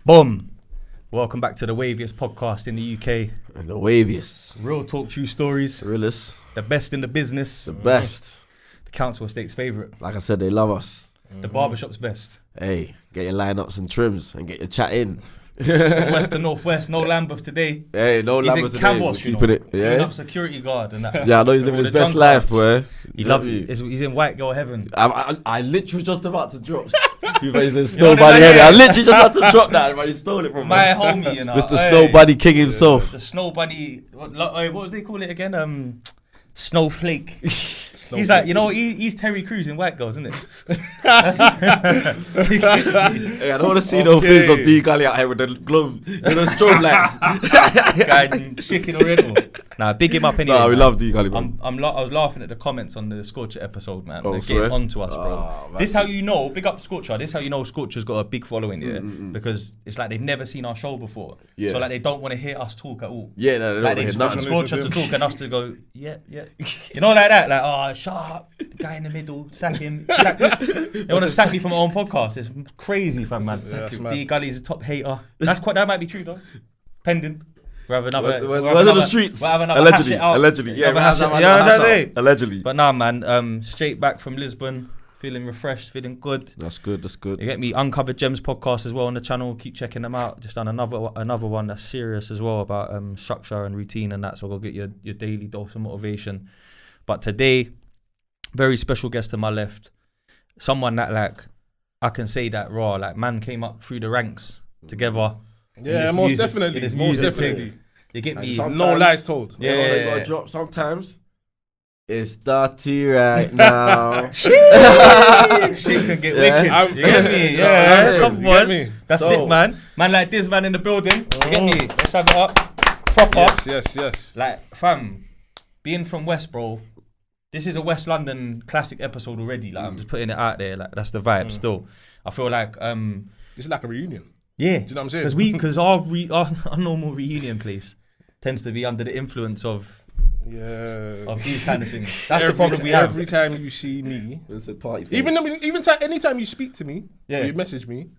Boom. Welcome back to the waviest podcast in the UK. And the waviest. Real talk, true stories. Realist. The best in the business. The best. The council estate's favourite. Like I said, they love us. The barbershop's best. Hey, get your lineups and trims and get your chat in. From west to northwest, no Lambeth today. Hey, no Lambeth today. He's in Cabosh, keeping it. Cleaning Yeah. up security guard and that. Yeah, I know he's living his best life, boy. He loves it. He's in white girl heaven. I literally was just about to drop. He's a Snow Bunny. I literally just had to drop that, but he stole it from my me. homie, you know. Mr. Snow Bunny King himself. The Snow Bunny. What was they call it again? Snowflake. He's like, you know, he's Terry Crews in White Girls, isn't it? Hey, I don't want to see no fins of D Gully out here with the glove, the strobe lights. Guy, chicken Oriental. Nah, big him up anyway. Nah, we man. love D Gully, man. I was laughing at the comments on the Scorcher episode, man. Oh, They're swear? getting on to us, bro. Oh, this how you know, big up Scorcher, this how you know Scorcher's got a big following, yeah? Because it's like they've never seen our show before. Yeah. So like they don't want to hear us talk at all. Yeah, no, they like don't they want just to want hear nothing. Scorcher to talk and us to go, yeah. You know, like that, like, oh, shut up, the guy in the middle, sack him. They want to sack me from my own podcast. It's crazy, fam, man. D Gully's a top hater. That might be true though. Pending. We have another. Where's on the streets? Allegedly. Allegedly. But nah, man. Straight back from Lisbon, feeling refreshed, feeling good. That's good. You get me Uncovered Gems podcast as well on the channel. Keep checking them out. Just done another one that's serious as well about structure and routine and that. So go get your daily dose of motivation. But today, very special guest to my left. Someone that like I can say that raw. Like man came up through the ranks together. Yeah, most definitely. You get me? No lies told. Yeah, you gotta drop sometimes. It's dirty right now. Shit can get wicked. You get me? Yeah, come on. That's it, man. Man like Dizzman in the building. You get me? Let's have it up. Proper. Yes. Like, fam, being from West, bro, this is a West London classic episode already. Like, I'm just putting it out there. Like, that's the vibe still. I feel like... it's like a reunion. Yeah. Do you know what I'm saying? Because our normal reunion place tends to be under the influence of these kind of things. That's the problem we have. Every time you see me, it's a party. Anytime you speak to me, or you message me,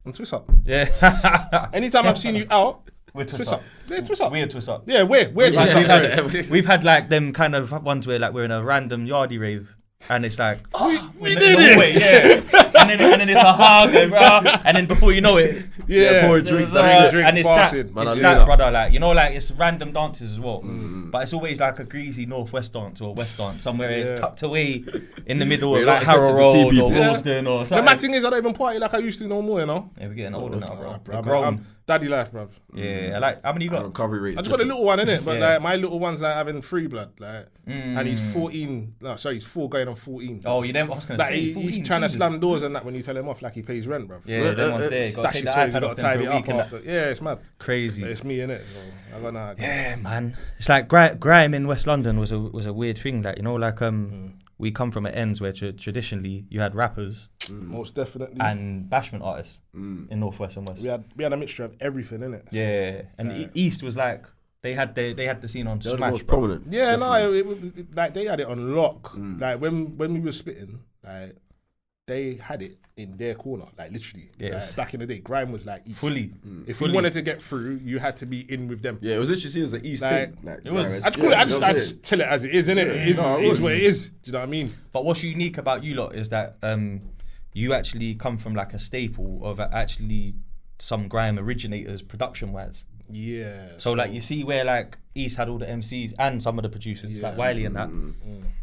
I'm twist up. Yeah. Anytime I've seen you out, we're twist up. Yeah, twist up. We're twist up. Yeah, we're twist up. We've had like them kind of ones where like we're in a random yardie rave. And it's like, we did it! and then it's a hug, bro. And then before you know it, pour drinks. And it's that, brother. Like, you know, like it's random dances as well. But it's always like a greasy northwest dance or west dance somewhere tucked away in the middle of like Harrow Road or Willesden or something. The mad thing is, I don't even party like I used to no more, you know? Yeah, we're getting older now, bro. We're grown. Daddy life, bruv. Yeah, I like. How many you got? Recovery rate. I just got a little one, innit? But like my little one's like having free blood, like, and he's 14. No, sorry, he's 4 going on 14. Oh, you never. I was gonna say 14. He's trying to slam doors and that when you tell him off, like he pays rent, bruv. Yeah, them ones there. Got to take the iPad off them for a week after. Yeah, it's mad. Crazy. But it's me, innit? So I got nah. Yeah, man. It's like Grime in West London was a weird thing. Like, you know, like we come from an ends where traditionally you had rappers, most definitely, and bashment artists in Northwest and West. We had a mixture of everything, innit? Yeah, and East was like they had the scene on Smash. Most prominent. Yeah, definitely. Like they had it on lock. Like when we were spitting, like they had it in their corner, like literally. Yes. Like, back in the day, Grime was like East. Fully. If you wanted to get through, you had to be in with them. Yeah, it was literally seen as the East thing. Like, it was. I just tell it as it is, innit? It is what it is. Do you know what I mean? But what's unique about you lot is that you actually come from like a staple of actually some Grime originators production wise. Yeah. So like you see where like East had all the MCs and some of the producers like Wiley and that.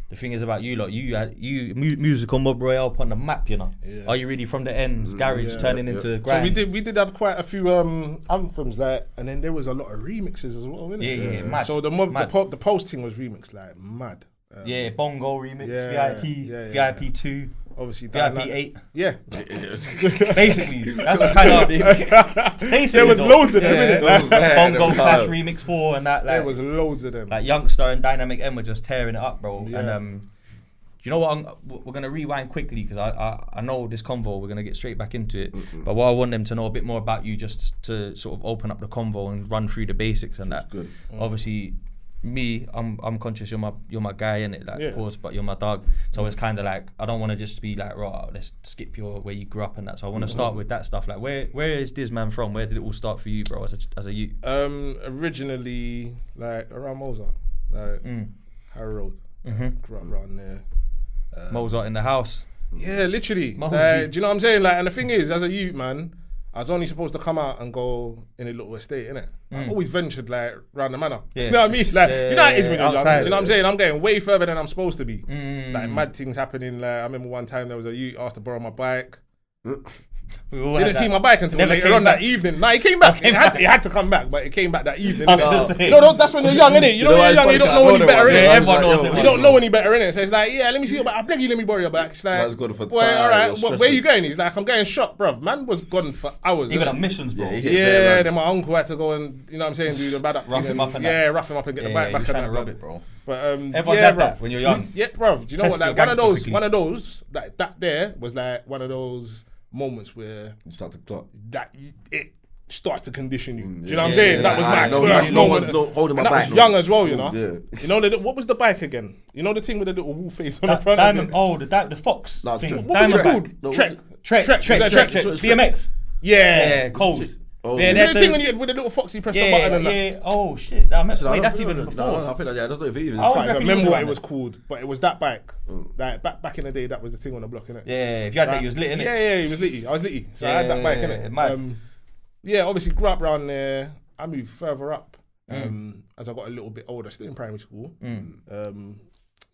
The thing is about you lot, you musical Mob Royale upon the map, you know. Yeah. Are you really From The Endz, garage turning into Grime? So we did have quite a few anthems like, and then there was a lot of remixes as well, innit? Yeah, mad. So the posting was remixed like mad. Bongo remix, VIP 2. Obviously, VIP 8. Yeah. Basically, that's what kind of. Basically, there was loads of them. Bongo Clash Remix 4 and that. Like, there was loads of them. Like Youngster and Dynamic M were just tearing it up, bro. Yeah. And you know what? We're gonna rewind quickly because I know this convo. We're gonna get straight back into it. But what I want them to know a bit more about you, just to sort of open up the convo and run through the basics and that. Good. Obviously, me, I'm conscious you're my guy, innit? Like, of course, but you're my dog. So it's kind of like I don't want to just be like, right, let's skip your where you grew up and that. So I want to start with that stuff. Like, where is Dizzman from? Where did it all start for you, bro? As a youth? Originally, like around Mozart, like Harrow Road. Grew up around there. Mozart in the house. Yeah, literally. Do you know what I'm saying? Like, and the thing is, as a youth, man, I was only supposed to come out and go in a little estate, innit? I always ventured like round the manor. Yeah. You know what I mean? Like, you know how it is when you're young. Do you know what I'm saying? I'm getting way further than I'm supposed to be. Like mad things happening. Like I remember one time there was a youth asked to borrow my bike. Didn't see my bike until later on that evening. Nah, he came back. He had to come back, but it came back that evening. No, that's when you're young, innit? You know when you're young, you don't know any better, innit? Everyone knows it. You don't know any better, innit? So it's like, yeah, let me see your bike. I beg you, let me borrow your bike. It's like, boy, all right, where you going? He's like, I'm getting shot, bruv. Man was gone for hours. Even on missions, bro. Yeah, then my uncle had to go and, you know what I'm saying, do the bad up. Rough him up and rough him up and get the bike back. Trying to rub it, bro. But everyone had that when you're young. Yeah, bruv. Do you know what? Like one of those, like that there was like one of those moments where you start to clock that it starts to condition you. Do you know what I'm saying? That was my first no moment. One's holding my and back. That was young as well, you know. Yeah. You know what was the bike again? You know the thing with the little wall face on the front. Diamond. Oh, the Fox. What was it called? Trek. DMX. Yeah, cold. Oh, yeah, the thing when you with the little foxy press the button and that. Yeah. Oh shit. Wait, that's even before. I think that. Yeah, that's not even. I can't remember what it was called, but it was that bike. Like back in the day, that was the thing on the block, innit? Yeah, if you had that, you was lit, innit? Yeah, he was litty. I was litty, so I had that bike, innit? Yeah, obviously grew up around there. I moved further up as I got a little bit older, still in primary school. You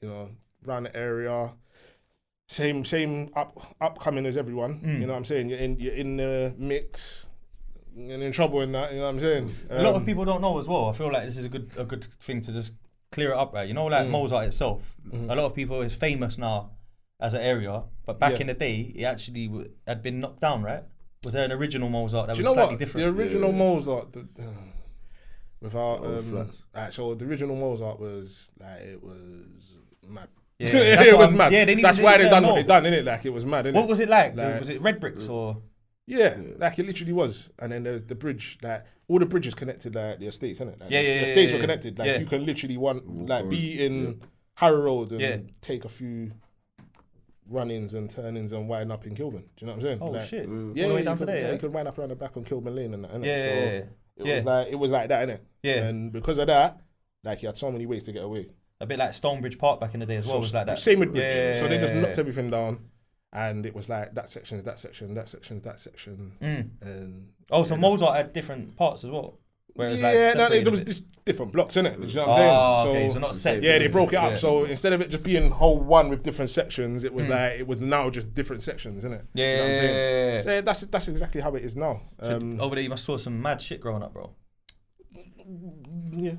know, around the area. Same upcoming as everyone. You know what I'm saying? You're in the mix. And in trouble in that, you know what I'm saying? A lot of people don't know as well. I feel like this is a good thing to just clear it up, right? You know, like Mozart itself. A lot of people is famous now as an area, but back in the day, it actually had been knocked down, right? Was there an original Mozart that was slightly different? The original Mozart, without so the original Mozart was like it was mad. Yeah, it was mad. Yeah, that's why they done what they done, innit? Like it was mad, innit? What was it like? Was it red bricks or? Yeah, like it literally was. And then there's the bridge, like all the bridges connected like the estates, innit? Like, the estates were connected. Like you can literally be in Harrow Road and take a few run-ins and turn-ins and wind up in Kilburn. Do you know what I'm saying? Oh like, shit. Yeah, all the way down to there, yeah. You could wind up around the back on Kilburn Lane and that, innit? Yeah. It was like that, innit? Yeah. And because of that, like you had so many ways to get away. A bit like Stonebridge Park back in the day as well, was like that. Same with Bridge. Yeah, so they just knocked everything down. And it was like that section's that section, that section's that section. And so Mozart had different parts as well. Whereas there was just different blocks, innit? You know what I'm saying? So not set. Yeah, they broke it up. So instead of it just being whole one with different sections, it was like it was now just different sections, innit? Yeah. You know what I'm saying? So that's exactly how it is now. Over there, you must saw some mad shit growing up, bro. Yeah,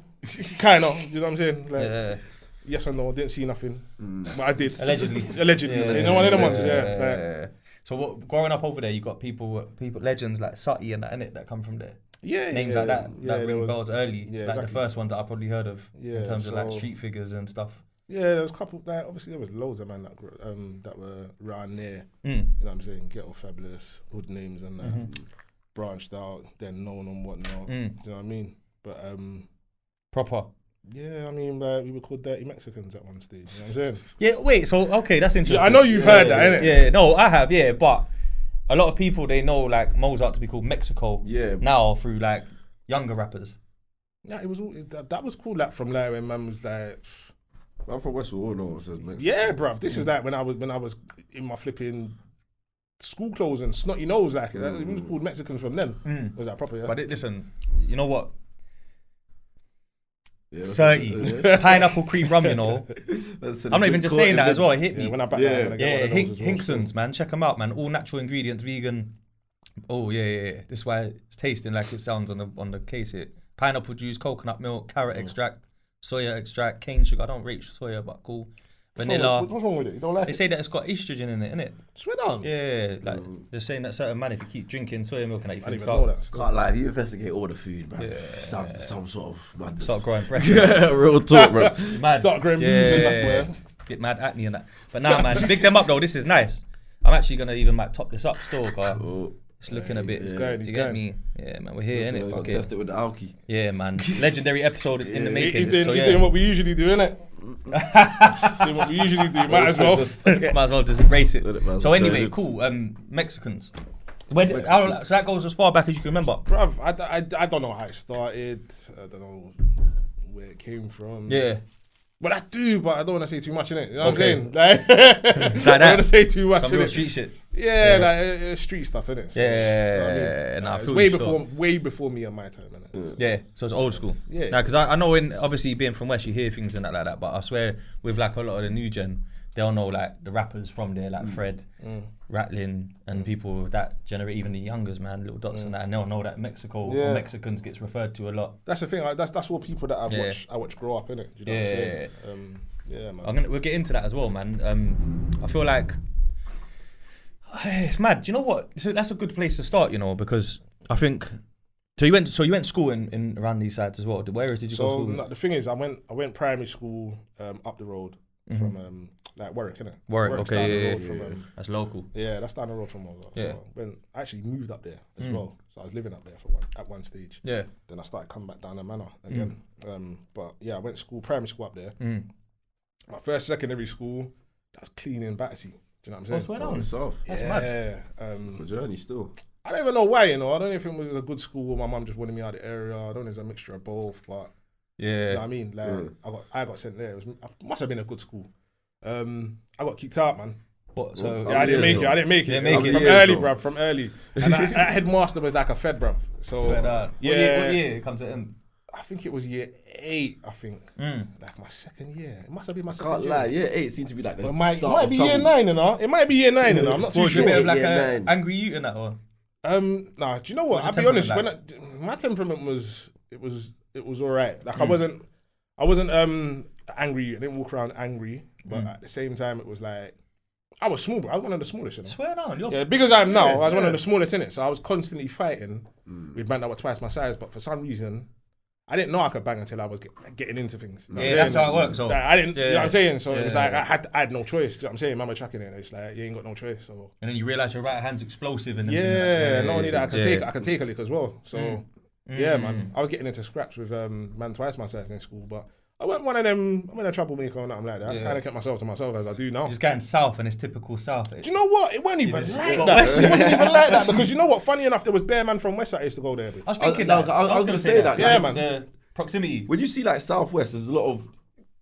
kind of. You know what I'm saying? Like, yes or no, didn't see nothing, but I did. Allegedly. You know, one of them ones. Yeah. So growing up over there, you got people, legends like Sutty and that, innit, that come from there. Yeah, names like that ring bells early. Yeah, like the first one that I probably heard of in terms of like so, street figures and stuff. Yeah, there was a couple. Like, obviously, there was loads of man that were around there. You know what I'm saying? Ghetto Fabulous, hood names and that. Branched out, then known and whatnot. Do you know what I mean? But proper. Yeah, I mean, we were called Dirty Mexicans at one stage. You know what I'm saying? Yeah, wait, so, okay, that's interesting. Yeah, I know you've heard that, innit? Yeah, no, I have, but a lot of people, they know, like, Mozart to be called Mexico now through, like, younger rappers. Yeah, it was all, that was cool, like, from, like, when man was, like... I'm from West, we all know what says Mexico. Yeah, bruv, this was, like, when I was in my flipping... school clothes and snotty nose, like, it was called Mexicans from them. Was that proper, yeah? But listen, you know what? 30 pineapple cream rum, you know. I'm not even just saying that as well. It hit me. When I back down, when I get one of those Hinksons, man, check them out, man. All natural ingredients, vegan. Oh yeah. This is why it's tasting like it sounds on the case here. Pineapple juice, coconut milk, carrot extract, soya extract, cane sugar. I don't rate soya, but cool. Vanilla. What's wrong with it? You don't like They say that it's got estrogen in it, innit? Swear down. Yeah, like they're saying that certain man, if you keep drinking soya milk and that, you can Can't lie, if you investigate all the food, bro. Some sort of madness. Start growing breath. Real talk, bro. Mad. Start growing boobs and stuff. Get mad acne and that. But nah, man, big them up though. This is nice. I'm actually gonna even top this up still, cause It's looking a bit. He's going. You get me? Yeah, man. We're here, innit? Fuck it. Test it with the alky. Yeah, man. Legendary episode in the making. He's doing what we usually do, innit? Doing what we usually do. Might as well. Might as well just embrace it. So anyway, cool. Mexicans. So that goes as far back as you can remember. Bruv, I don't know how it started. I don't know where it came from. Yeah. But I do, but I don't want to say too much in it. You know what I'm saying? Like I don't want to say too much. Some real street shit. Yeah, like street stuff, innit? So, yeah, nah, it's way before me and my time, innit? Yeah, so it's old school. Yeah. Nah, because I know, obviously being from West, you hear things and that like that. But I swear, with like a lot of the new gen, they'll know like the rappers from there, like Fred, Ratlin, and people of that generation, even the youngers, man, little dots and that, and they'll know that Mexico or Mexicans gets referred to a lot. That's the thing. Like, that's what people that I watch grow up, innit? You know what I'm saying? Yeah, man. We'll get into that as well, man. I feel like it's mad. Do you know what? So that's a good place to start, you know, because I think. So you went to school in around these sides as well. Where did you go to school? No, the thing is, I went primary school up the road from like Warwick, innit? Warwick, okay, From, that's local. Yeah, that's down the road from Mozart. Yeah. So I actually moved up there as well. So I was living up there at one stage. Yeah. Then I started coming back down the manor again. But yeah, I went primary school up there. My first secondary school, that's cleaning Battersea. Do you know what I'm saying? What's going on? That's mad. Good journey still. I don't even know why, you know. I don't even think it was a good school. My mum just wanted me out of the area. I don't know if it's a mixture of both, but you know what I mean? Like I got sent there. It must have been a good school. I got kicked out, man. What? So I didn't make it. From early, bruv. From early. And that headmaster was like a Fed, bruv. So what year it comes to him? I think it was year 8. I think like my second year. It must have been my second year. Can't lie, year 8 seemed to be like the it might start be of year 9, you know. It might be year 9, you know. I'm not too sure. A bit of like a angry youth in that one. Nah. Do you know what? I'll be honest. Like? My temperament was alright. Like I wasn't angry. I didn't walk around angry, but at the same time, it was like I was small, bro. I was one of the smallest, you know. Swear down, big as I am now, I was one of the smallest in it. So I was constantly fighting with men that were twice my size, but for some reason, I didn't know I could bang until I was getting into things. Yeah, that's how it works. So. Like, I didn't, you know what I'm saying? So it was like I had no choice. You know what I'm saying? Man, we're tracking it. It's like you ain't got no choice. So. And then you realise your right hand's explosive. And not only that, I can take a lick as well. So man, I was getting into Skrapz with man twice my size in school, but I wasn't one of them. I'm in a troublemaker or nothing like that. I kind of kept myself to myself as I do now. Just going south and it's typical south. Do you know what? It wasn't even like that. It wasn't even like that because you know what? Funny enough, there was bare man from West that used to go there. I was thinking I was going to say that. Yeah, man. The proximity. When you see like Southwest, there's a lot of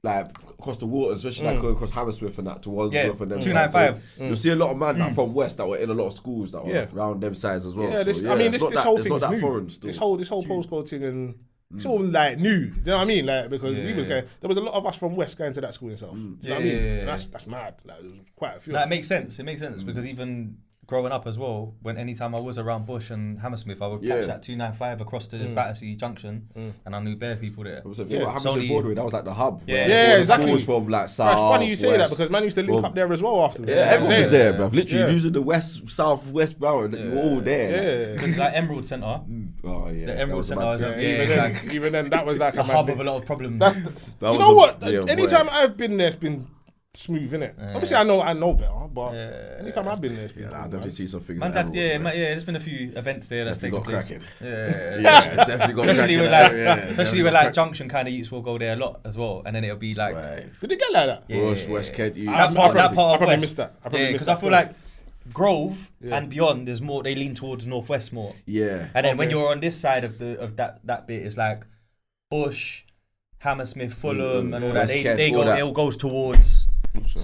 like across the water, especially like going across Hammersmith and that towards and them 295. So you'll see a lot of men that from West that were in a lot of schools that were around them sides as well. Yeah, this whole thing is new. This whole postcode thing and it's all like new. Do you know what I mean? Like because we was going, there was a lot of us from West going to that school itself. Do you know what I mean? That's mad. Like there was quite a few. That makes sense. It makes sense because even growing up as well, when anytime I was around Bush and Hammersmith, I would catch that 295 across the Battersea Junction, and I knew bare people there. Hammersmith Broadway, that was like the hub. Yeah, exactly. Schools from like South. It's funny you say that because man used to link up there as well afterwards. Yeah, everyone was there, bruv. Literally, if you was in the West, South, West Broward, you were all there. Yeah, like Emerald Centre. Oh yeah, the Emerald Centre. Even then, that was like a hub of a lot of problems. You know what? Anytime I've been there, it's been smooth, innit? Obviously, I know better, but anytime I've been there, it's been I definitely see some things. There's been a few events there that's taken place. Cracking. Yeah, it's definitely got especially cracking. Especially with like Junction kind of youths will go there a lot as well, and then it'll be like. Did it get like that? Bush, West Kent, that part I of probably West. missed that. Because I feel like Grove and beyond, there's more. They lean towards Northwest more. Yeah, and then when you're on this side of that bit, it's like Bush, Hammersmith, Fulham, and all that. It all goes towards.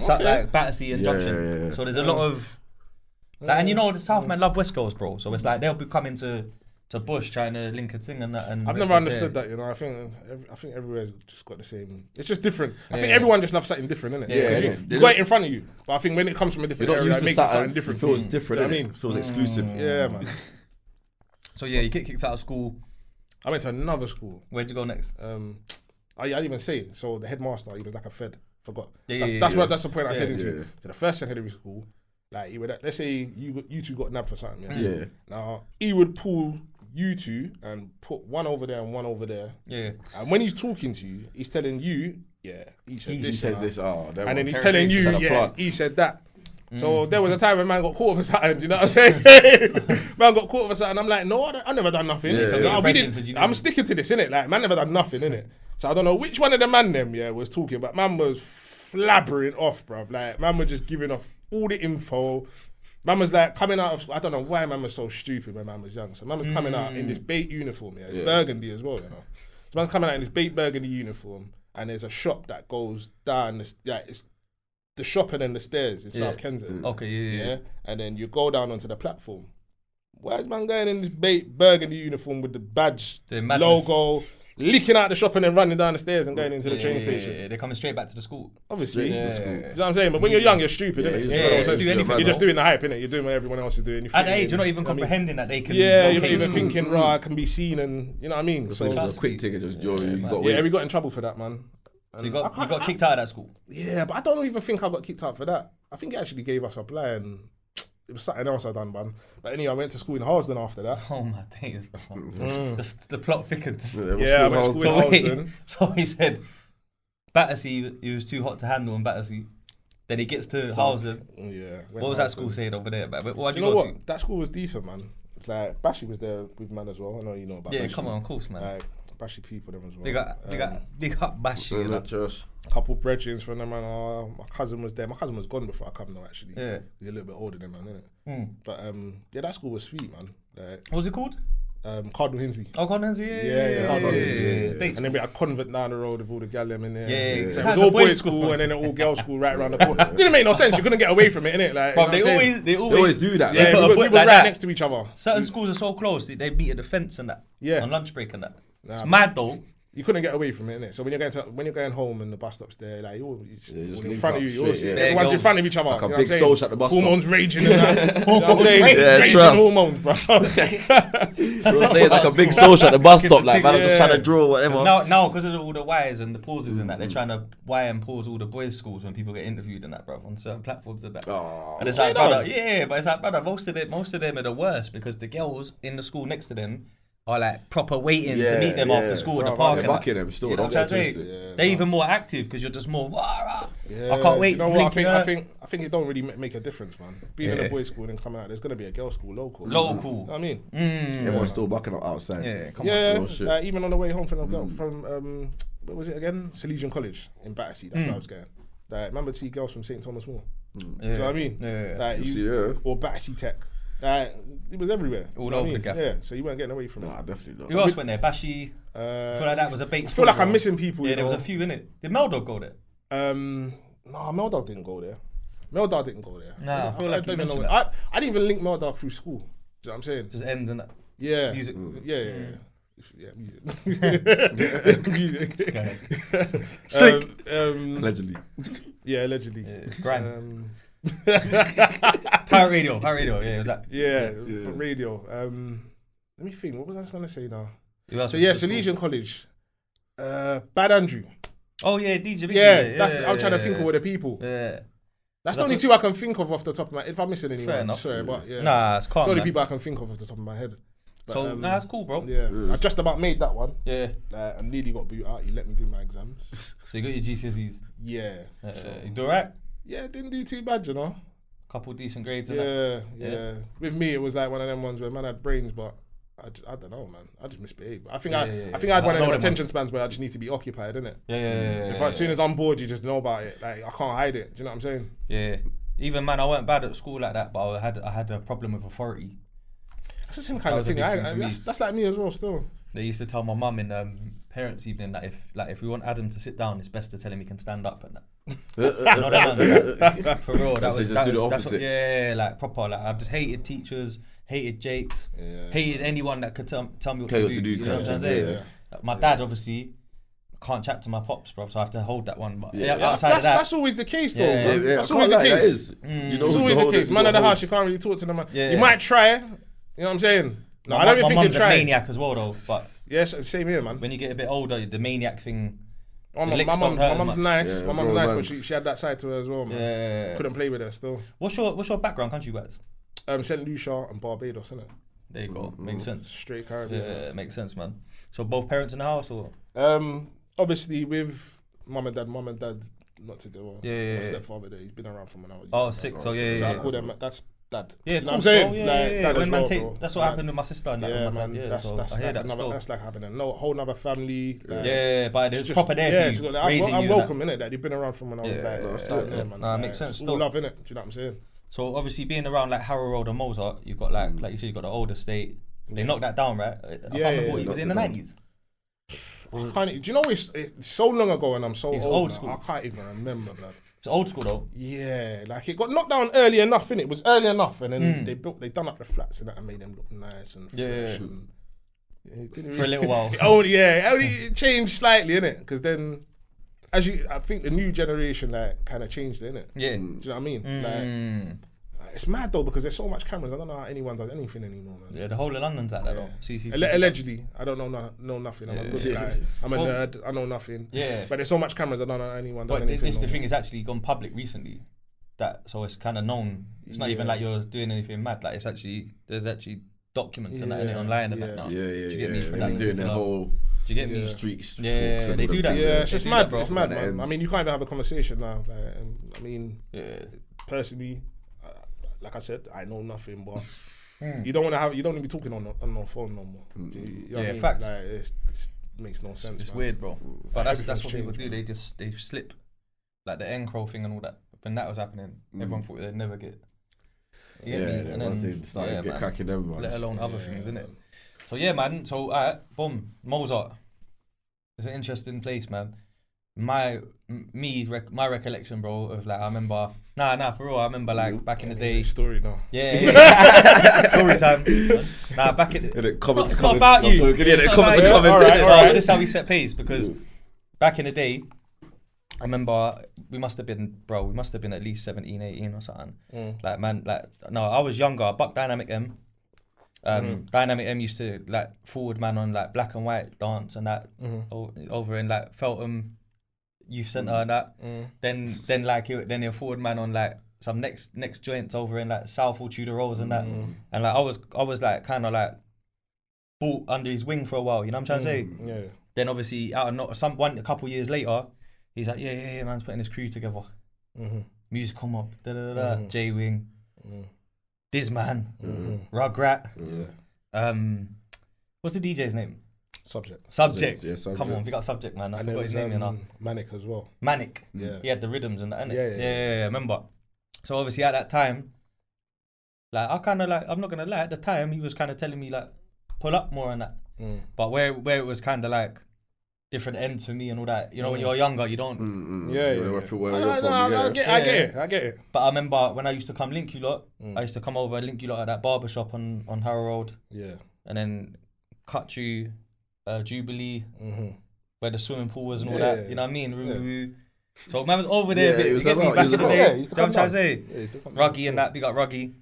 Like Battersea and Junction. So there's a lot of like, and you know the South man love West girls, bro. So it's like they'll be coming to Bush trying to link a thing and that. And I've never understood that, you know. I think everywhere's just got the same. It's just different. I think everyone just loves something different, innit? Yeah, you got it in front of you, but I think when it comes from a different area, it makes it something different. It feels different. You know what I mean, it feels exclusive. Yeah, man. So you get kicked out of school. I went to another school. Where'd you go next? I didn't even say it. So the headmaster, he was like a Fed. Forgot. That's the point I said into it. So the first secondary school, like he would, let's say you two got nabbed for something. Yeah. Now he would pull you two and put one over there and one over there. Yeah. And when he's talking to you, he's telling you, he said this. Oh, and then he's telling you, he said that. So there was a time when man got caught for something, you know what I'm saying? Man got caught for something. I'm like, no, I never done nothing. Yeah, So yeah. we didn't, I'm sticking to this, innit? Like, man never done nothing, innit? So I don't know which one of the man them, was talking, but man was flabbering off, bruv. Like, man was just giving off all the info. Man was like coming out of, I don't know why man was so stupid when man was young. So man was coming out in this bait uniform, burgundy as well, you know. So man's coming out in this bait burgundy uniform, and there's a shop that goes down, it's the shop and then the stairs in South Kensington. Okay, yeah. And then you go down onto the platform. Why is man going in this bait burgundy uniform with the badge, logo, leaking out the shop and then running down the stairs and going into the train station? Yeah, they're coming straight back to the school. Obviously. To the school. You know what I'm saying? But when you're young, you're stupid, innit? You're just doing the hype, innit? You're doing what everyone else is doing. At that age, you're not even comprehending that they can. Yeah, you're not even thinking, I can be seen, and you know what I mean? So it's a quick ticket, just you got yeah, we got in trouble for that, man. So you got kicked out of that school? Yeah, but I don't even think I got kicked out for that. I think it actually gave us a blind. It was something else I done, man. But anyway, I went to school in Harlesden after that. Oh my days, bro. The plot thickens. Yeah, I went to school in Harlesden. So he said, Battersea, he was too hot to handle in Battersea. Then he gets to Harlesden. Yeah. What was that school saying over there? What you know what? That school was decent, man. It's like Bashy was there with man as well. I know you know about Yeah, Bashy. come on, of course, man. Like Bashy people them as well. Big up Bashy. Notorious. Couple brethrens from them, man. My cousin was there. My cousin was gone before I come now, actually. Yeah. He's a little bit older than man, innit? But that school was sweet, man. Like, What was it called? Cardinal Hinsley. Oh, Cardinal Hinsley, Yeah. yeah. And then we had a convent down the road with all the gal them in there. Yeah. So it was all boys school and then an all girls school right around the corner. Didn't make no sense. You couldn't get away from it, innit? Like, Bro, you know what I'm saying? they always do that. Yeah, we were like right next to each other. Certain schools are so close, they meet at the fence and that. Yeah. On lunch break and that. It's man. mad though. You couldn't get away from it, innit? So when you're going home and the bus stop's there, like just in link front up of you, straight, everyone's in front of each other. Like a you know big what I'm social at the bus stop. Hormones raging and that. You know what I'm saying? raging Raging hormones, bro. So I'm saying like a big social at the bus stop, like man, I'm just trying to draw whatever. Now, because of all the wires and the pauses and that, they're trying to wire and pause all the boys' schools when people get interviewed and that, bro, on certain platforms and that. And it's like, brother, but it's like, brother, most of them are the worst because the girls in the school next to them are like proper waiting to meet them after school in the park. They're bucking them still. They're even more active because you're just more. I Yeah, can't wait. You know what? I think it don't really make a difference, man. Being in a boys' school and then coming out, there's gonna be a girls' school local. You know what I mean? Everyone's still bucking up outside. Yeah, come on. Even on the way home from what was it again? Salesian College in Battersea. That's where I was going. Like, remember to see girls from St Thomas More. Do you know what I mean? Like or Battersea Tech. It was everywhere. All over the gap. Yeah, so you weren't getting away from it. Nah, definitely not. Who else went there? Bashy. I feel like that was a bait. I feel like I'm missing people. Yeah, there was a few in it. Did Meldog go there? No, Meldog didn't go there. Meldog didn't go there. Nah, I feel like I don't even know. I didn't even link Meldog through school. Do you know what I'm saying? Just Endz and that. Yeah. Music. Yeah, music. Music. Allegedly. Yeah, allegedly. Yeah, Grime. Pirate Radio. Yeah, was that? Yeah. Radio. Let me think. What was I going to say now? So Salesian College. Bad Andrew. Oh yeah, DJ. I'm trying to think of all the people. Yeah. That's the only two I can think of off the top of my head. If I'm missing anyone, sorry, but yeah. Nah, it's calm. It's the only people I can think of off the top of my head. But, so that's cool, bro. Yeah, I just about made that one. Yeah, I nearly got boot out. He let me do my exams. So you got your GCSEs. Yeah. So you do alright? Yeah, didn't do too bad, you know. Couple decent grades. Yeah. With me, it was like one of them ones where man had brains, but I don't know, man. I just misbehaved. I think I had one of them attention spans where I just need to be occupied, innit? Yeah. As soon as I'm bored, you just know about it. Like I can't hide it. Do you know what I'm saying? Yeah. Even man, I weren't bad at school like that, but I had a problem with authority. That's the same kind of thing. That's like me as well. Still. They used to tell my mum in parents' evening that if we want Adam to sit down, it's best to tell him he can stand up and that. For real, that was like proper. Like I just hated teachers, hated Jakes, hated anyone that could tell me what to do. You know what I'm saying? My dad obviously can't chat to my pops, bro, so I have to hold that one. But outside of that, that's always the case, though. Yeah, that's always the case. You know, it's always the case. Man of the house, you can't really talk to them. You might try. You know what I'm saying? No, I don't even think you try. My mum's a maniac as well, though. But yes, same here, man. When you get a bit older, the maniac thing. My mum's nice. My mum's nice, but she had that side to her as well, man. Yeah. Couldn't play with her still. What's your background country-wise? St. Lucia and Barbados, innit? There you go. Makes sense. Straight Caribbean. Yeah, makes sense, man. So both parents in the house, or? Obviously with mum and dad not to go. Yeah. My stepfather there, he's been around from when I was. Oh, sick. So So I call them. That's dad. Yeah, you know what I'm saying? Dad When as man well, that's what happened with my sister and that. Yeah, with my man. dad. That's I hear like that another. still. That's like happening. No, whole another family. But there's just- proper there for you. I'm welcome in it. That they've been around from when I was starting there, man. Nah, makes sense. All Still. love in it. Do you know what I'm saying? So obviously being around like Harrow Road and Mozart, you've got like you said, you got the old estate. They knocked that down, right? I can't remember what was it in the 90s. Do you know it's so long ago and I'm so old school. now, I can't even remember, blood. It's old school though. Yeah, like it got knocked down early enough, innit? It was early enough, and then they done up the flats and that and made them look nice and fresh. And, For a little while. Only changed slightly, innit? Because then, I think the new generation like kind of changed it, innit? Yeah. Do you know what I mean? Like, it's mad though because there's so much cameras. I don't know how anyone does anything anymore, man. Yeah, the whole of London's like that though. CCTV. Allegedly, I don't know nothing. I'm a good guy. I'm a nerd. I know nothing. Yeah. But there's so much cameras. I don't know how anyone does But anything. the thing is actually gone public recently. So it's kind of known. It's not even like you're doing anything mad. Like there's actually documents and that in it online and that now. Yeah. Do you get me? For They've that been doing their whole. Do you get me? Streets. Yeah, talks and they all do them that. things. Yeah, it's just do mad, that, bro. It's mad, At the man. ends. I mean, you can't even have a conversation now. Like, I mean, personally, like I said, I know nothing, but you don't want to be talking on no phone no more. You know what I mean? Facts. Like, it makes no sense. It's man. weird, bro. But that's Everything's what people changed, do. They slip, like the Encro thing and all that. When that was happening, everyone thought they'd never get. You get me? And once then, they started get cracking everyone. let alone other things, innit? So yeah, man. So boom, Mozart. It's an interesting place, man. My recollection, bro, of like I remember. Nah, for real. I remember like back in the day. Story now. Yeah. Story time. Nah, back in the Comments it's not about you. The comments are coming. All right. This is how we set pace because back in the day, I remember we must have been at least 17, 18 or something. I was younger. Buck Dynamic M. Dynamic M used to like forward man on like black and white dance and that over in like Feltham Youth Centre and that. Then he'll forward man on like some next joints over in like Southall Tudor Roads and that. And like I was like kind of like brought under his wing for a while. You know what I'm trying to say? Yeah. Then obviously a couple years later, he's like yeah man's putting his crew together. Musical Mob, J Wing. Dizzman, Rugrat. What's the DJ's name? Subject. Yeah, Subject. Come on, we got Subject, man. I And forgot there his was name, you know. Manic as well. Manic. Yeah. He had the rhythms and that, innit? Yeah. Remember? So obviously at that time, like I'm not gonna lie, at the time he was kind of telling me like pull up more and that. But where it was kind of like different ends for me and all that. You know, when you're younger, you don't. Yeah. I get it. But I remember when I used to come link you lot, I used to come over and link you lot at that barber shop on Harrow Road. Yeah. And then cut you, Jubilee, where the swimming pool was and all that. You know what I mean? So man was over there. he was back about, in the day. he used to Do you know what I'm come trying to say? down. Ruggy and that, big up Ruggy.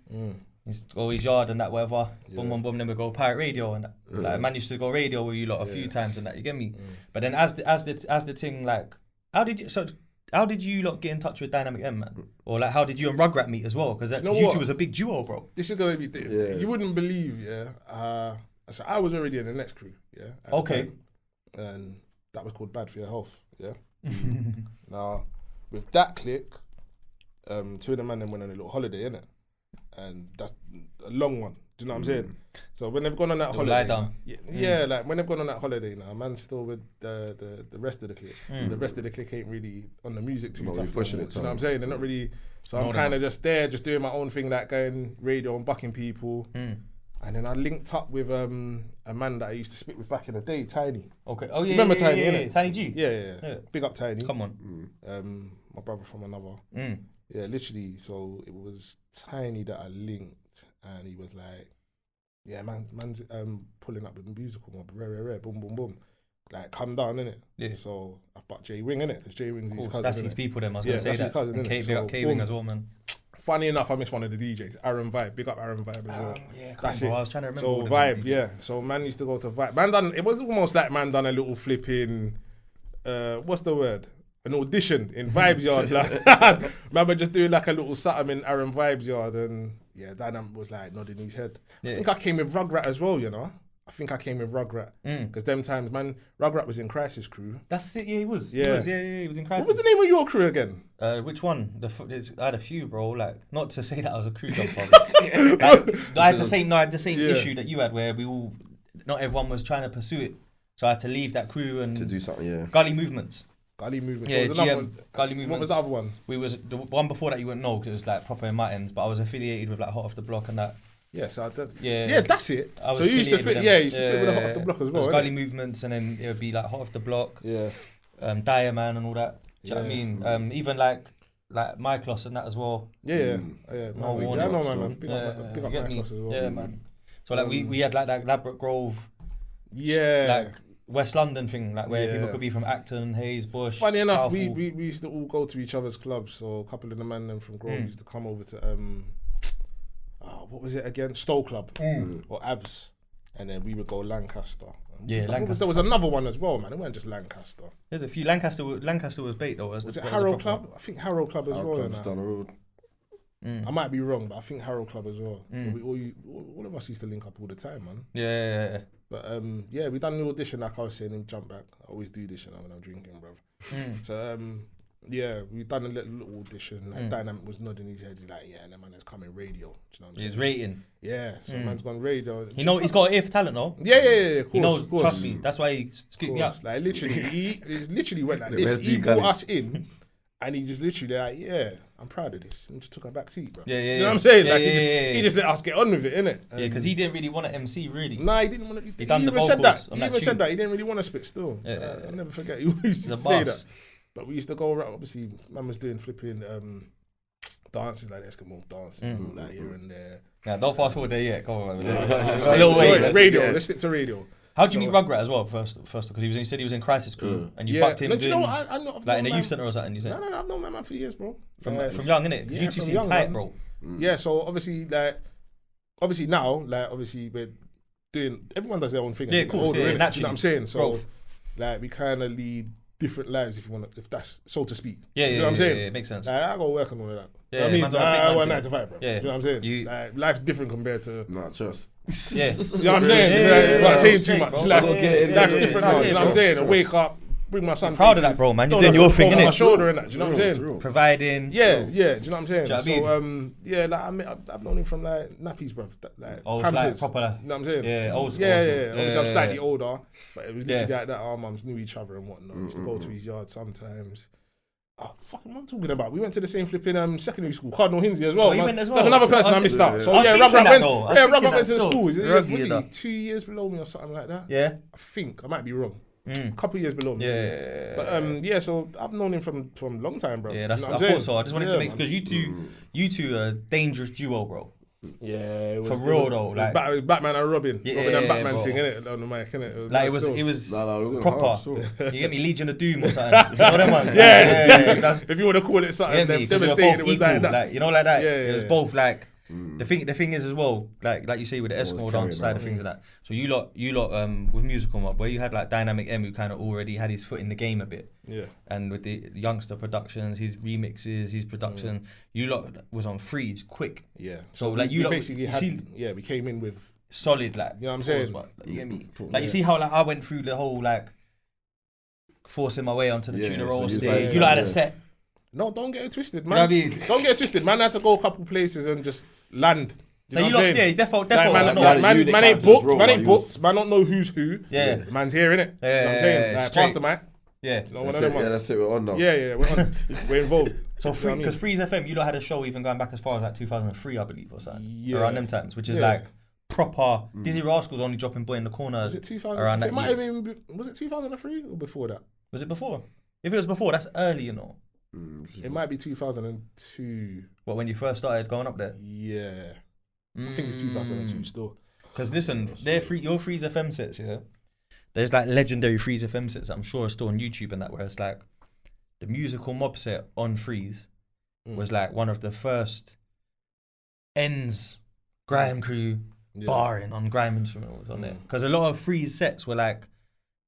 He's go his yard and that, whatever. Boom, then we go pirate radio and that. Like man used to go radio with you lot a few times and that. You get me? But then as the thing, like, how did you lot get in touch with Dynamic M, man? Or like how did you and Rugrat meet as well? Because you two was a big duo, bro. This is gonna be. You wouldn't believe, so I was already in the next crew, at the Okay. time. And that was called Bad for Your Health, Now, with that click, two of the men then went on a little holiday, innit? And that's a long one. Do you know what I'm saying? So when they've gone on that holiday, lie down. Like when they've gone on that holiday now, man's still with the rest of the clique. The rest of the clique ain't really on the music too tough. pushing it. Do you know what I'm saying? They're not really. So I'm kind of just there, just doing my own thing, like going radio and bucking people. And then I linked up with a man that I used to spit with back in the day, Tiny. Okay. Oh yeah. Remember yeah, Tiny, yeah, innit? Tiny G. Yeah. Big up Tiny. Come on. My brother from another. Yeah, literally. So it was Tiny that I linked, and he was like, "Yeah, man's pulling up with musical Mob, rare, boom, boom, boom, like come down, innit?" Yeah. So I've got J Wing, innit? Because J Wing's his cousin. That's his people, then. I was gonna say that's that. his cousin, And innit? K Wing as well, man. Funny enough, I missed one of the DJs, Aaron Vibe. Big up Aaron Vibe as well. Yeah, that's bro, it. I was trying to remember. So Vibe, yeah. So man used to go to Vibe. It was almost like man done a little flipping. What's the word? An audition in Vibe's yard. Like, remember just doing like a little something in Aaron Vibe's yard, and yeah, Dynamic was like nodding his head. I think I came with Rugrat as well, you know. I think I came with Rugrat because them times, man, Rugrat was in Crisis Crew. That's it. Yeah, he was. Yeah. He was in Crisis. What was the name of your crew again? Which one? I had a few, bro. Like, not to say that I was a crew dog, I had the same issue that you had, where not everyone was trying to pursue it. So I had to leave that crew and to do something. Yeah. Gully Movements. Gully Movements. Yeah, GM, Gully Movements. What was the other one? We was the one before that you wouldn't know because it was like proper in Martins, but I was affiliated with like Hot Off the Block and that. Yeah, so I did. Yeah, that's it. I was so you used to split. Yeah, you used to split with the Hot Off the Block as well. It was Gully Movements, and then it would be like Hot Off the Block. Yeah. Diamond and all that. Do you know what I mean? Even like my class and that as well. Yeah. No warning. I know, man. Big up my class as well. Yeah, man. So like we had like that Ladbroke Grove. Yeah. Like West London thing, like where people could be from Acton, Hayes, Bush. Funny enough, we Southall. we used to all go to each other's clubs. So a couple of the men them from Grove used to come over to what was it again? Stowe Club or Avs, and then we would go Lancaster. Lancaster. There was another one as well, man. It wasn't just Lancaster. There's a few. Lancaster was bait though. Was it Harrow Club? I think Harrow Club as well. Club's down the road. I might be wrong, but I think Harrow Club as well. All of us used to link up all the time, man. Yeah. But we done the audition like I was saying in Jump Back. I always do this when I'm drinking, bruv. So we done a little audition. Like Dynamic was nodding his head. He's like, and the man is coming radio. Do you know what I'm saying? He's rating. Yeah, so man's gone radio. He's got an ear for talent, though. Yeah, of course. He knows, of course. trust me. That's why he scooped me up. Like literally, he literally went like this. He brought us in, and he just literally like, I'm proud of this, and just took a back seat, bro. Yeah. You know what I'm saying? He just let us get on with it, innit? Yeah, because he didn't really want to MC, really. Nah, he didn't want to. He done the vocals said that. on He that even said tune. that. He didn't really want to spit still. I'll never forget. He used to say that. But we used to go around. Obviously, man was doing flipping dances like Eskimo dancing, like here and there. Yeah, don't fast forward there yet. Come on, man. A little way. Radio. Let's stick to radio. How did you meet Rugrat as well? First, because he said he was in Crisis Crew, and you bucked him. No, do you know what? I'm not like in a youth centre or something. You said no. I've known that man for years, bro. From young, innit? You two seem tight, bro. Yeah. So obviously now, we're doing. Everyone does their own thing. Yeah, of course. Older, Yeah, naturally. you know what I'm saying? So Growth. like we kind of lead different lives if that's so to speak. Yeah, you know what I'm saying? Yeah, it makes sense. Like, I go work on all of that. Yeah, you know what I mean, I work 9 to 5, bro. Yeah, you know what I'm saying? Like, life's different compared to. Nah, trust. Yeah. You know what I'm saying? Not saying too much. Life's different now. You know what I'm saying? I wake up, bring my son. Proud of that, bro, man. You're doing your thing, innit? My shoulder and that. Do you know what I'm saying? Providing. Yeah. Do you know what I'm saying? Do you know what I mean? So I've known him from like nappies, bro. Like like proper. You know what I'm saying? Yeah, old school. Yeah. Obviously, I'm slightly older, but it was literally like that. Our mums knew each other and whatnot. We used to go to his yard sometimes. Oh, fucking what I'm talking about. We went to the same flipping secondary school, Cardinal Hinsey as well. Oh, you went as well? That's another person I missed out. So Rugrat went to the school. Was he 2 years below me or something like that? Yeah. I think I might be wrong. A couple of years below me. Yeah. But so I've known him from a long time, bro. Yeah, I thought so. I just wanted to make because you two are a dangerous duo, bro. Yeah, it was for real though. Like Batman and Robin. Yeah, Robin and Batman bro. thing, innit? On the mic, innit? Like it was proper. You get me, Legion of Doom or something. You know them ones? Yeah. If you want to call it something, devastating. It was like that. Like, you know, like that. Yeah, it was both like. The thing is as well, like you say with the Eskimo dance side of things and that. So you lot with musical Mob, where you had like Dynamic M who kind of already had his foot in the game a bit. Yeah. And with the youngster productions, his remixes, his production, you lot was on freeze quick. Yeah. So like you lot basically we came in with solid, like, you know what I'm saying? Like, you get me? Like you see how like I went through the whole like forcing my way onto the tuner roll stage. You lot had a set. No, don't get it twisted, man. You know what I mean? Don't get it twisted. Man had to go a couple places and just land. You know what I'm saying? Yeah, definitely. Man ain't booked. Man ain't booked. Man don't know who's who. Yeah. Man's here, innit? Yeah. You know what I'm saying? Like, pass the mic. Yeah. That's it. We're on now. Yeah. We're on. We're involved. So because Freeze FM, you lot had a show even going back as far as like 2003, I believe, or something. Yeah. Around them times, which is like proper. Dizzy Rascals only dropping Boy in the Corners. Was it 2000? Around that it might have been. Was it 2003 or before that? Was it before? If it was before, that's early, you know. It might be 2002. What, when you first started going up there? Yeah. I think it's 2002 still. Because listen, your Freeze FM sets, yeah. There's like legendary Freeze FM sets that I'm sure are still on YouTube and that, where it's like the musical Mob set on Freeze was like one of the first Endz Grime crew barring on Grime instrumentals on there. Because a lot of Freeze sets were like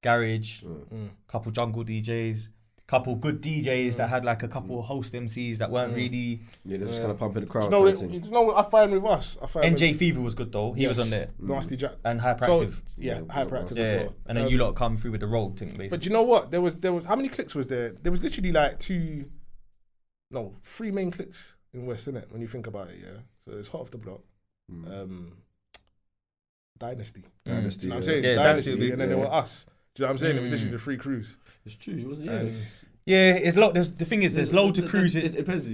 garage, couple jungle DJs. couple good DJs that had like a couple host MCs that weren't really. Yeah, they're just kind of pumping the crowd. You know what I find with us? NJ Fever was good though. He was on there. Nasty Jack. And Hyperactive. Hyperactive as well. And then you lot come through with the road thing, basically. But you know what? There was how many cliques was there? There was literally like 3 main cliques in West, innit? When you think about it, yeah. So there's Hot Off the Block, Dynasty. Dynasty. You know what I'm saying? Yeah, Dynasty, and then there were us. Do you know what I'm saying? It was literally the 3 crews. It's true, wasn't it? Yeah, it's the thing is, there's loads of crews. It depends,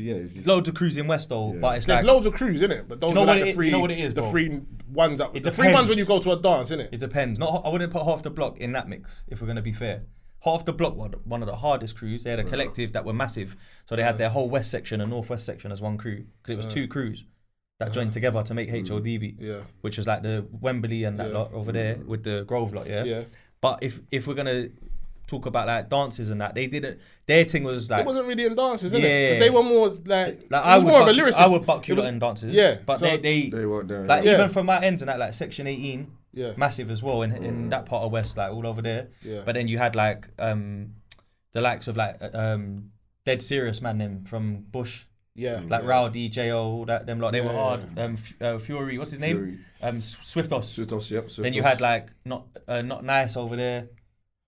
Loads of crews in West though, but it's there's like loads of crews, innit? But those are like the 3. You know what it is, the bro? 3 ones that. It The 3 ones depends. when you go to a dance, innit? It depends. I wouldn't put Hot Off the Block in that mix if we're gonna be fair. Hot Off the Block were one of the hardest crews. They had a collective that were massive, so they had their whole West section and Northwest section as one crew because it was 2 crews that joined together to make HODB, which was like the Wembley and that lot over there with the Grove lot, yeah. But if we're gonna talk about like dances and that, they did it. Their thing was like it wasn't really in dances, innit? Yeah. 'Cause they were more like I was would more of a buck lyricist. I would buck you lot in dances. Yeah, but so they weren't there. like even from my ends and that like Section 18, massive as well in that part of West, like all over there. Yeah. But then you had like the likes of like Dead Serious man them from Bush. Yeah. Like Rowdy, J.O., all that them lot, they were hard. Fury, what's his name? Swiftos. Swiftos, yep. Then you had like not Nice over there.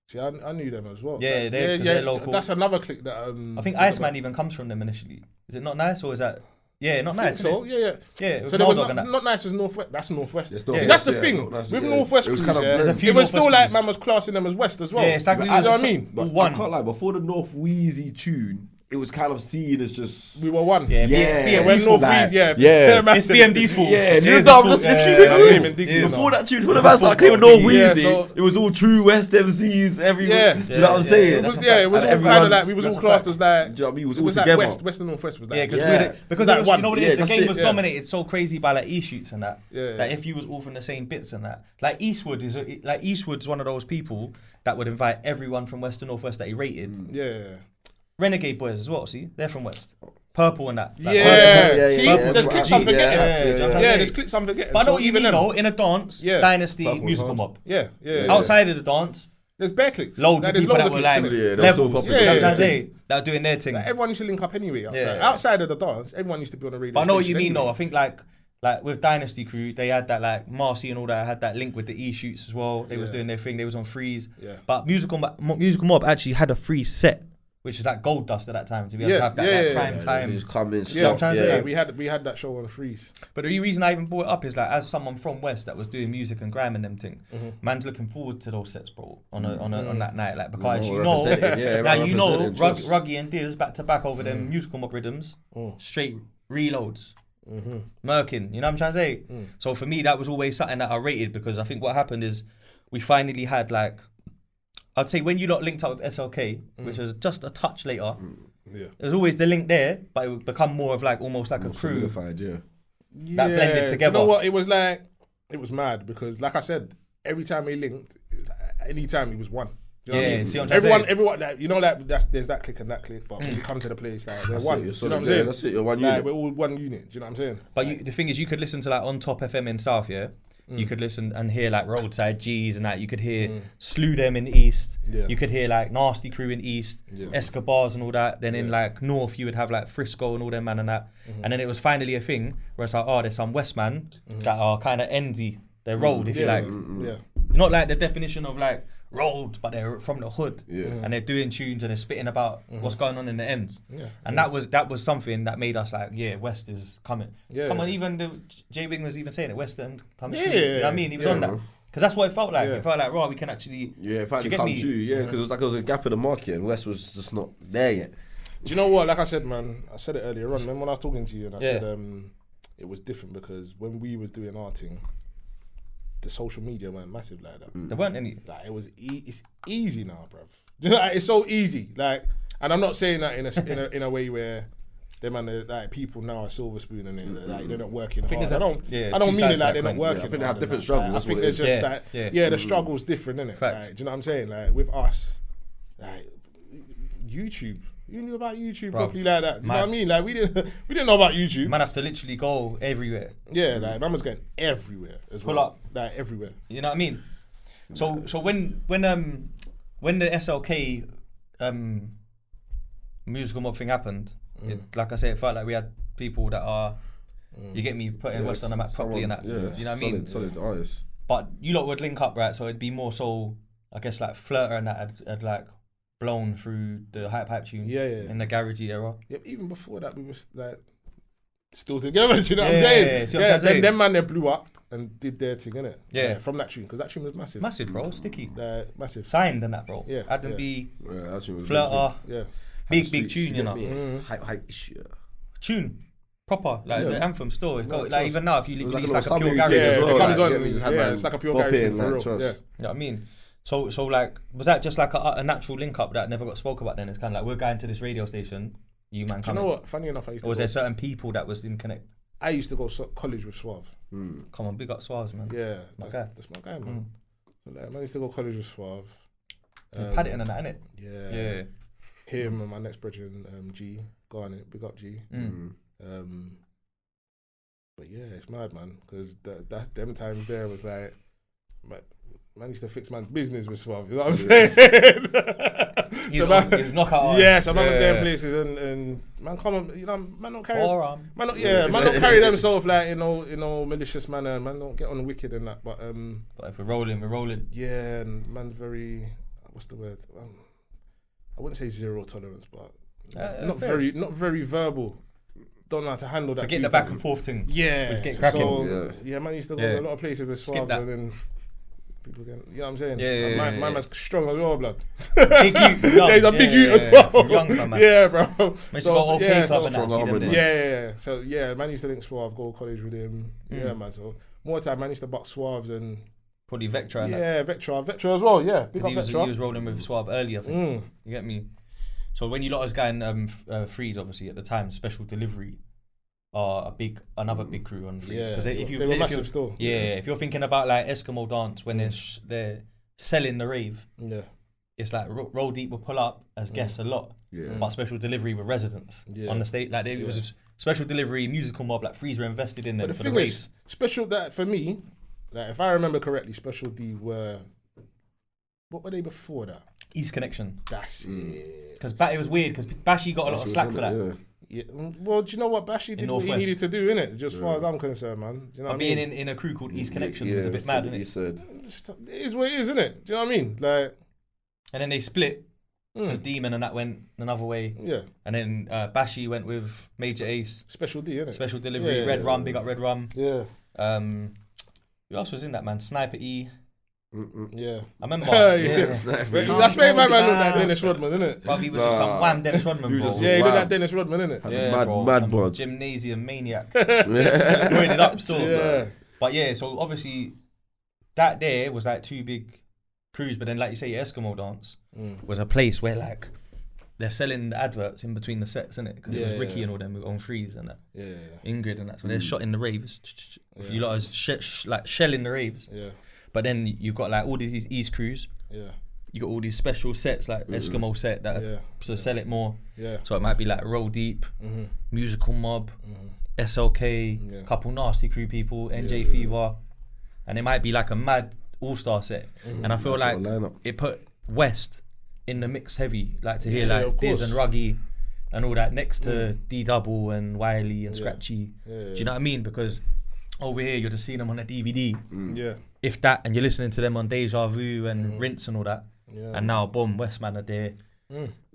See, I knew them as well. Yeah, they're local. That's another clique that I think Iceman even comes from them initially. Is it Not Nice or is that? Yeah, Not Nice. So yeah. Yeah. So there was not Nice as Northwest. That's Northwest. Yeah, See, that's the thing with Northwest crews. It was still like man was classing them as West as well. Yeah, it's like you know what I mean. I can't lie. Before the North Wheezy tune, it was kind of seen as just we were one. Yeah, when North Wheezy, it's BMD's fault. Before that tune, for the man started came North Wheezy, it was all true West MCs everywhere. Do you know what I'm saying? It was all kind of like we was all classed as like. Do you know what I mean? It was all like together. West and Northwest was like. Because you know what it is. The game was dominated so crazy by like E-shoots and that. That if you was all from the same bits and that, like Eastwood's one of those people that would invite everyone from West to Northwest that he rated. Yeah. Renegade Boys as well, see? They're from West. Purple and that. Like see? There's clips I'm forgetting. There's clips I'm forgetting. But I know what you mean though, in a dance, Dynasty, Musical Mob. Yeah. Outside of the dance, there's bare clips. Loads of people that were like levels. That are doing their thing. Everyone used to link up anyway outside. Outside of the dance, everyone used to be on the radio. But I know what you mean though. I think like with Dynasty crew, they had that like Marcy and all that had that link with the E-shoots as well. They was doing their thing. They was on Freeze. But Musical Mob actually had a free set, which is like gold dust at that time to be able to have that prime time. Just come in. We had that show on Freeze. But the reason I even brought it up is like as someone from West that was doing music and grime and them thing, man's looking forward to those sets, bro, on that night, like because you know Ruggy and Dizz back to back over them Musical Mob rhythms, straight reloads. Merkin, you know what I'm trying to say? So for me, that was always something that I rated because I think what happened is we finally had like, I'd say when you lot linked up with SLK, which was just a touch later, there's always the link there, but it would become more of like almost like a crew that blended together. You know what? It was mad because like I said, every time we linked, anytime he was one. You know what I mean? See what I'm everyone, like, you know, like there's that clique and that clique, but when you come to the place, like we're one. Do you know what I'm saying? That's it. You're one unit. We're all one unit. Do you know what I'm saying? But the thing is, you could listen to like On Top FM in South, You could listen and hear like Roadside G's and that. You could hear Slew Them in East. You could hear like Nasty Crew in East, Escobars and all that. Then in like North, you would have like Frisco and all them man and that. And then it was finally a thing where it's like, there's some West man that are kind of endsy. They're rolled, if you like. Not like the definition of like rolled, but they're from the hood and they're doing tunes and they're spitting about what's going on in the ends. And that was something that made us like, West is coming. Come on, even the J Wing was even saying it, West End coming. You know what I mean? He was on that. Because that's what it felt like. It felt like, we can actually. It finally come true. Because it was like there was a gap in the market and West was just not there yet. Do you know what? Like I said, man, I said it earlier on. Remember when I was talking to you and I said it was different because when we was doing our thing, the social media weren't massive like that. There weren't any. Like it was, it's easy now, bruv. You know, like, it's so easy. Like, and I'm not saying that in a way where them and like people now are silver spoon and like they're not working hard. I don't mean it like they're not working. I think they have different struggles. I think there's just like the struggle's different, innit? Like, do you know what I'm saying? Like with us, like YouTube. You knew about YouTube properly like that. Do you know what I mean? Like we didn't know about YouTube. Man have to literally go everywhere. Yeah, like man was going everywhere as well. Pull up. Like everywhere. You know what I mean? So when the SLK musical mob thing happened, like I say, it felt like we had people that are, you get me, putting West on the map properly and that. You know what I mean? Solid artists. But you lot would link up, right? So it'd be more so, I guess, like Flirta and that had like blown through the hype tune in the garagey era. Yeah, even before that, we was like still together. Do you know what I'm saying? Then them man, they blew up and did their thing, innit? Yeah, from that tune, because that tune was massive. Massive, bro. Sticky. Massive. Signed and that, bro. Yeah. Adam B. That tune was Flirta. Yeah. Big tune, you know. Hype. Tune. Proper, like it's an anthem still. It's got, like even now, if you like release a like a pure little garage Yeah, as if well, it comes like, on, it's like a pure garage thing for real. Yeah. You know what I mean? So like, was that just like a natural link up that never got spoke about then? It's kind of like, we're going to this radio station, you man Do you coming. know what? Funny enough, I used to Or was there certain people that was in connect? I used to go college with Suave. Come on, big up Swaz, man. Yeah, guy. that's my guy, man. So, like, I used to go college with Suave. Paddington and that, innit? Yeah. Him and my next brother, G, go on it, big up G. But yeah, it's mad, man, because that them times there was like, man used to fix man's business with Suave, you know what I'm saying? He's knockout artist. Yeah, so man was going places and man come on, you know, man don't carry man don't carry themselves like, you know, malicious manner, man don't get on wicked and that, but if we're rolling. Yeah, and man's very, what's the word? I wouldn't say zero tolerance, but not very verbal. Don't know how to handle that. Forget the back and forth thing. Yeah. Just get cracking. So, man used to go to a lot of places with Suave and then people get, you know what I'm saying? Yeah. My man's strong as well, blood. Big youth. Yeah, he's a big youth as well. Young man. Yeah, bro. Man, so, go play club and that, see them yeah. So, man used to link Suave, go to college with him. Yeah, man. So, more time, man used to buck Suaves and... Probably Vectra and that. Yeah, Vectra as well, yeah. Big up Vectra. He was rolling with Suave earlier, I think. You get me? So when you lot was going Freeze, obviously, at the time, Special Delivery are another big crew on Freeze. Yeah, they were massive still. Yeah, if you're thinking about like Eskimo dance, when they're selling the rave, it's like Roll Deep will pull up as guests a lot, but Special Delivery were residents on the state. Like it was Special Delivery, musical mob, like Freeze were invested in them for the raves. Special, that for me, like if I remember correctly, Special D were, what were they before that? East Connection. That's it. Because it was weird, because Bashy got a lot of slack for that. Yeah. Well, do you know what Bashy did? What he needed to do, innit? Just as far as I'm concerned, man. Do you know what I mean? Being in a crew called East Connection was a bit mad, innit? He said, it is what it is, innit? Do you know what I mean? Like, and then they split because Demon and that went another way. Yeah. And then Bashy went with Major Ace. Special D, innit? Special Delivery. Red Rum, big up Red Rum. Yeah. Who else was in that, man? Sniper E. Yeah. I remember. That's made my man look like Dennis Rodman, innit? But he was just some wham Dennis Rodman, bro. Yeah, he looked like Dennis Rodman, innit? Yeah, mad bod. Gymnasium maniac. Doing it up still. Yeah. But yeah, so obviously that there was like two big crews, but then like you say, Eskimo Dance was a place where like they're selling the adverts in between the sets, innit? Because it was Ricky and all them on Freeze and that. Yeah. Ingrid and that. So they're shot in the raves. You lot is like shelling the raves. Yeah. But then you've got like all these East crews. Yeah. You got all these special sets like Eskimo set that sell it more. Yeah. So it might be like Roll Deep, Musical Mob, SLK, couple nasty crew people, NJ Fever, and it might be like a mad all-star set. And I feel like it put West in the mix heavy, like to hear like Dizz and Ruggy and all that next to D Double and Wiley and Scratchy. Do you know what I mean? Because over here you're just seeing them on a DVD. Yeah. If that, and you're listening to them on Deja Vu and Rinse and all that. Yeah. And now, boom, Westman are there.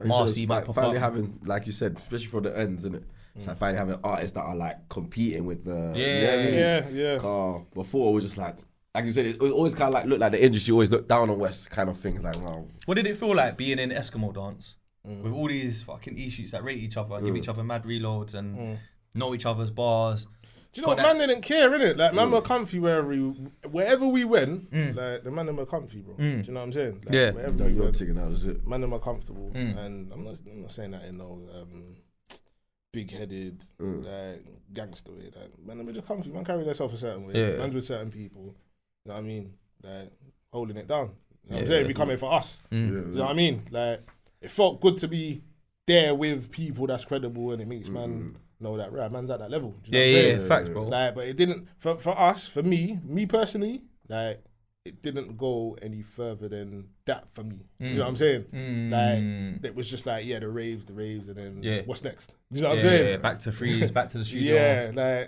Marcy might pop finally up. having, like you said, especially for the ends, isn't it? It's like finally having artists that are like competing with the... Yeah. Before it was just like you said, it always kind of like looked like the industry always looked down on West kind of things. Like, wow. What did it feel like being in Eskimo Dance? With all these fucking E-shoots that rate each other, give each other mad reloads and know each other's bars. Do you know what, man didn't care, innit? Like, man were comfy wherever we went, like, the man were comfy, bro. Do you know what I'm saying? Like, wherever we went, that was it. Man were comfortable. And I'm not saying that in no big-headed, like, gangster way. Like, man were just comfy. Man carried themselves a certain way. Yeah. Man with certain people. You know what I mean? Like, holding it down. You know what I'm saying? Be coming for us. You know what I mean? Like, it felt good to be there with people that's credible and it makes man... know that right man's at that level. Do you know what I'm saying? Facts, bro. Like, but it didn't for us, for me personally, like it didn't go any further than that for me. You know what I'm saying? Like it was just like the raves, and then what's next? You know what I'm saying? Yeah, back to Freeze, back to the studio. Man.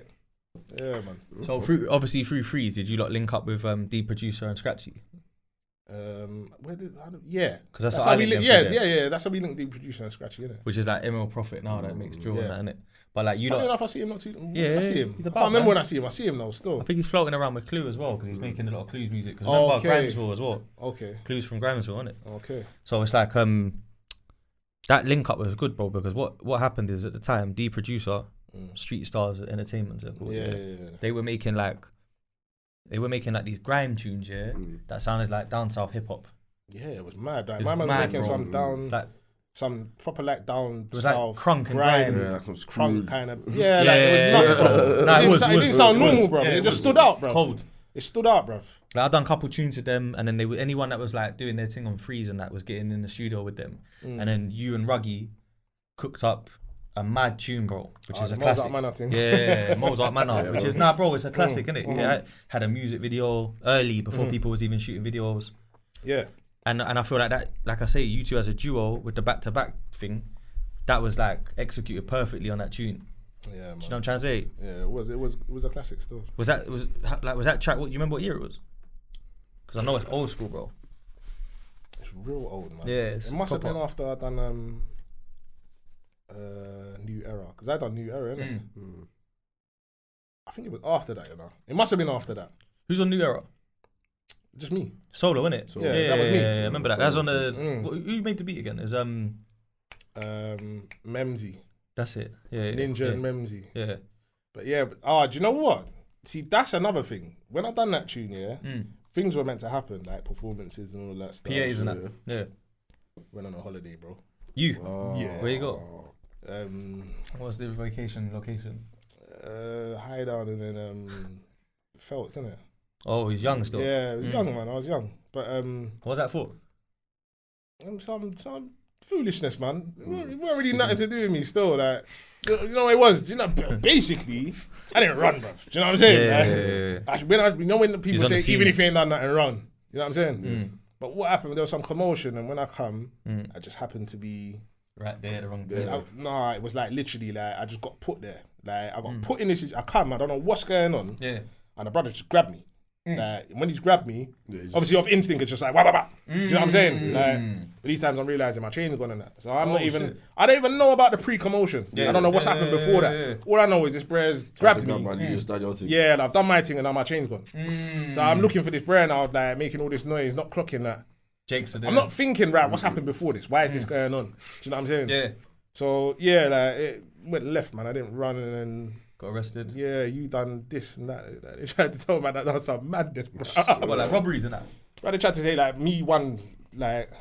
So obviously through Freeze, did you link up with D Producer and Scratchy? Because that's how we linked. That's how we linked D Producer and Scratchy, innit? Which is like Emerald Prophet now that makes drill and that, innit? But like Funny enough, I see him not too. I see him. He's I can't remember when I see him. I see him now still. I think he's floating around with Clue as well because he's making a lot of Clues music. Because remember Grimesville as well. Okay. Clues from Grimesville, isn't it? Okay. So it's like that link up was good, bro. Because what happened is at the time, D Producer, Street Stars Entertainment, they were making like these grime tunes, that sounded like down south hip hop. Yeah, it was mad. Like, my man was making some down. Like, some proper like down south crunk and grime, crunk kind of. Yeah, like it was nuts, bro. It didn't sound normal, bro. It just stood out, bro. Cold. It stood out, bro. Like, I done a couple tunes with them, and then anyone that was like doing their thing on Freeze and that was getting in the studio with them, and then you and Ruggy cooked up a mad tune, bro, which is a classic. Mozart Manor thing. Yeah, Mozart Manor, which is bro, it's a classic, innit? Yeah, had a music video early before people was even shooting videos. Yeah. And I feel like that, like I say, you two as a duo with the back-to-back thing, that was like executed perfectly on that tune. Yeah, man. Do you know what I'm trying to say? Yeah, it was a classic still. Was that track? Do you remember what year it was? Because I know it's old school, bro. It's real old, man. Yeah, it must have been after I done New Era, because I done New Era, innit? I think it was after that, you know. It must have been after that. Who's on New Era? Just me. Solo, innit? So, yeah, that was me. Yeah, I remember that. That's on the. Who made the beat again? Is Memzy. That's it. Yeah. Ninja and Memzy. Yeah. But yeah, do you know what? See, that's another thing. When I done that tune, things were meant to happen, like performances and all that stuff. PAs and that. Yeah. Went on a holiday, bro. You? Yeah. Where you go? What was the vacation location? High down and then Felts, innit? Oh, he's young still. Yeah, I was young, man. I was young, but what was that for? Some foolishness, man. It weren't really nothing to do with me. Still, like, you know what it was. You know, basically, I didn't run, bruv. Do you know what I'm saying? When people say even if you ain't done nothing wrong, you know what I'm saying? But what happened? There was some commotion, and when I come, I just happened to be right there, the wrong place. It was like literally like I just got put there. Like I got put in this. I come. I don't know what's going on. Yeah. And the brother just grabbed me. Like, when he's grabbed me, obviously off instinct, it's just like, wah, wah, wah. Do you know what I'm saying? Like, but these times I'm realizing my chain's gone and that. So I don't even know about the pre-commotion. Yeah. I don't know what's happened before that. Yeah. All I know is this brare's grabbed me. And I've done my thing and now my chain's gone. So I'm looking for this brer now, like making all this noise, not clocking that. I'm not thinking, right, what's happened before this? Why is this going on? Do you know what I'm saying? Yeah. So, yeah, like, it went left, man. I didn't run and then... Got arrested. Yeah, you done this and that. They tried to tell me that was some madness, bro. What, like robberies and that? But they tried to say like me won like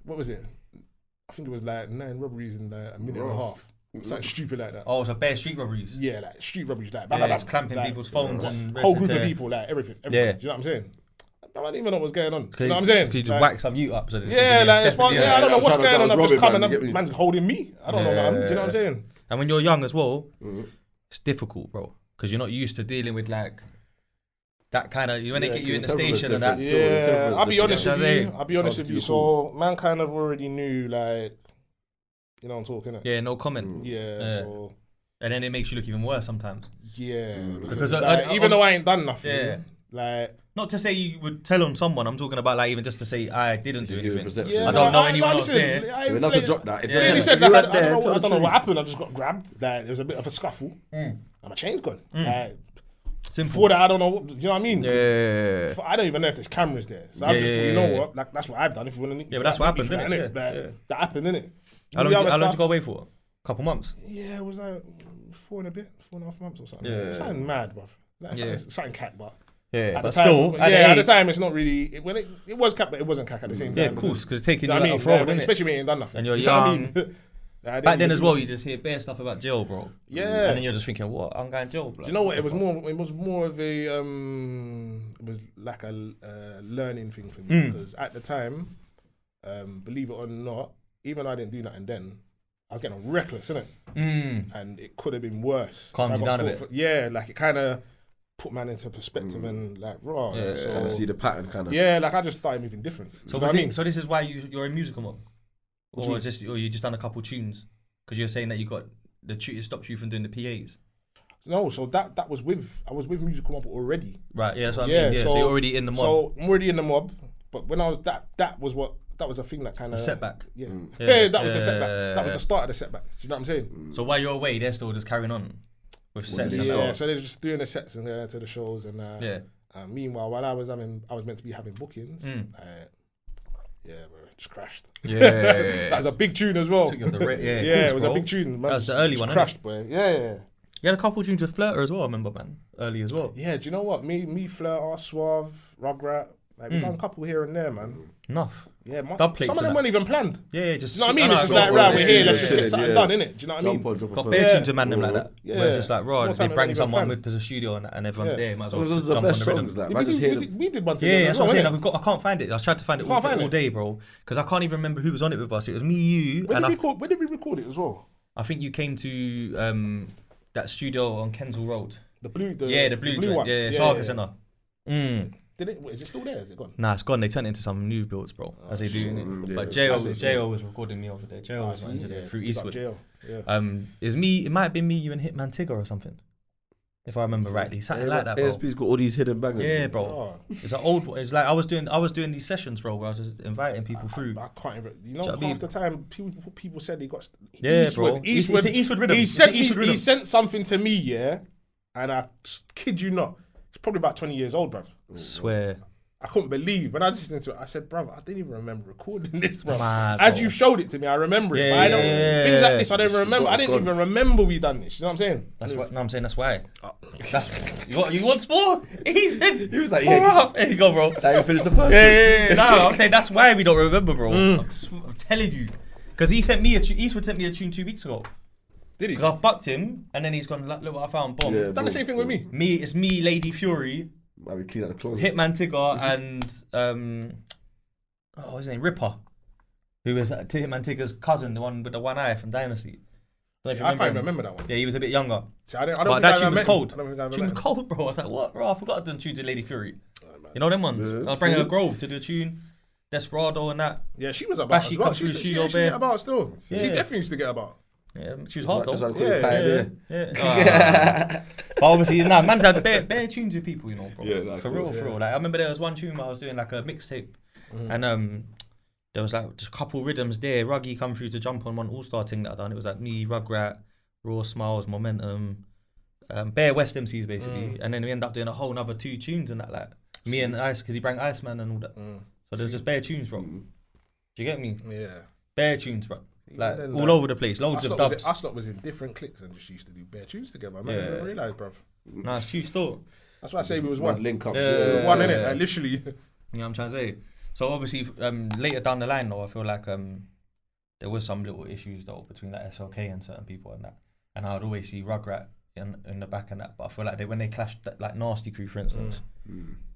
what was it? I think it was like 9 robberies in like a minute and a half. Something stupid like that. Oh, so bare street robberies. Yeah, like street robberies, like clamping people's phones and whole group of people, like everything. Yeah. Do you know what I'm saying? I don't even know what's going on. You know what I'm saying? Could you just whack some you up? So I don't know what's going on. I've just come and man's holding me. I don't know, man. Do you know what I'm saying? And when you're young as well, it's difficult, bro, because you're not used to dealing with like that kind of when they get you in the station and that. Yeah, I'll be honest with you. So man kind of already knew, like, you know what I'm talking. Yeah, no comment. Yeah. So. And then it makes you look even worse sometimes. Yeah, because like, even though I ain't done nothing, like. Not to say you would tell on someone. I'm talking about like even just to say I didn't do anything. Yeah, I don't know anyone else there. We're allowed to drop that. He said like, I don't know what happened. I just got grabbed. Like, there was a bit of a scuffle, and my chain's gone. Like, simple. Before that, I don't know. What, you know what I mean? Yeah. I don't even know if there's cameras there. So I just thought, you know what? Like, that's what I've done. If you want to, but that's what happened, didn't it? That happened, didn't it? How long did you go away for? A couple months. Yeah, it was like 4.5 months or something. Yeah. Something mad, bro. Something cat, but. Yeah, but still, at the time, it's not really. When it was cack, but it wasn't cack at the same time. Yeah, of course, because it's taking you out of road, especially when you ain't done nothing. And you're young. Back then as well, you just hear bare stuff about jail, bro. Yeah, and then you're just thinking, what? I'm going to jail, bro. Do you know what? It was more of a. It was like a learning thing for me because at the time, believe it or not, even though I didn't do nothing then, I was getting reckless, innit? And it could have been worse. Calmed you down a bit. Yeah, like it kind of. put man into perspective and like raw. Yeah, so, kind of see the pattern, kind of. Yeah, like I just started moving different. So You know what I mean? so this is why you're in musical Mobb, What do you or you just done a couple tunes because you're saying that you got it stopped you from doing the PAs. No, so that was I was with musical Mobb already. Right. Yeah. So I mean, so you're already in the Mobb. So I'm already in the Mobb, but when I was that was a thing that kind of setback. Yeah. Yeah. Yeah, that was the setback. That was the start of the setback. Do you know what I'm saying? So while you're away, they're still just carrying on with sets. Yeah, so they're just doing the sets and to the shows and yeah. Meanwhile, while I was meant to be having bookings. Yeah, bro, just crashed. Yeah. That was a big tune as well. Took you off the yeah, yeah, it was a big tune. Man, that was the early one. Crashed, boy. Yeah. You had a couple tunes with Flirta as well, I remember, man. Early as well. Yeah, do you know what? Me, Flirta, Suave, Rugrat. Like, we've done a couple here and there, man. Enough. Yeah, some of them weren't even planned. Yeah, just. You know what I mean? It's just like, right, we're here, let's just get something done, innit? Do you know what I mean? Got bare tunes to man them like that. Yeah. Where it's just like, raw, they bring someone planned. to the studio and everyone's there. Might as well Those are the jump best on the rhythm. songs. Like, We did one together. Yeah, that's what I'm saying. innit? I can't find it. I tried to find it all day, bro. Because I can't even remember who was on it with us. It was me, you, When and did we record it as well? I think you came to that studio on Kensal Road. The blue one. Yeah, Saga Centre. Did it? Is it still there? Is it gone? Nah, it's gone. They turned it into some new builds, bro, as they do. Yeah. But J.O. was recording me over there. J.O. was running there through Eastwood. Yeah. It might have been me, you and Hitman Tigger or something. If I remember rightly. Something like that, bro. ASP's got all these hidden bangers. Yeah, bro. It's an old one. It's like I was doing these sessions, bro, where I was just inviting people through. I can't even. You know, half the time people said he got. Yeah, Eastwood, bro. It's Eastwood rhythm. He sent something to me, yeah, and I kid you not, it's probably about 20 years old, bro. Swear. I couldn't believe when I was listening to it. I said, "Bro, I didn't even remember recording this, bro." Mad, As bro. you showed it to me, I remember it. But I don't things like this. I don't remember. I didn't even remember we done this. You know what I'm saying? That's what. No, I'm saying that's why. That's you want more? He was like, yeah. There you go, bro. That's how you finished the first. Yeah. No, I'm saying that's why we don't remember, bro. I'm telling you, because Eastwood sent me a tune 2 weeks ago. Did he? Because I fucked him, and then he's gone. Look what I found. Bomb. Yeah, Done the same thing with me. It's me, Lady Fury. Might be clean out the closet. Hitman Tigger and what's his name? Ripper, who was Hitman Tigger's cousin, the one with the one eye from Dynasty. I can't even remember that one. Yeah, he was a bit younger. See, I don't But think that I tune was met cold. him. I don't think I Tune was met him. cold, bro. I was like, what, bro? I forgot to do tune to Lady Fury. You know them ones? Yeah. I was bringing her Grove to do a tune, Desperado and that. Yeah, she was about Bashy as well. come through the She studio get bare. about still. She Yeah. definitely used to get about. Yeah, she was hot though. That's why I call Yeah, it Pioneer. Yeah. But obviously, man's had bare tunes with people, you know, bro. Yeah, like, for real. Like I remember there was one tune where I was doing like a mixtape, and there was like just a couple rhythms there. Ruggy come through to jump on one all-star thing that I done. It was like me, Rugrat, Raw Smiles, Momentum, bare West MCs basically, and then we end up doing a whole another 2 tunes and that, like me and Ice, because he brought Iceman and all that. So there's just bare tunes, bro. Do you get me? Yeah. Bare tunes, bro. Like then, all over the place, loads of dubs. Us lot was in different cliques and just used to do bare tunes together. Man, I didn't realise, bruv. Nah, it's true still. That's why I say we was one. Link up. Yeah. One, innit? Like, literally. You know what I'm trying to say? So obviously, later down the line though, I feel like there was some little issues though between like SLK and certain people and that. And I'd always see Rugrat in the back and that. But I feel like when they clashed, like Nasty Crew for instance,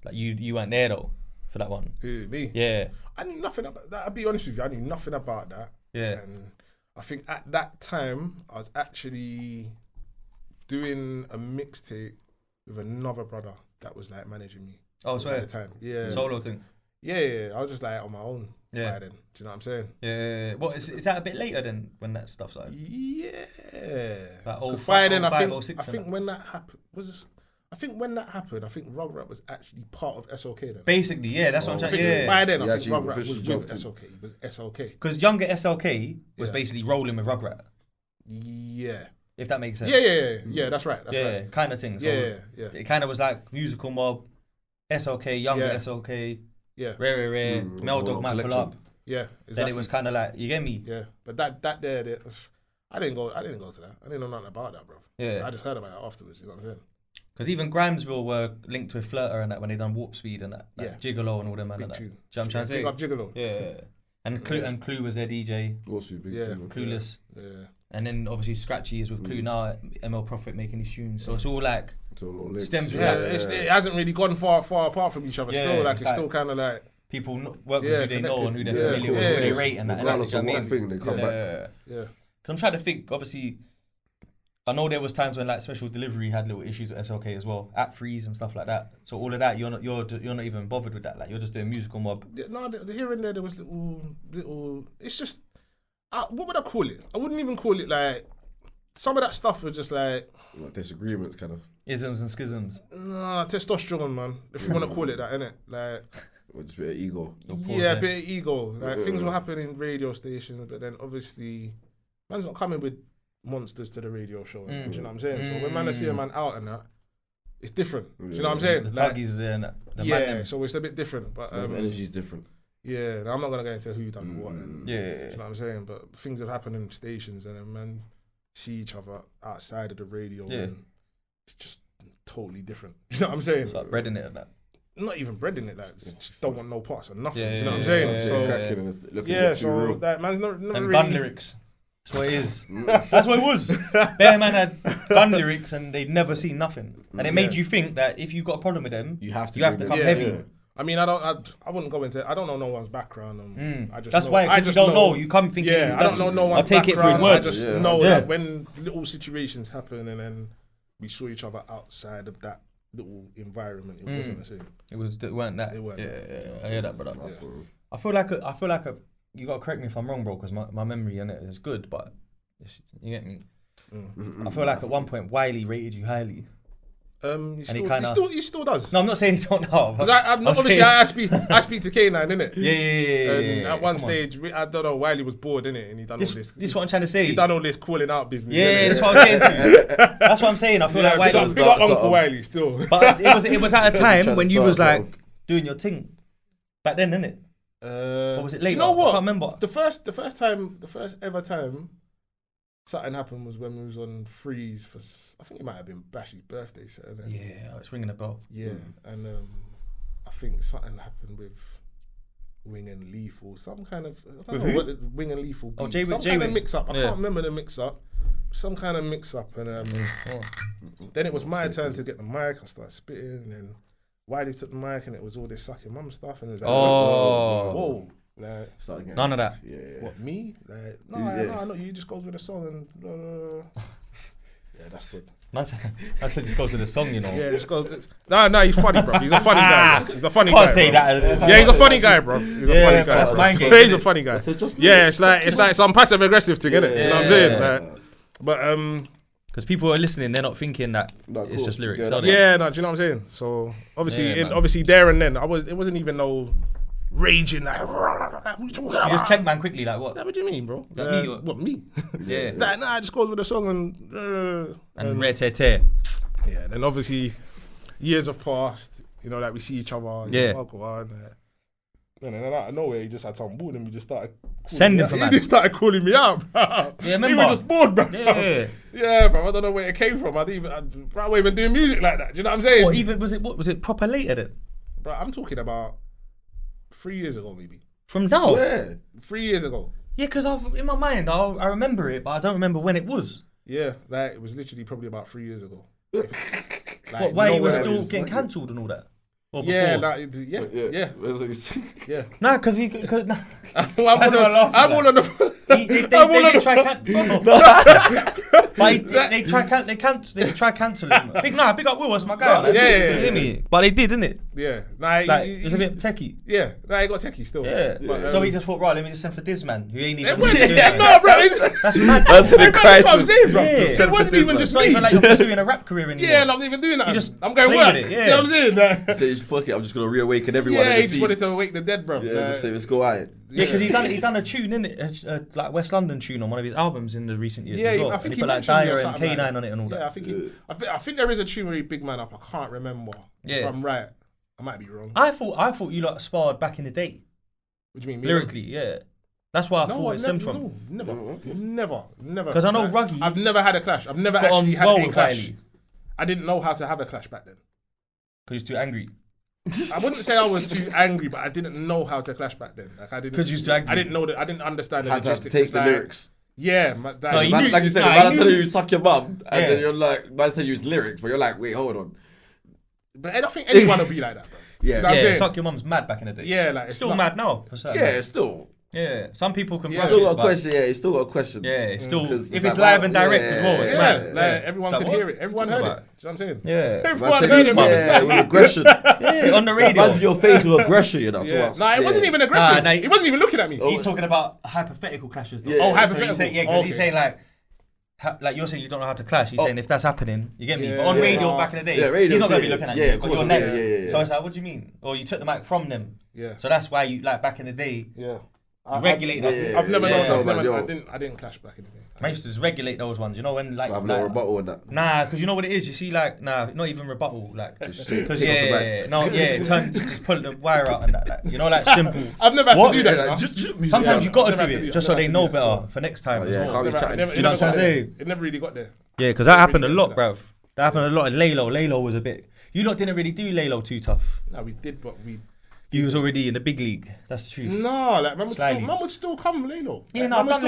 like you weren't there though for that one. Who, me? Yeah. I knew nothing about that. I'll be honest with you, I knew nothing about that. Yeah. And I think at that time, I was actually doing a mixtape with another brother that was like managing me. Oh, at sorry. the time. Yeah. Solo thing. Yeah. I was just like on my own. Yeah. By then. Do you know what I'm saying? Yeah. What is that a bit later than when that stuff started? Yeah. Like By then, 05, 06 I think when that happened, I think Rugrat was actually part of SLK then. Basically, yeah, that's what I'm trying to say. By then, I Yeah, think actually, Rugrat was officially with jumped SLK. He was SLK. Because younger SLK was Yeah. basically rolling with Rugrat, Yeah. if that makes sense. Yeah, that's right. That's yeah, right. kind of thing. So Yeah. it kind of was like musical Mobb, SLK, younger Yeah. SLK, Yeah. Rare, Mel Dog might pull up. Yeah. Exactly. Then it was kind of like, you get me? Yeah. But that there, I didn't go to that. I didn't know nothing about that, bro. Yeah. I just heard about it afterwards. You know what I'm saying? Because even Grimesville were linked with Flirta and that when they done Warp Speed and that, like Gigolo and all them man Big and that. tune. Do you know what I'm trying to say? Big up Gigolo. Yeah. And Clue was their DJ. Also big. Yeah. Clueless. Yeah. And then obviously Scratchy is with Clue now, ML Prophet making his tunes. So it's all like stems with Yeah, that. it hasn't really gone far apart from each other. Yeah, Still, like it's it's still kind of like people work with who they know and who they're connected. familiar with, Yeah, who they yeah. rate and that. Regardless you know of what I what mean? thing, they come back. yeah. Because I'm trying to think, obviously, I know there was times when like Special Delivery had little issues with SLK as well, at freeze and stuff like that. So all of that, you're not even bothered with that. Like you're just doing musical Mobb. No, here and there was little. It's just what would I call it? I wouldn't even call it like. Some of that stuff was just like disagreements, kind of isms and schisms. Nah, testosterone, man. If you want to call it that, innit? Like. Or just a bit of ego. Yeah, a bit of ego. Like things will happen in radio stations, but then obviously, man's not coming with monsters to the radio show. Do you know what I'm saying? So when man see a man out and that, it's different. Do you know what I'm saying? The tuggies there and that. Yeah, so it's a bit different. But the energy's different. Yeah, I'm not gonna go into who done what. Yeah, do you know what I'm saying? But things have happened in stations, and then man see each other outside of the radio, and it's just totally different. You know what I'm saying? It's like bread in it and that. Not even bread in it, like just don't want no parts or nothing. You know what I'm saying? So that man's not and really... gun lyrics. That's what it is. That's what it was. Bear Man had gun lyrics and they'd never seen nothing, and it made you think that if you got a problem with them, you have to come heavy. Yeah. I mean, I wouldn't go into. I don't know no one's background. I just that's know, why because you don't know. You come thinking. Yeah, I don't know no one's background. I'll take it for his word. I just know that when little situations happen and then we saw each other outside of that little environment, it wasn't the same. It weren't that. It weren't. Yeah. I hear that, brother. I feel like you gotta correct me if I'm wrong, bro, because my memory in it is good, but you get me. I feel like at one point Wiley rated you highly. He still does. No, I'm not saying he don't know. Because I speak to K9, innit? Yeah. And at one stage, I don't know, Wiley was bored, innit? And he done all this. This is what I'm trying to say. He done all this calling out business. Yeah, that's what I'm saying to you. That's what I'm saying. I feel like Wiley was big up Uncle Wiley still. But it was at a time when you was like doing your thing. Back then, innit? Or was it later? Do you know what? I can't remember. The first ever time something happened was when we was on freeze for, I think it might have been Bashy's birthday set. Yeah, it's ringing a bell. Yeah, and I think something happened with Wing and Lethal, some kind of, I don't know what Wing and Lethal. Oh, some kind of mix up. I can't remember the mix up. Some kind of mix up, and then it was my turn to get the mic and start spitting, and then Wiley took the mic, and it was all this sucking mum stuff, and it was like, whoa. Like, none of that. Yeah. What, me? Like, no, you just goes with the song and yeah, that's good. That's what just goes with the song, you know. Yeah, just goes. No, he's funny, bro. He's a funny guy. Bro. He's a funny guy. Can't say that. Yeah, he's a funny guy, bro. He's a funny guy. That's my game. He's a funny guy. Yeah, it's like some passive aggressive thing, innit? You know what I'm saying? Like, but because people are listening, they're not thinking that it's just lyrics. Yeah, no, do you know what I'm saying? So obviously there and then, it wasn't even no raging like. What you talking about? You just check man quickly, like what? What do you mean, bro? What me? Yeah. Nah, it just goes with the song and red tear. Yeah, then obviously years have passed. You know, like we see each other. Yeah. And then out of nowhere, he just had some bored and he just started sending for man. He just started calling me out, bro. Yeah, remember? He was just bored, bro. Yeah, bro. I don't know where it came from. I wasn't even doing music like that. Do you know what I'm saying? Or even was it proper later then? Bro, I'm talking about 3 years ago, maybe. From now? Yeah, 3 years ago. Yeah, because in my mind, I remember it, but I don't remember when it was. Yeah, like it was literally probably about 3 years ago. Like, why he was still getting cancelled and all that? Or yeah, yeah. Nah, because he. I'm all on the. They try cancel him. Big up Will, that's my guy. Man. Yeah. You hear me? But they did, didn't it? Yeah. It was a bit techie. Yeah. He got techie still. Yeah. But, so he just thought, right, let me just send for Dizzman, who ain't even. No, bro. That's mad. That's an crisis. That's what I'm saying, bro. It wasn't even just me. It's not even like you're pursuing a rap career anymore. Yeah, I'm not even doing that. I'm going work. Yeah. You know what I'm saying? He said, fuck it, I'm just going to reawaken everyone. Yeah, he just wanted to awake the dead, bro. Yeah, just say, let's go out. Yeah, because he done a tune, innit? Like West London tune on one of his albums in the recent years. Yeah, as well. I think he put like Dyer and K9 on it and all that. Yeah, I think there is a tune where he big man up. I can't remember. Yeah. If I'm right, I might be wrong. I thought you lot sparred back in the day. What do you mean? Lyrically, yeah. That's where I thought it stemmed from. Never. Because I know Ruggy. I've never had a clash. I've never actually had a clash. I didn't know how to have a clash back then. Because you're too angry. I wouldn't say I was too angry, but I didn't know how to clash back then. Like I didn't. Because you're too angry. I didn't know that. I didn't understand the logistics. Take the lyrics. Yeah, like you said, man, I tell you suck your mum, and then you're like, man, said use lyrics, but you're like, wait, hold on. But I don't think anyone will be like that, bro. Yeah, you know suck your mum's mad back in the day. Yeah, like it's still mad now. For certain. Yeah, it's still. Yeah, some people can. It's still got a question. Yeah, it's still got a question. Yeah, it's still if it's live and direct as well. It's mad. Like everyone could hear it. Everyone heard it. Do you know what I'm saying? Yeah, everyone heard it. Yeah, with aggression. Yeah, on the radio. Man's in your face with aggression, you know. Yeah. Nah, it wasn't even aggressive. He wasn't even looking at me. He's talking about hypothetical clashes. Yeah. Oh, hypothetical. So because he's saying like you're saying you don't know how to clash. He's saying if that's happening, you get me. But on radio back in the day, he's not gonna be looking at you. You've got your next. So it's like, what do you mean? Or you took the mic from them. Yeah. So that's why you like back in the day. Yeah. Regulate that. I've never done. I didn't clash back in the day. I used to just regulate those ones. You know when like. Have no rebuttal on that. Nah, because you know what it is. You see, like, not even rebuttal. Like, just just pull the wire out and that. Like, you know, like simple. I've never had to do that. Sometimes you gotta do it just so they know better for next time. Yeah, can't be chatting. You know what I'm saying? It never really got there. Yeah, because that happened a lot, bruv. That happened a lot in Lalo. Lalo was a bit. You lot didn't really do Lalo too tough. No, we did, but we. You was already in the big league. That's the truth. No, like man would still come Lalo. Yeah, no, I've done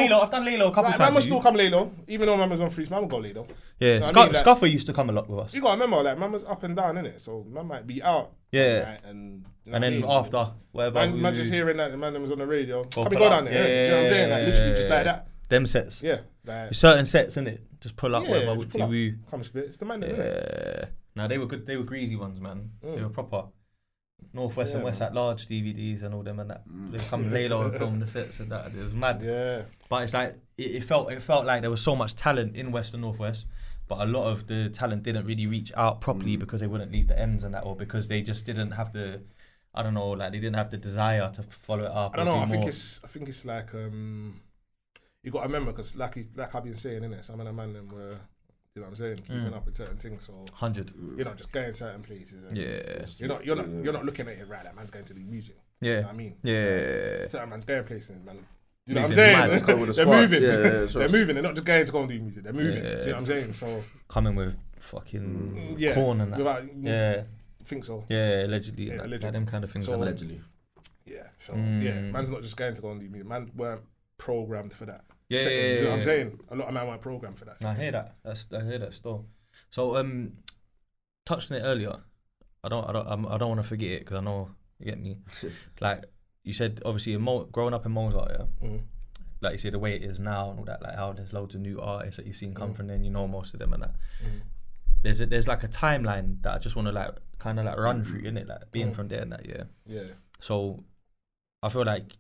Lalo a couple times. Man would still come Lalo, even though man was on freeze. Man would go Lalo. Yeah, Scuffer used to come a lot with us. You gotta remember, like man was up and down, innit? So man might be out. Yeah. And then after whatever. Man just hearing that the man was on the radio. Go down there. Yeah, do you know what I'm saying? Like literally just like that. Them sets. Yeah. Like certain sets, innit? Just pull up whatever. Come split. It's the man. Yeah. No, they were good. They were greasy ones, man. They were proper. Northwest and West at large DVDs and all them and that. They come Lalo and film the sets and that. It was mad. Yeah. But it's like it felt like there was so much talent in West and Northwest, but a lot of the talent didn't really reach out properly because they wouldn't leave the ends and that, or because they just didn't have the, I don't know, like they didn't have the desire to follow it up. I don't know. I think it's like you got to remember because like I've been saying, innit, some of the man them were. You know what I'm saying? Keeping up with certain things. So 100. You're not just going certain places. Yeah. You're not looking at it right. That man's going to do music. Yeah. You know what I mean? Yeah. Certain man's going places, man. You know what I'm saying? They're moving. They're moving. They're not just going to go and do music. They're moving. Yeah. You know what I'm saying? So coming with fucking corn and that. I think so. Yeah, allegedly. Yeah, like them kind of things. So, allegedly. Yeah. So man's not just going to go and do music. Man weren't programmed for that. Yeah, you know what I'm saying? A lot of men weren't programmed for that. I hear that. I hear that still. So touched on it earlier. I don't want to forget it because I know you get me. Like you said, obviously growing up in Mozart, like you say, the way it is now and all that, like how there's loads of new artists that you've seen come from there, and you know most of them and that. There's like a timeline that I just want to like kind of like run through, innit? Like being from there and that, yeah. So I feel like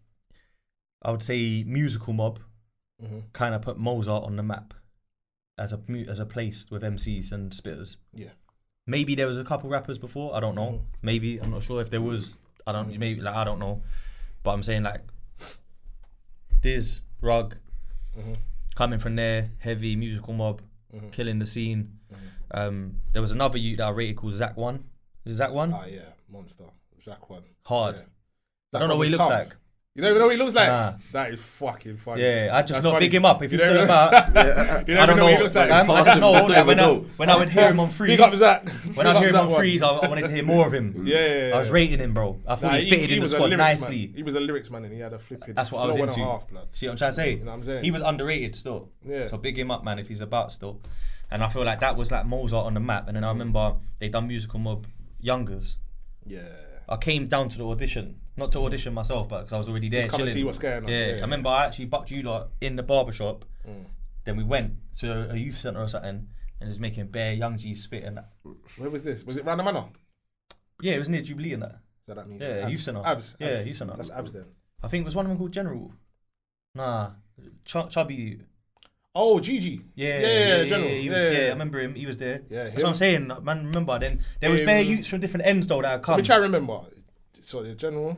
I would say musical Mobb. Kind of put Mozart on the map as a place with MCs and spitters. Yeah. Maybe there was a couple rappers before. I don't know. Maybe I'm not sure if there was. I don't. Maybe like I don't know. But I'm saying like Dizz, Rug, coming from there, heavy musical Mobb, killing the scene. There was another youth that I rated called Zach One. Is Zach One? Ah yeah, monster. Zach One. Hard. Yeah. I don't know what he looks like. You don't even know what he looks like? Nah. That is fucking funny. Yeah, I just not big him up. If he's still about, you don't know what he looks like. I just know that when I would hear him on freeze. Big up Zach. When I hear him on freeze, I wanted to hear more of him. Yeah. I was rating him, bro. I thought he fitted in the squad nicely. He was a lyrics man and he had a flipping. That's what I was into. See what I'm trying to say? You know what I'm saying? He was underrated still. Yeah. So big him up, man, if he's about still. And I feel like that was like Mozart on the map. And then I remember they done musical Mobb Youngers. Yeah. I came down to the audition. Not to audition myself, but because I was already there. Just come and see what's going on. Yeah. I remember I actually bucked you lot in the barbershop. Then we went to a youth centre or something and just making bare young G's spit and that. Where was this? Was it round the manor? Yeah, it was near Jubilee and that. So that means yeah, youth centre. Abs. Yeah, youth centre. That's Abs then. I think it was one of them called General. Nah, Chubby. Oh, Gigi. Yeah, General. I remember him. He was there. Yeah, that's what I'm saying, man. Remember then there was bare youths from different ends though that had come. Let me try to remember. So the General.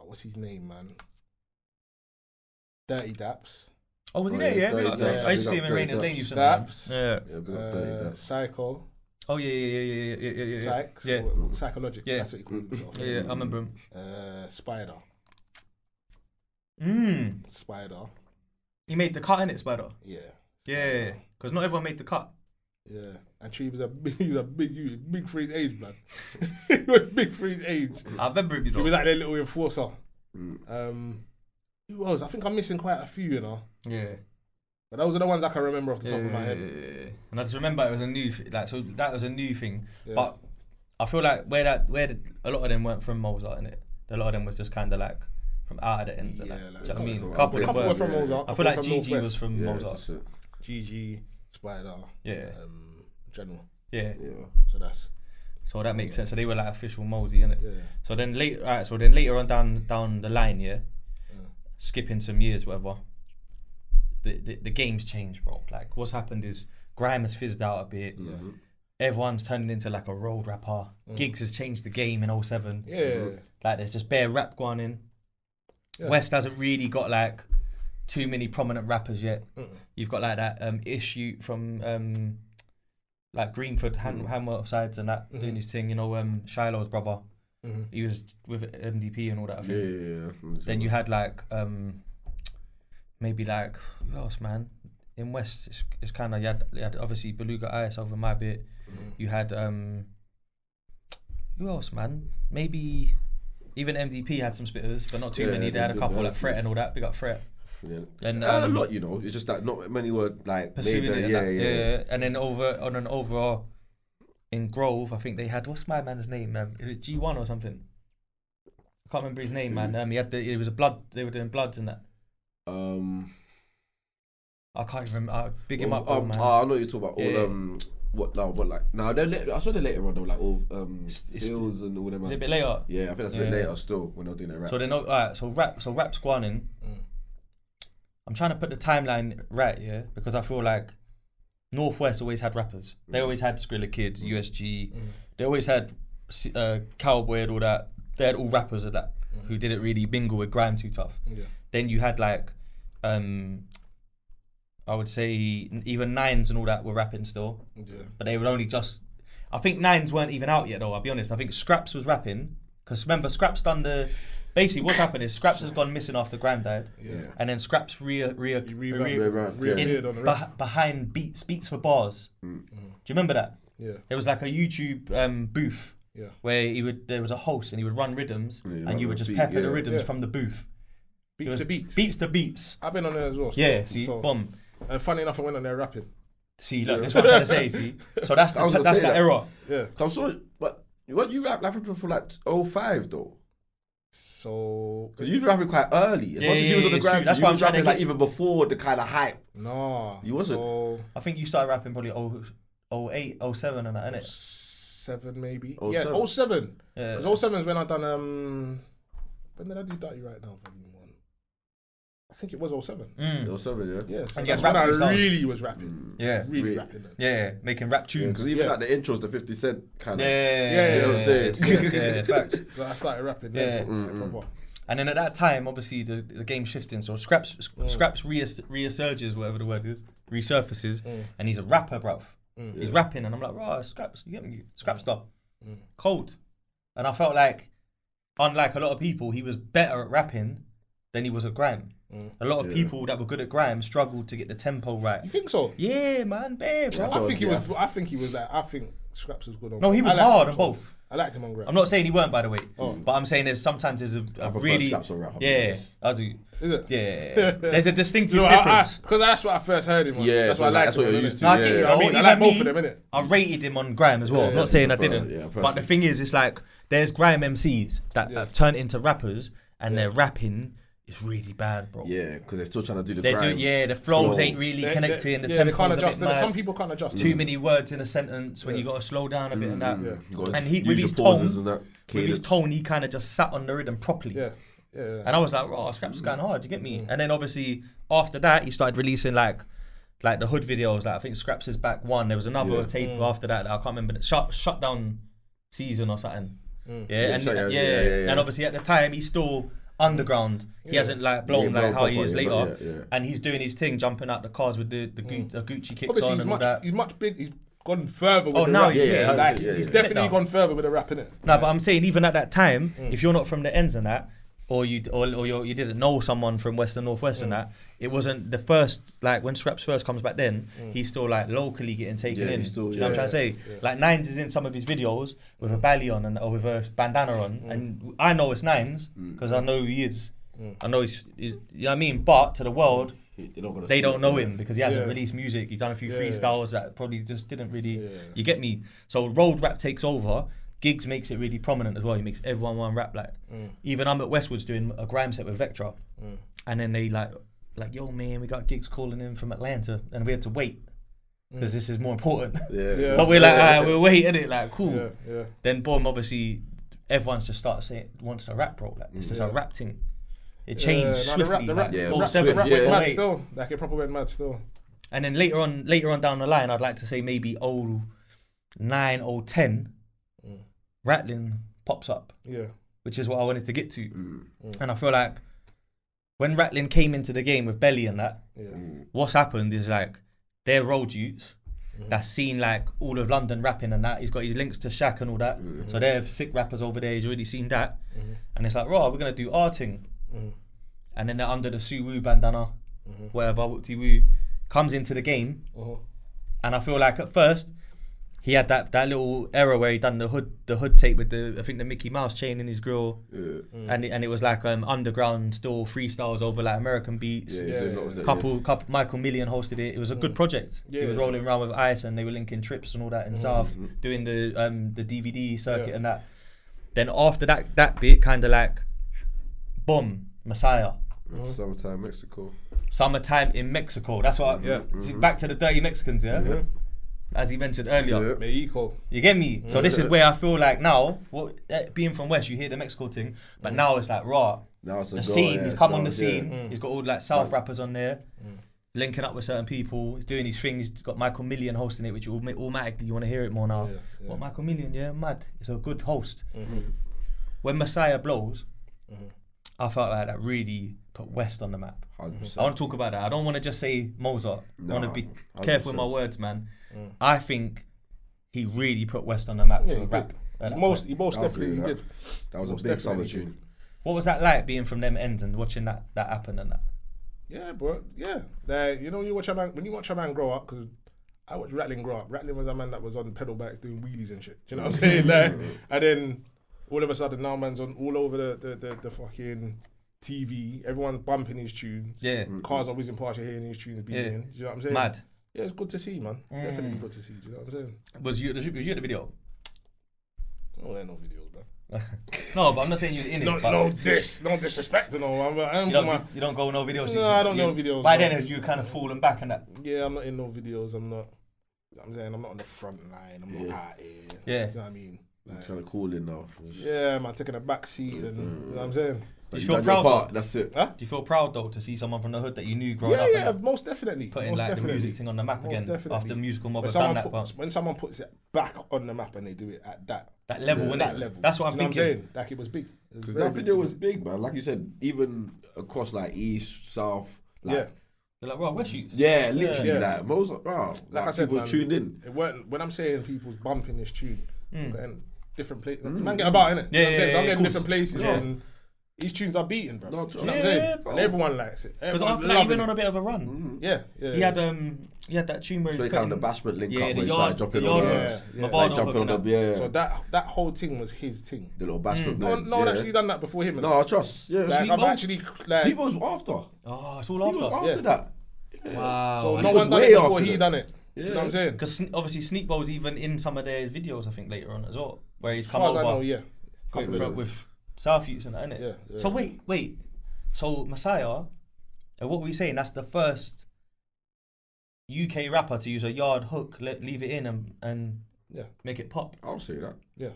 What's his name, man? Dirty Daps. Oh, was he there? Yeah, I used to see him in Rainers Lane. Daps. Yeah. Psycho. Oh yeah. Psych. Yeah. Psychologic. Yeah. That's what he called himself. Yeah, I remember him. Spider. Spider. He made the cut in it, Spider. Yeah. Yeah, because not everyone made the cut. Yeah, and Tree was a big for his age, man. He was big for his age. I remember him. He was like their little enforcer. Who else? I think I'm missing quite a few, you know. Yeah. But those are the ones I can remember off the top of my head. Yeah. And I just remember it was a new so that was a new thing. Yeah. But I feel like where a lot of them weren't from Mozart, innit? a lot of them was just kind of like from out of the ends. Yeah, do you know like, what I mean? couple were from Mozart. I feel like from GG Northwest. was from Mozart. GG, Spider, General. Yeah. So that makes sense. So they were like official Mosey, innit? Yeah. So then later on down the line, skipping some years, whatever. The game's changed, bro. Like what's happened is Grime has fizzed out a bit. Everyone's turning into like a road rapper. Gigs has changed the game in 07. Like there's just bare rap going in. West hasn't really got like too many prominent rappers yet. You've got like that issue from like Greenford, Hammer sides and that doing his thing. You know, Shiloh's brother. He was with MDP and all that. I think. Then you had like maybe like who else, man? In West, it's kind of you had obviously Beluga Ice over my bit. You had who else, man? Maybe even MDP had some spitters, but not too many. They had a couple like Fret and all that. Big up Fret. And a lot, you know. It's just that not many were like pursuing made it. And then over in Grove, I think they had what's my man's name? Is it G1 or something? I can't remember his name, man. It was a blood. They were doing bloods and that. I can't even remember. Big him up, man. I know you're talking about all what like now I saw the later on though, like all Hills and all them. Is it a bit later? Yeah, I think that's a bit later still when they're doing that rap. So they're not alright. So rap's gone in. I'm trying to put the timeline right, because I feel like Northwest always had rappers. They always had Skrilla Kids, USG. They always had Cowboy and all that. They had all rappers of that who didn't really bingle with Grime too tough. Then you had like, I would say even Nines and all that were rapping still. But they were only just, I think Nines weren't even out yet though, I'll be honest. I think Skrapz was rapping. Because remember, Skrapz done basically what's happened is Skrapz has gone missing after Grime died. And then Skrapz reappeared on the rap. Behind Beats for Bars. Do you remember that? Yeah. There was like a YouTube booth where there was a host and he would run rhythms and you would just pepper the rhythms from the booth. Beats to beats. I've been on there as well. Bomb. And funny enough, I went on there rapping. See, look, that's what I'm trying to say, see? So that's the error. Yeah. I'm sorry, but what you rap for like 05 though? So... Because you were rapping quite early. As much as you was on the ground, you was rapping like even before the kind of hype. No. You wasn't? So, I think you started rapping probably 08, 07 and that, innit? 07 maybe. 07. Yeah, 07. Yeah. Because 07 is when I done... when did I do Dirty Right Now, volume 1? I think it was 07. 07, yeah. Yeah, so and that's when I really was rapping. Really rapping then. Yeah, making rap tunes. Because even like the intros, the 50 Cent kind of. Yeah, you know what I'm saying? Yeah, facts. So I started rapping proper. And then at that time, obviously, the game's shifting. So Skrapz resurges, whatever the word is, resurfaces, and he's a rapper, bruv. He's rapping, and I'm like, right, Skrapz, you get me? Skrapz stuff. Cold. And I felt like, unlike a lot of people, he was better at rapping than he was at Grime. A lot of people that were good at Grime struggled to get the tempo right. You think so? Yeah, man, babe, bro. I think he was like. I think Skrapz was good on. No, he was hard on both. I liked him on Grime. I'm not saying he weren't, by the way, but I'm saying there's a really I do. Is it? Yeah, there's a distinctive difference. Because that's what I first heard him on. Yeah, that's what I liked. That's what you're used to. No, I get it. I mean, I like both of them, innit? I rated him on Grime as well. I'm not saying I didn't, but the thing is, it's like there's Grime MCs that have turned into rappers and their rapping is really bad, bro. Yeah, because they're still trying to do the Grime. The flows ain't really connecting. The tempo's a bit mad. Some people can't adjust. Too many words in a sentence when you got to slow down a bit and that. And he with his tone, he kind of just sat on the rhythm properly. Yeah. And I was like, "Oh, Skrapz is going hard." You get me? And then obviously after that, he started releasing like the hood videos. Like I think Skrapz is Back 1. There was another tape after that I can't remember. Shut down season or something. And obviously at the time he's still underground. He hasn't like blown like how he is later. And he's doing his thing, jumping out the cars with the Gucci kicks obviously on and all that. He's much big. He's gone further with the rap. He's definitely gone further with the rap, innit? No, but I'm saying even at that time, if you're not from the ends and that, or you didn't know someone from West and Northwest and that, it wasn't the first, like when Skrapz first comes back then, he's still like locally getting taken in. Do you know what I'm trying to say? Like Nines is in some of his videos with a belly on or with a bandana on, and I know it's Nines because I know who he is. I know he's, you know what I mean? But to the world, they don't know him because he hasn't released music. He's done a few freestyles that probably just didn't really, you get me? So road rap takes over. Giggs makes it really prominent as well. He makes everyone want to rap. Like, even I'm at Westwoods doing a grime set with Vectra, and then they like, yo man, we got Giggs calling in from Atlanta, and we had to wait because this is more important. So we're like, alright, we'll wait, innit? Like, cool. Then boom, obviously, everyone's just started saying wants to rap, bro. Like, it's just a rap thing. It changed swiftly. The rap went mad still. Like, it proper went mad still. And then later on down the line, I'd like to say maybe 09, 010, Ratlin pops up. Yeah. Which is what I wanted to get to. And I feel like when Ratlin came into the game with Belly and that, what's happened is like they're road youths that's seen like all of London rapping and that. He's got his links to Shaq and all that. So they're sick rappers over there. He's already seen that. And it's like, we're going to do our thing. And then they're under the Suwoo bandana, whatever, Whoopty Woo, comes into the game. And I feel like at first, he had that little era where he done the hood tape with the Mickey Mouse chain in his grill, and it was like underground still freestyles over like American beats. Couple Michael Million hosted it. It was a good project. He was rolling around with Ice and they were linking trips and all that in South, doing the DVD circuit and that. Then after that bit, kind of like, boom, Messiah. Summertime Mexico. Summertime in Mexico. That's what. See, back to the dirty Mexicans, as he mentioned earlier. Mexico. You get me? So this is where I feel like now, being from West, you hear the Mexico thing, but now it's like raw. Now it's the scene. He's come on the scene. He's got all like South rappers on there, linking up with certain people. He's doing his thing. He's got Michael Million hosting it, which automatically you want to hear it more now. What Michael Million? Mad. It's a good host. When Messiah blows, I felt like that really put West on the map. 100%. I want to talk about that. I don't want to just say Mozart. I want to be careful with my words, man. I think he really put West on the map for rap. He most definitely did. That was a big summer tune. What was that like being from them ends and watching that happen and that? Yeah, bro. Yeah. You know, when you watch a man grow up, because I watched Ratlin grow up. Ratlin was a man that was on pedal bikes doing wheelies and shit. Do you know what I'm saying? Like, and then all of a sudden now man's on all over the fucking TV. Everyone's bumping his tunes. Yeah. Cars are whizzing past you hearing his tunes beating. Do you know what I'm saying? Mad. Yeah, it's good to see, man. Definitely good to see. Do you know what I'm saying? Was you at the video? Oh, there are no videos, bro. No, but I'm not saying you was in it. No disrespect to no one. You don't go no videos? No, I don't know videos. By then, you kind of falling back and that? Yeah, I'm not in no videos. I'm saying I'm not on the front line. I'm not out here. Yeah. Do you know what I mean? Like, I'm trying to call in now. Yeah, man, taking a back seat and you know what I'm saying? Do you feel proud though? That's it. Huh? Do you feel proud though to see someone from the hood that you knew growing up? Yeah, most definitely. Putting like the music thing on the map again after musical Mobb have done that. When someone puts it back on the map and they do it at that level, that level. That's what I'm thinking. What I'm saying? Like it was big. Because that video was big, man. Like you said, even across like East, South. Like, they're like, bro, West Youth. Yeah, literally. Like Mozart, bro. Like I said, people tuned in. It weren't, when I'm saying people's bumping this tune, getting different places. Man, get about, innit? Yeah, I'm getting different places and these tunes are beating, bro. No, you know what I'm saying? Bro. And everyone likes it. Because after that, he went on a bit of a run. Yeah. He had that tune where he was kind of the bashment link up where he started dropping on the So that whole thing was his thing. The little bashment. No one actually done that before him. No, I trust. Yeah, I've actually Sibo was after. Oh, it's all after. Was after that. Wow. So no one done it before he done it. You know what I'm saying? Because obviously Sneakbow's even in some of their videos, I think, later on as well, where he's come over. As far as I know, with South Youths and that, innit? Yeah. So wait. So Messiah, what were we saying? That's the first UK rapper to use a yard hook, leave it in and make it pop. I'll say that. Yeah.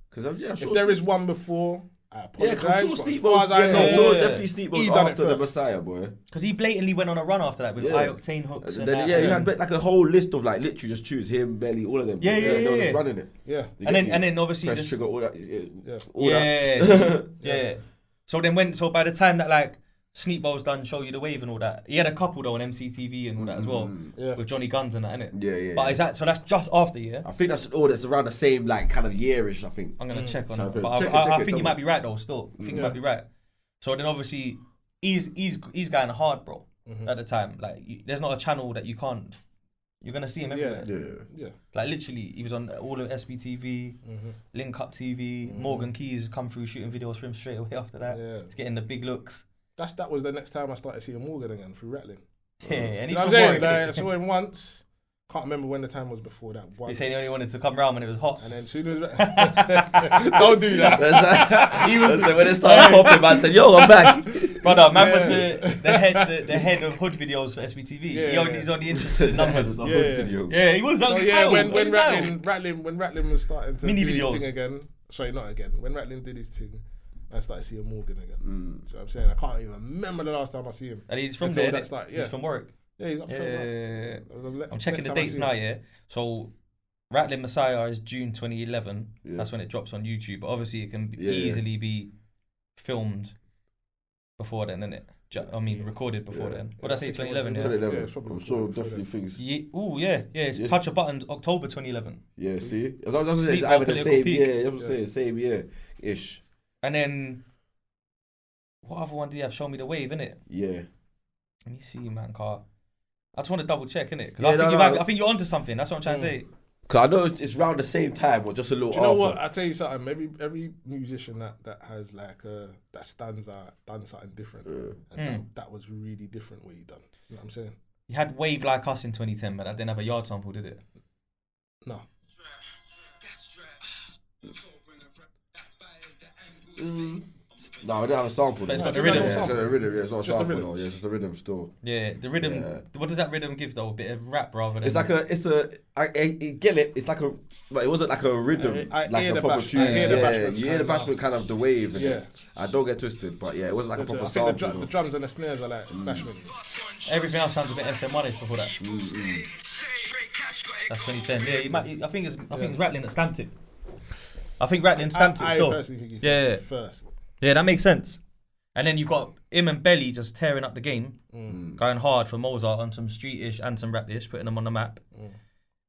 Because if there is one before, I apologize. Yeah, I'm sure Steve was. Definitely Steve was after the Messiah, boy. Because he blatantly went on a run after that with high octane hooks. And then, he had like a whole list of like literally just choose him, Belly, all of them. Yeah. They were just running it. Yeah. And then obviously press trigger, all that. Yeah. So by the time that like Sneakbow's done Show You the Wave and all that, he had a couple though on MCTV and all that as well with Johnny Guns and that, innit? Yeah. But is that so? That's just after, I think that's around the same like kind of yearish. I think I'm gonna check on that, but I think you might be right though. Still, I think you might be right. So then obviously he's going hard, bro. At the time, like there's not a channel that you can't. You're gonna see him everywhere. Yeah. Like literally, he was on all of SBTV, Link Up TV. Morgan Keys come through shooting videos for him straight away after that. Yeah. He's getting the big looks. That was the next time I started seeing Morgan again through Ratlin. Yeah, and you know what I'm saying? Like, I saw him once, can't remember when the time was before that. He said he only wanted to come round when it was hot. And then soon as don't do that. He was when it started popping, man said, "Yo, I'm back." Brother, man was the head of hood videos for SBTV. He's only interested in numbers. Hood videos. Yeah, he was. So when Ratlin was starting to Mini do videos. his thing again. Sorry, not again. When Ratlin did his thing, I started seeing Morgan again. So I'm saying I can't even remember the last time I see him. And he's from Until there. that's like, He's from Warwick. Yeah, he's up front. I'm checking the dates now. Yeah. So Ratlin Messiah is June 2011. Yeah. That's when it drops on YouTube. But obviously, it can easily be filmed before then, innit? I mean, recorded before then. What did I say? 2011. 2011. I'm sure definitely things. Yeah. It's Touch of Buttons, October 2011. Yeah, see? I was saying, Sleep either Well, the Political same Peak. year. I was saying, same year-ish. And then, what other one did you have? Show Me the Wave, innit? Yeah. Let me see, man, car. I just want to double check, innit? Because Yeah, I think you're onto something. That's what I'm trying to say. Because I know it's around the same time, or just a little Do you know after. what? I tell you something. Every musician that has like that stands out done something different, and that was really different what he done. You know what I'm saying? You had Wave Like Us in 2010, but that didn't have a yard sample, did it? No. No, I didn't have a sample. But it's though. got the rhythm. It's got the rhythm, yeah. It's not a Just the sample, rhythm. though. Yeah, it's just the rhythm still. Yeah, the rhythm. Yeah. What does that rhythm give though? A bit of rap rather than. I get it. It's like a, but it wasn't like a rhythm, I like hear a the proper bash- tune. I hear the Yeah, bashment you hear the kind of bashment kind of the wave. Yeah. I don't get twisted, but yeah, it wasn't like a proper I sample. think the drums and the snares are like bashment. Everything else sounds a bit SM1ish before that. That's 2010. Yeah, I think it's Ratlin that stamped it. I think Ratlin stamped it I still. personally think he's Yeah. first. Yeah, that makes sense. And then you've got him and Belly just tearing up the game, going hard for Mozart on some streetish and some rapish, putting them on the map.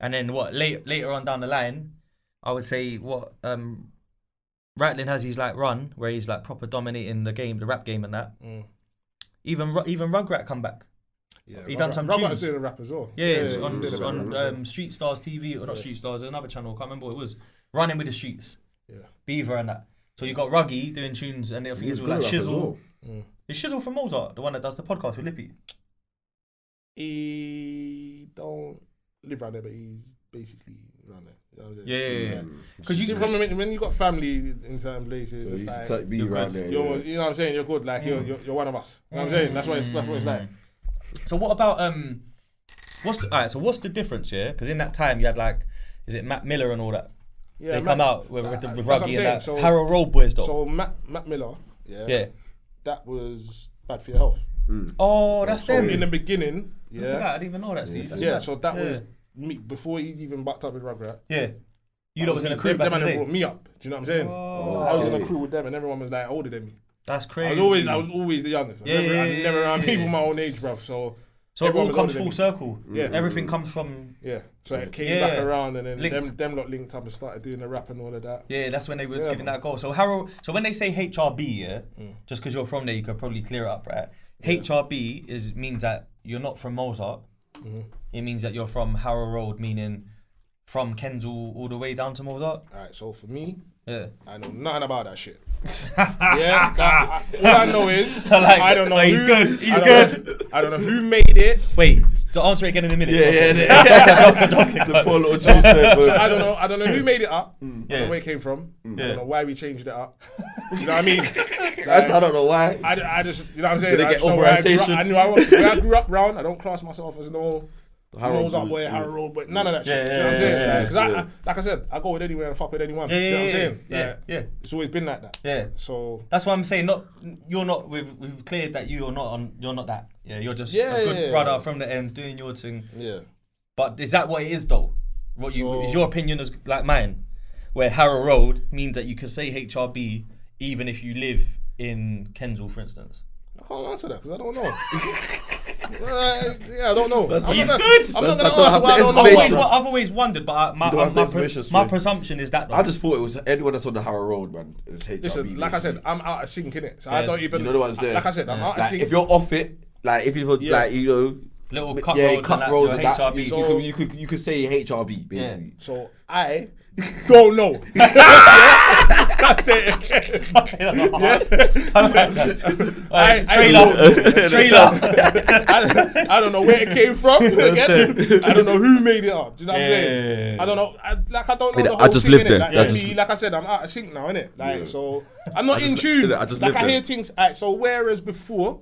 And then later on down the line, I would say Ratlin has his like run where he's like proper dominating the game, the rap game and that. Even Rugrat come back. Yeah, He done some Rugrat's tunes. doing a rap as well. Yeah, it's he did a rap. on Street Stars TV, or not Street Stars, another channel, I can't remember what it was. Running with the Streets. Yeah. Beaver and that. So you got Ruggy doing tunes, and I think it's with like Shizzle. Is Shizzle from Mozart, the one that does the podcast with Lippy? He don't live around there, but he's basically around there. You know what I'm saying? Yeah. Because you see, from when you got family in certain places, So it's you like, to be around there. you're, you know what I'm saying? You're good. Like you're one of us. You know what I'm saying? That's what it's like. So what about what's the difference? Yeah, because in that time you had like, is it Matt Miller and all that? Yeah, They come out with that's what I'm Ruggy and saying. that. So- Harold Road Boys though. So Matt Miller, Yeah. that was bad for your health. Oh, that's them. In the beginning, Look at that, I didn't even know that. See, that's yeah. mad. So that was me before he's even bucked up with Rugrat. Yeah. You lot was in a crew back Them in the and day. brought me up. Do you know what I'm saying? So I was in a crew with them, and everyone was like older than me. That's crazy. I was always the youngest. I never around people my own age, bruv. So it everyone all was comes older than full me. circle. Yeah. Everything comes from. Yeah. So it came back around, and then Linked. them lot linked up and started doing the rap and all of that. Yeah, that's when they were giving that goal. So when they say HRB, just because you're from there, you could probably clear it up, right? HRB means that you're not from Mozart. It means that you're from Harrow Road, meaning from Kensal all the way down to Mozart. Alright, so for me, Yeah. I know nothing about that shit. All I know is I don't know. He's who, good. He's good. I don't know who made it. Wait, to answer it again in a minute. The poor little juice there, So but- I don't know who made it up. I don't know where it came from. I don't know why we changed it up. You know what I mean? I don't know why. I just, you know what I'm saying? Did it I get just know where I grew up. authorization? I knew where I grew up round. I don't class myself as no Harold Mozart boy, boy, Harrow Road boy. None of that shit. Yeah, You know what I'm saying? yeah, 'Cause like I said, I go with anywhere and fuck with anyone. You know what I'm saying? Like, it's always been like that. Yeah. So That's why I'm saying you're not. We've cleared that you're not that. Yeah, you're just a good brother from the ends doing your thing. yeah. But is that what it is though? Is your opinion is like mine, where Harrow Road means that you can say HRB even if you live in Kensal, for instance? I can't answer that because I don't know. I don't know. I'm not He's gonna good. I'm not That's- I gonna don't answer have what I the don't know. information. I've always wondered, but You don't have the information my straight. presumption is that though. I just thought it was anyone that's on the Harrow Road, man. It's HRB. Listen, like I said, I'm out of sync, innit? So I Yes. don't even. You know the ones there. Like I said, I'm out of Like sync. if you're off it, like if you like you know, Little cut yeah, rolls cut and rolls that, and your that. HRB. So- You could say HRB basically. So I don't know. That's it. Trailer. I don't know where it came from. Again. I don't know who made it up. Do you know what I'm saying? I don't know. I don't know the whole I just thing, lived innit? there. Like, I for just- me, like I said, I'm out of sync now, innit? Like, so I'm not in just- tune. I just like lived I hear there. things. Alright, so whereas before,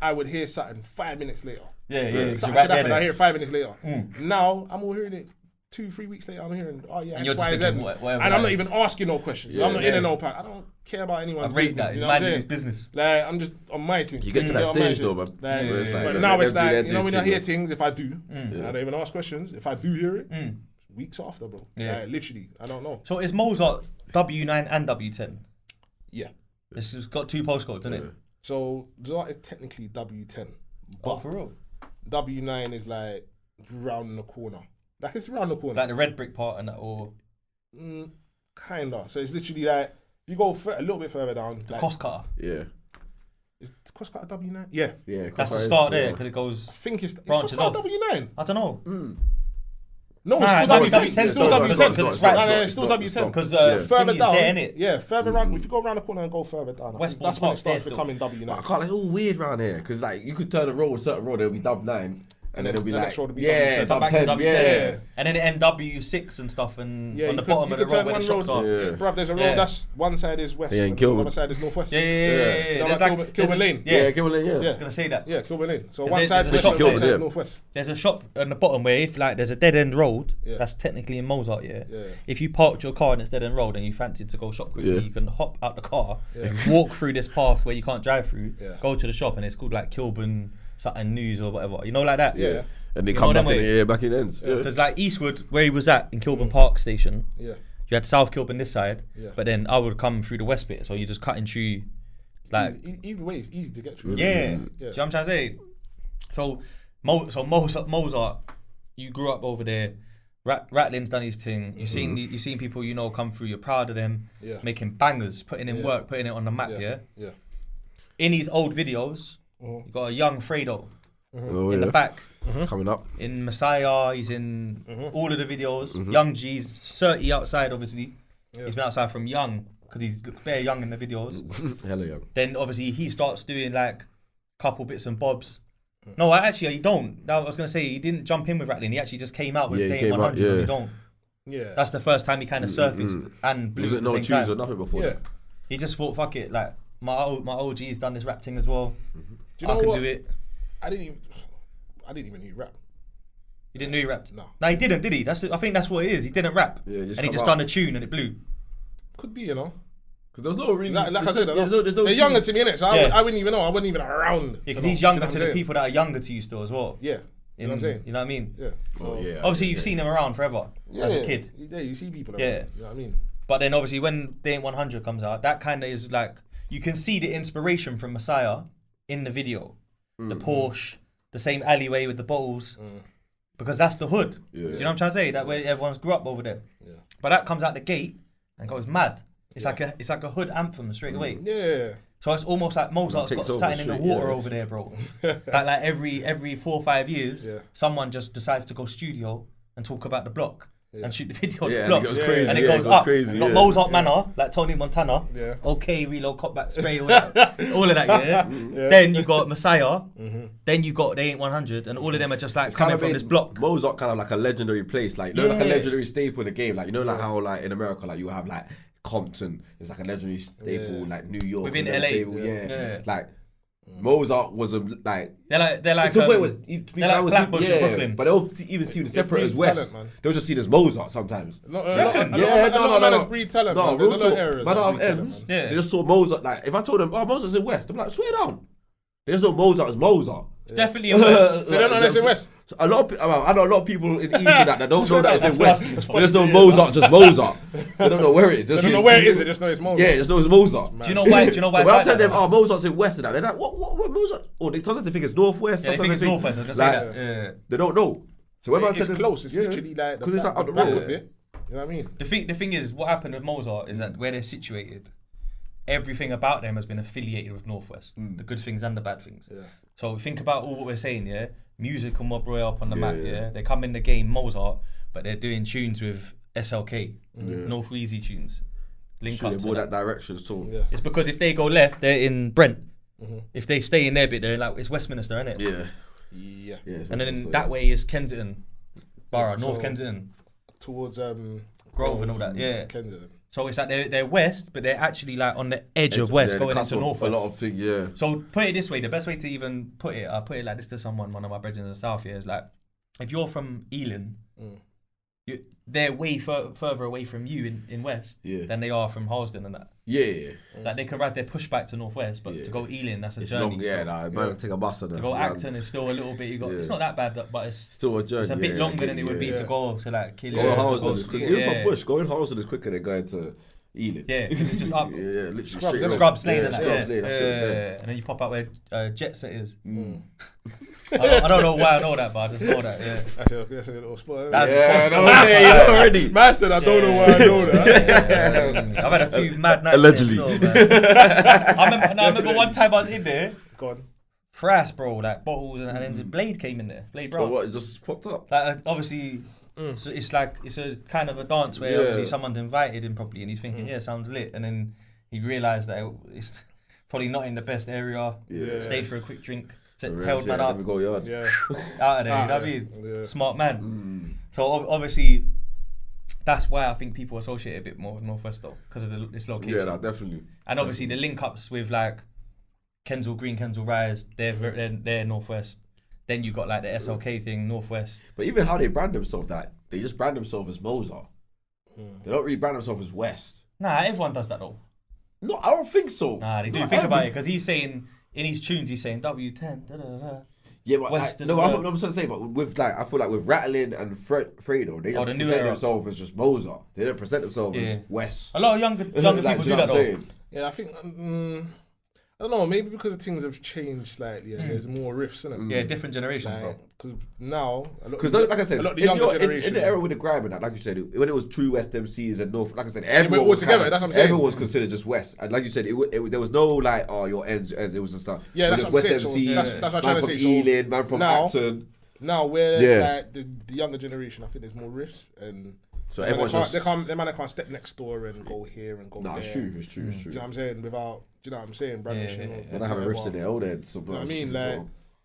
I would hear something 5 minutes later. Yeah. Something Right could happen, I there. hear it 5 minutes later. Now I'm all hearing it 2-3 weeks later. I'm hearing, oh yeah, And you're X, just Y, Z. thinking, And whatever I'm that not is. even asking no questions. I'm not in and no pack. I don't care about anyone's I rate business. that. You It's know what I'm man saying? his business. Like, I'm just on my thing. You get to that on my stage shit. though, man. Like, Where it's like, but let now them it's do their like, you know, when I thing, hear man. things, if I do, I don't even ask questions. If I do hear it, weeks after, bro. Yeah. Like, literally, I don't know. So is Mozart W9 and W10? Yeah. It's got 2 postcodes, isn't it? So Zart is technically W10, but Oh, for real? W9 is like round the corner. Like it's round the corner. Like the red brick part and that, or Kinda. So it's literally like if you go a little bit further down. the Like, cost cutter. Yeah. is the cost cut a W9? Yeah. Yeah. That's the Crossfire start is- there yeah. because it goes. I think it's Branches cost cut off. W9. I don't know. No, Nah, it's still no, W10. it's W10 It's still still. W10. Because it's No, right. no, it's still W10. Because Further down, there, innit? yeah, further around. If you go around the corner and go further down, I think Westbourne that's when it Park's starts there becoming But I W9. can't. It's all weird around here because like you could turn a road, a certain road, it'll be dub 9, and then it'll be the like next road will be yeah, dub Come dub back to 10, W10. yeah. And then it NW6 and stuff, and Yeah, on you the could- bottom you of the could road turn where the one shops road. are. Yeah. Bruv, there's a road Yeah. that's one side is west, Yeah, in and the Kilburn. other side is northwest. Yeah. You know, There's like like Kilburn Lane. Yeah, Kimberley, yeah. Yeah. I was gonna say that. Yeah, Kilburn Lane. So There's one a- side's there's a west, shop one there. side's northwest. There's a shop on the bottom where if like there's a dead end road, Yeah. that's technically in Mozart, yeah. Yeah. If you parked your car in this dead end road and you fancied to go shop quickly, Yeah. you can hop out the car, walk through this path where you can't drive through, Yeah. go to the shop, and it's called like Kilburn something news or whatever. You know, like that. Yeah. And they You come know back them in, way? yeah, back in ends. Yeah. Because like Eastwood, where he was at in Kilburn Park Station, Yeah. you had South Kilburn this side, Yeah. but then I would come through the west bit, so you just cutting through, like Either way, it's easy to get through. yeah. Do you know what I'm trying to say? So Mozart, you grew up over there. Ratlin's done his thing. You've seen people you know come through. You're proud of them, Yeah. making bangers, putting in work, putting it on the map. Yeah. Yeah. In his old videos, you got a young Fredo Oh, in yeah. the back. Coming up. In Messiah, he's in all of the videos. Young G's 30 outside, obviously. He's been outside from young because he's very young in the videos. Hella young. Then obviously he starts doing like couple bits and bobs. No, actually he don't. I was gonna say he didn't jump in with Ratlin. He actually just came out with Yeah, he Day came 100 out, on yeah. his own. Yeah. That's the first time he kind of surfaced and blew Was at it the no same tunes or time. nothing before Yeah. that? He just thought, fuck it, like my OG's done this rap thing as well. Do you know I can what? do it. I didn't even hear rap. He didn't know he rapped. No. No, he didn't, did he? I think that's what it is. He didn't rap, Yeah, and he come just out. done a tune and it blew. Could be, you know. Because there's no really. Like I said, there's no they're younger tunes. to me, innit? So Yeah. I wouldn't even know. I wasn't even around. Yeah, because know. he's Do you know younger what to I'm the saying? people that are younger to you still as well. Yeah. You know what I'm saying? You know what I mean? Yeah. So, Oh, yeah. Obviously, you've seen him around forever as a kid. Yeah, you see people. Yeah. Around, you know what I mean? But then obviously when Day 100 comes out, that kind of is like, you can see the inspiration from Messiah in the video. The Porsche, the same alleyway with the bottles. Because that's the hood. Do you know what I'm trying to say? That way everyone's grew up over there. Yeah. But that comes out the gate and goes mad. It's like a hood anthem straight away. Yeah. So it's almost like Mozart's got takes over something in the straight, water yeah. over there, bro. That like every 4 or 5 years, Yeah. someone just decides to go studio and talk about the block. And shoot the video on Yeah, the and block. it goes crazy, And it yeah, goes it goes up. crazy, Got yeah. Mozart Manor, like Tony Montana. Yeah. Okay, reload, cop back, spray, all that. All of that, yeah. Then you got Messiah. Then you got They Ain't 100. And all of them are just like coming from this block. Mozart kind of like a legendary place, like you know, like a Yeah. legendary staple in the game. Like you know, like how like in America, like you have like Compton is like a legendary staple, like New York Within is a LA. staple, Yeah. Like Mozart was a like. They're like to a point um, where they're like Flatbush in Brooklyn. but they'll even see the separate as breeds West. talent, man. They'll just see it as Mozart sometimes. A lot of manners breed talent. No, man. There's real a lot of talk. areas Man that out breed of talent, ends, man. Yeah. they just saw Mozart. Like if I told them, oh, Mozart's in West, I'm like, swear down. There's no Mozart as Mozart. It's definitely a West. So they don't know that's in West. So a lot of I know a lot of people in East that don't know that it's in That's West. funny. There's no Mozart, just Mozart. They don't know where it is. They don't know where it is. They just know it's Mozart. Yeah, just know it's Mozart. Do you know why? So when it's I like tell them, that, oh, Mozart's in West and that, they're like, what Mozart? Or they sometimes they think it's Northwest. Yeah, they Sometimes think it's Northwest. I was just like, say that. Yeah. They don't know. So when I It's said close. It's literally like because it's like up the back road. of it. You know what I mean? The thing is, what happened with Mozart is that where they're situated, everything about them has been affiliated with Northwest. The good things and the bad things. So think about all what we're saying, yeah? Music and Mobb Roy up on the map, yeah? They come in the game, Mozart, but they're doing tunes with SLK, North Wheezy tunes. Link ups. More that direction, so. Yeah. It's because if they go left, they're in Brent. If they stay in their bit, they're like, it's Westminster, innit? Yeah. And then that way is Kensington Borough, North Kensington. Towards Grove and all that, yeah. Kensington. So it's like they're west, but they're actually like on the edge of west, going into northwest. A lot of things, yeah. So put it this way, the best way to even put it, I'll put it like this to someone, one of my brethren in the south here, is like, if you're from Ealing, they're way further away from you in west than they are from Harlesden and that. Like they can ride their pushback to northwest, but to go Ealing, that's a journey. Man, take a bus on that. To go Acton is still a little bit. It's not that bad, but it's still a journey. It's a bit longer than it would be to go to like Killy. Go Harlesden is quicker. Even from Bush, going Harlesden is quicker than going to Ealing. Yeah, because it's just up. Literally Skrapz lane and that. And then you pop out where Jet Set is. I don't know why I know that, but I just know that. Yeah, that's a little spot. That's a spot. Already. Man said I don't know why I know that. I've had a few mad nights. Allegedly. I remember one time I was in there. Go on. Frass, bro, like bottles, and then the Blade came in there. Blade, bro. What? It just popped up. Like obviously. So it's like it's a kind of a dance where obviously someone's invited him properly and he's thinking, sounds lit, and then he realised that it's probably not in the best area. Stayed for a quick drink, held man up, go yard. out of there. You know what I mean? Smart man. So obviously that's why I think people associate a bit more with Northwest though, because of this location. Yeah, definitely. And obviously the link ups with like Kensal Green, Kensal Rise, they're Northwest. Then you got like the SLK thing, Northwest. But even how they brand themselves, that they just brand themselves as Mozart. They don't really brand themselves as West. Nah, everyone does that though. No, I don't think so. Nah, they do. Think about it, because he's saying in his tunes, he's saying W10. Da, da, da. Yeah, but Western I'm trying to say, but with like, I feel like with Ratlin and Fredo, they just present themselves as just Mozart. They don't present themselves as West. A lot of younger people do that though. Yeah, I think. I don't know, maybe because things have changed slightly and there's more riffs in it. Yeah, different generations, bro. Because now, because like I said, a lot of the younger generation, in the era with the Grime and that, like you said, when it was true West MCs and North, like I said, everyone was together. That's what I'm saying. Everyone was considered just West, and like you said, there was no like, oh, your ends. It was just stuff. Yeah, that's what I'm saying. MCs, that's what I'm trying to say. Ealing, man from Acton. Now we're like the younger generation. I think there's more riffs and. So everyone's can't step next door and go here and go there. It's true. It's true. Do you know what I'm saying? Without, do you know what I'm saying? Brandishing. When I have a riffs in their old head. You know what I mean? Like,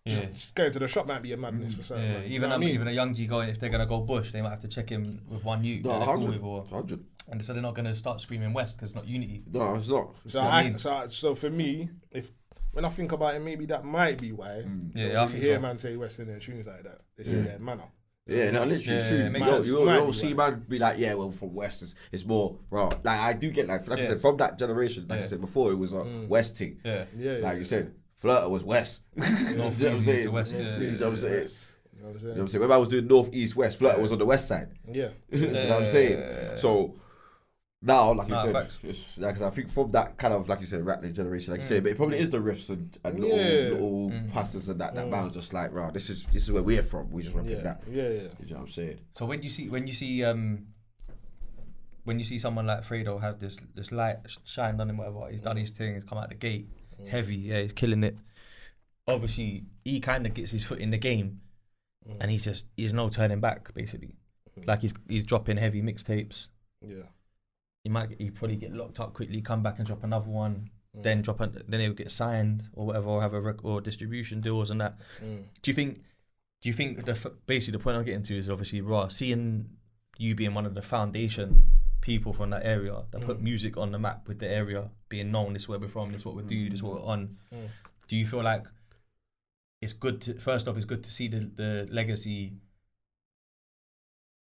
just going to the shop might be a madness for certain. Yeah, even a young G going, if they're gonna go bush, they might have to check him with one youth. No, 100. And so they're not gonna start screaming West because it's not unity. No, it's not. So for me, when I think about it, maybe that might be why. Yeah, I think hear man say West in their tunes like that. They say their manner. Yeah, no, literally, it's true. You don't see man be like, yeah, well, from West, it's more raw. Like, I do get, like I said, from that generation, like I said before, it was a West thing. Yeah. Like you said, Flirta was West. You know what I'm saying? You know what I'm saying? You know what I'm saying? When I was doing North, East, West, Flirta was on the West side. Yeah. You know what I'm saying? So, now, like you said, because I think from that kind of, like you said, Ratlin generation, like you said, but it probably is the riffs and little passes and that man was just like, right, this is where we're from. We just represent that. Yeah. You know what I'm saying? So when you see someone like Fredo have this light shined on him, whatever, he's done his thing, he's come out the gate, heavy, he's killing it. Obviously, he kind of gets his foot in the game, and he's no turning back, basically. Like he's dropping heavy mixtapes. Yeah. He probably get locked up quickly, come back and drop another one, then he'll get signed or whatever, or have or distribution deals and that. Do you think basically the point I'm getting to is obviously seeing you being one of the foundation people from that area that put music on the map with the area being known, this is where we're from, this is what we do, this is what we're on. Do you feel like it's good to, first off, it's good to see the legacy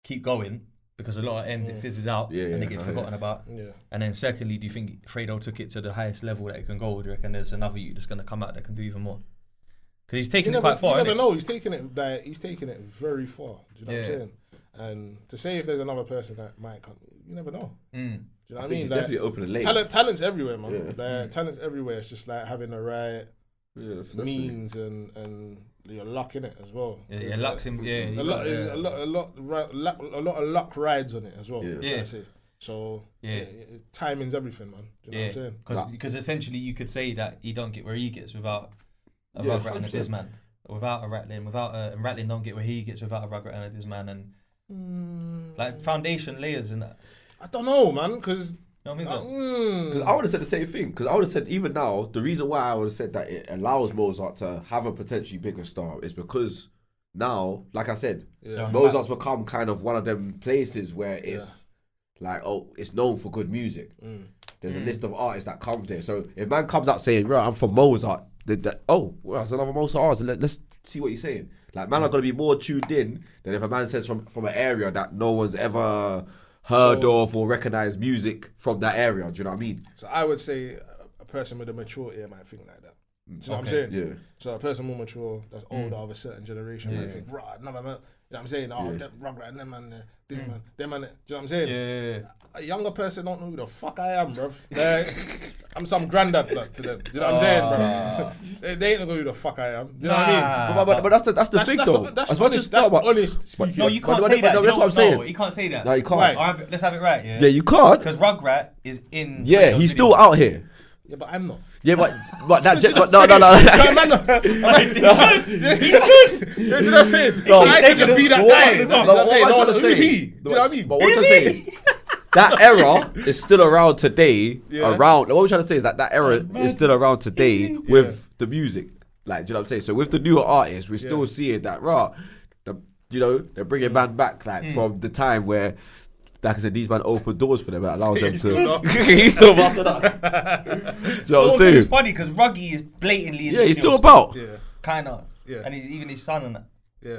keep going? Because a lot of ends, it fizzes out and they get forgotten about. Yeah. And then secondly, do you think Fredo took it to the highest level that it can go? Do you reckon there's another youth that's going to come out that can do even more? Because he's taking it quite far, you never know. He's taking it very far. Do you know what I'm saying? And to say if there's another person that might come, you never know. Do you know what I mean? He's definitely open and late. Talent's everywhere, man. Talent's everywhere. It's just like having the right means and your luck in it as well. Yeah, luck's in. A lot of luck rides on it as well. Yeah. So timing's everything, man. Do you know what I'm saying? Because essentially you could say that he don't get where he gets without a Rugrat and a Dizzman. Without a Ratlin, and Ratlin don't get where he gets without a Rugrat and a Dizzman, and like foundation layers in that. I don't know, man, because I would have said the same thing. Because I would have said even now, the reason why I would have said that it allows Mozart to have a potentially bigger star is because now, like I said, Mozart's become kind of one of them places where it's like, it's known for good music. There's a list of artists that come there. So if man comes out saying, right, I'm from Mozart, that's another Mozart artist. Let's see what he's saying. Like, man are going to be more tuned in than if a man says from an area that no one's ever heard of or recognized music from that area. Do you know what I mean? So I would say a person with a mature ear might think like that. Do you know what I'm saying? Yeah. So a person more mature, that's older of a certain generation, might think, right, no, man, you know what I'm saying? Rugrat and them man, Dizzman, them man, do you know what I'm saying? Yeah. A younger person don't know who the fuck I am, bruv. I'm some granddad blood to them. Do you know what I'm saying, bruv? They ain't gonna know who the fuck I am. Do you know what I mean? But that's the thing, though. That's honest speaking. No, you can't say that. That's what I'm saying. No, you can't say that. No, you can't. Let's have it right. Yeah, you can't. Because Rugrat is in. Yeah, he's still out here. Yeah, but I'm not. Yeah, but that no. He's good. You know what I'm saying? No, I could be that guy. You know what I'm saying? Who's he? Do you know what I mean? But what I'm saying, that era is still around today. What we're trying to say is that era is still around today with the music. Like, do you know what I'm saying? So with the newer artists, we're still seeing that, they're bringing man back like from the time where, like I said, these man open doors for them and allows them to. He's still busting up. Do you know what I'm saying? It's funny because Ruggy is blatantly. Yeah, he's still about. Yeah. Kind of. Yeah. And even his son and that.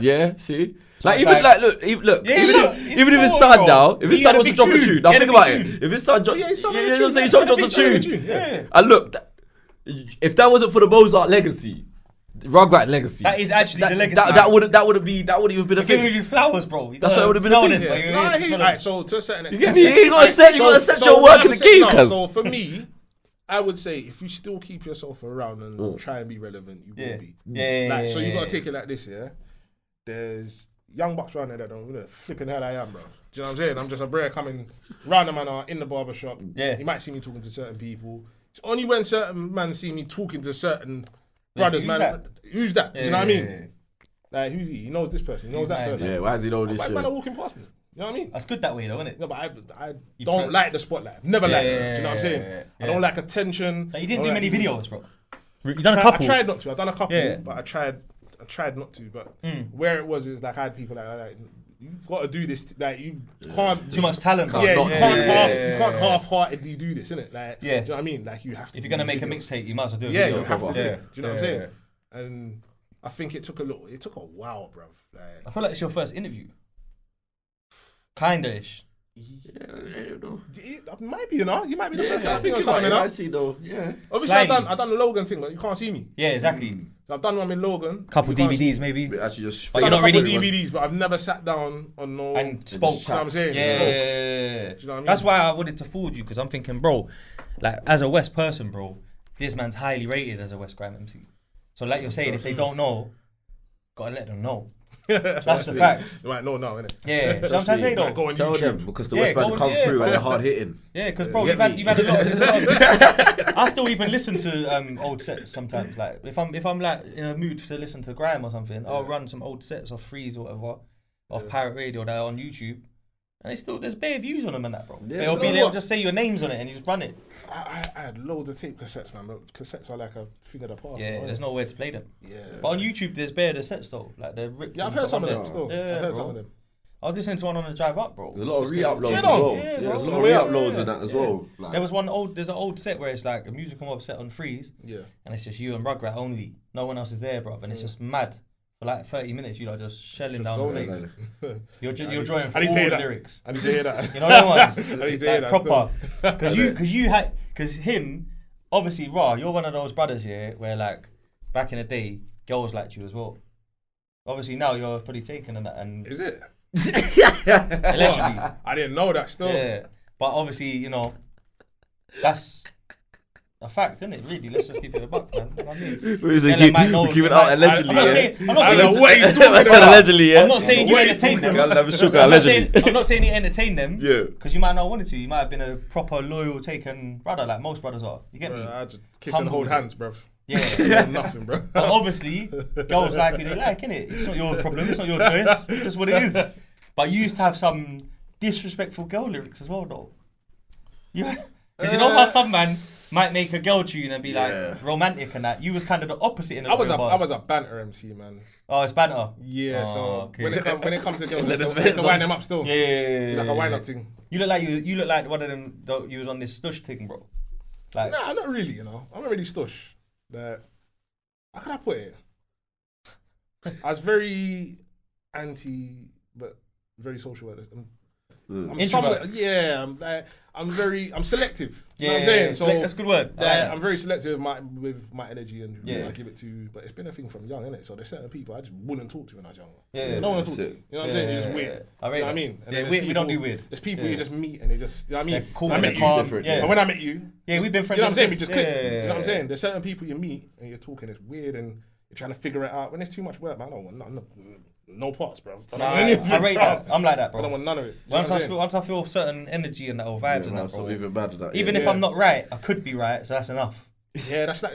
Yeah, see? So even if his son now, if his son wants to drop a tune, now think about it. If his son drops a tune. Yeah. And look, if that wasn't for the Mozart legacy, Rugrat legacy. That is actually the legacy. That wouldn't even been a thing. Giving you flowers, bro. That's what would have been a thing. Alright, so to a certain extent. You get me? You gotta set your work in the game, cuz. So for me, I would say if you still keep yourself around and try and be relevant, you will be. Yeah. So you gotta take it like this, yeah? There's young bucks around there that don't know flipping hell I am, bro. Do you know what I'm saying? I'm just a brer coming round the manor in the barbershop. Yeah. You might see me talking to certain people. It's only when certain men see me talking to certain brothers, who's that? Do you know what I mean? Like, who's he? He knows this person. He knows that person. Yeah, why does he know this shit? Why man are walking past me? You know what I mean? That's good that way, though, isn't it? No, but I don't like the spotlight. I've never liked it. Do you know what I'm saying? I don't like attention. You didn't do many videos, bro. You done a couple. I tried not to. I've done a couple, but I tried not to. But where it was like I had people like you've got to do this. Like you can't too much talent. You can't half-heartedly do this, innit? Like, do you know what I mean? Like you have to. If you're gonna make a mixtape, you might as well do a video. You have to do it. Do you know what I'm saying? And I think it took a while, bruv. Like, I feel like it's your first interview. Kinda-ish. Yeah, I don't know. It might be, you know. You might be the first. I think or something, I see though. Yeah. Obviously, I've done the Logan thing, but you can't see me. Yeah, exactly. So I've done one with Logan. Couple DVDs, maybe. Actually, just. But you're not really DVDs, but I've never sat down on no and spoke. You know what I'm saying? Yeah. Do you know what I mean? That's why I wanted to forward you, because I'm thinking, bro, like as a West person, bro, this man's highly rated as a West Grime MC. So like you're saying, if they don't know, gotta let them know. That's the fact. You might know now, innit? Yeah. You know what I'm trying to say though? Go on Tell YouTube. them, because the West Band come through and they're hard hitting. Yeah, because bro, you've had a lot of I still even listen to old sets sometimes. Like if I'm like in a mood to listen to Grime or something, I'll run some old sets off Freeze or whatever, off Pirate Radio that are on YouTube. And there's bare views on them and that, bro. Yeah, they'll just say your names on it and you just run it. I had loads of tape cassettes, man, but cassettes are like a thing of the past. Yeah, there's nowhere to play them. Yeah. But on YouTube, there's bare the sets though. Like they're ripped. Yeah, I've heard some of them still. Yeah, I've heard some of them. I was listening to one on the drive up, bro. There's a lot of re-uploads as on. well. Yeah, There's a bro. lot of re-uploads in that as well. Like, There was there's an old set where it's like a musical mob set on Freeze. Yeah. And it's just you and Rugrat only. No one else is there, bro. And it's just mad. For like 30 minutes, you're like just shelling down the bass. You're drawing for all the lyrics. I need to hear that. You know that one? I need to hear that. Proper. Because him, obviously, you're one of those brothers, yeah, where like back in the day, girls liked you as well. Obviously now you're pretty taken and that. And is it? Allegedly. I didn't know that still. Yeah. But obviously, you know, that's a fact, isn't it? Really, let's just keep it a buck, man. You know what I mean? Keep it out allegedly. I'm not saying what he's doing. Allegedly, yeah. I'm not saying you entertain them. I'm not saying you entertain them. Yeah. Because you might not want to. You might have been a proper loyal, taken brother, like most brothers are. You get me? I just kiss and hold hands, bruv. Yeah. Nothing, bro. But obviously, girls like who they like, innit? It's not your problem, it's not your choice, it's just what it is. But you used to have some disrespectful girl lyrics as well, though. Yeah. Because you know how some man might make a girl tune and be like romantic and that. You was kind of the opposite in the I was a banter MC, man. Oh, it's banter? Yeah, oh, so okay. when it comes to girls, to wind them up still. Yeah. Like a wind up thing. You look like one of them, you was on this stush thing, bro. Like, nah, not really, you know. I'm not really stush. But how can I put it? I was very anti, but very social. I'm selective. You know what I'm saying? So that's a good word. I'm very selective with my energy and who I give it to. But it's been a thing from young, innit? So there's certain people I just wouldn't talk to when I was young. I don't want to talk to. You know what I'm saying? You're just weird. You know what I mean? And we don't do weird. There's people you just meet and they just, you know what I mean? Cool. I met you different. And when I met you, we've been friends. You know what I'm saying? We just clicked. You know what I'm saying? There's certain people you meet and you're talking, it's weird and you're trying to figure it out. When there's too much work, man, I don't want no parts, bro. I rate that. I'm like that, bro. I don't want none of it. Once I feel certain energy and that or vibes and that, bro. Even bad at that. Even if I'm not right, I could be right, so that's enough. Yeah, that's like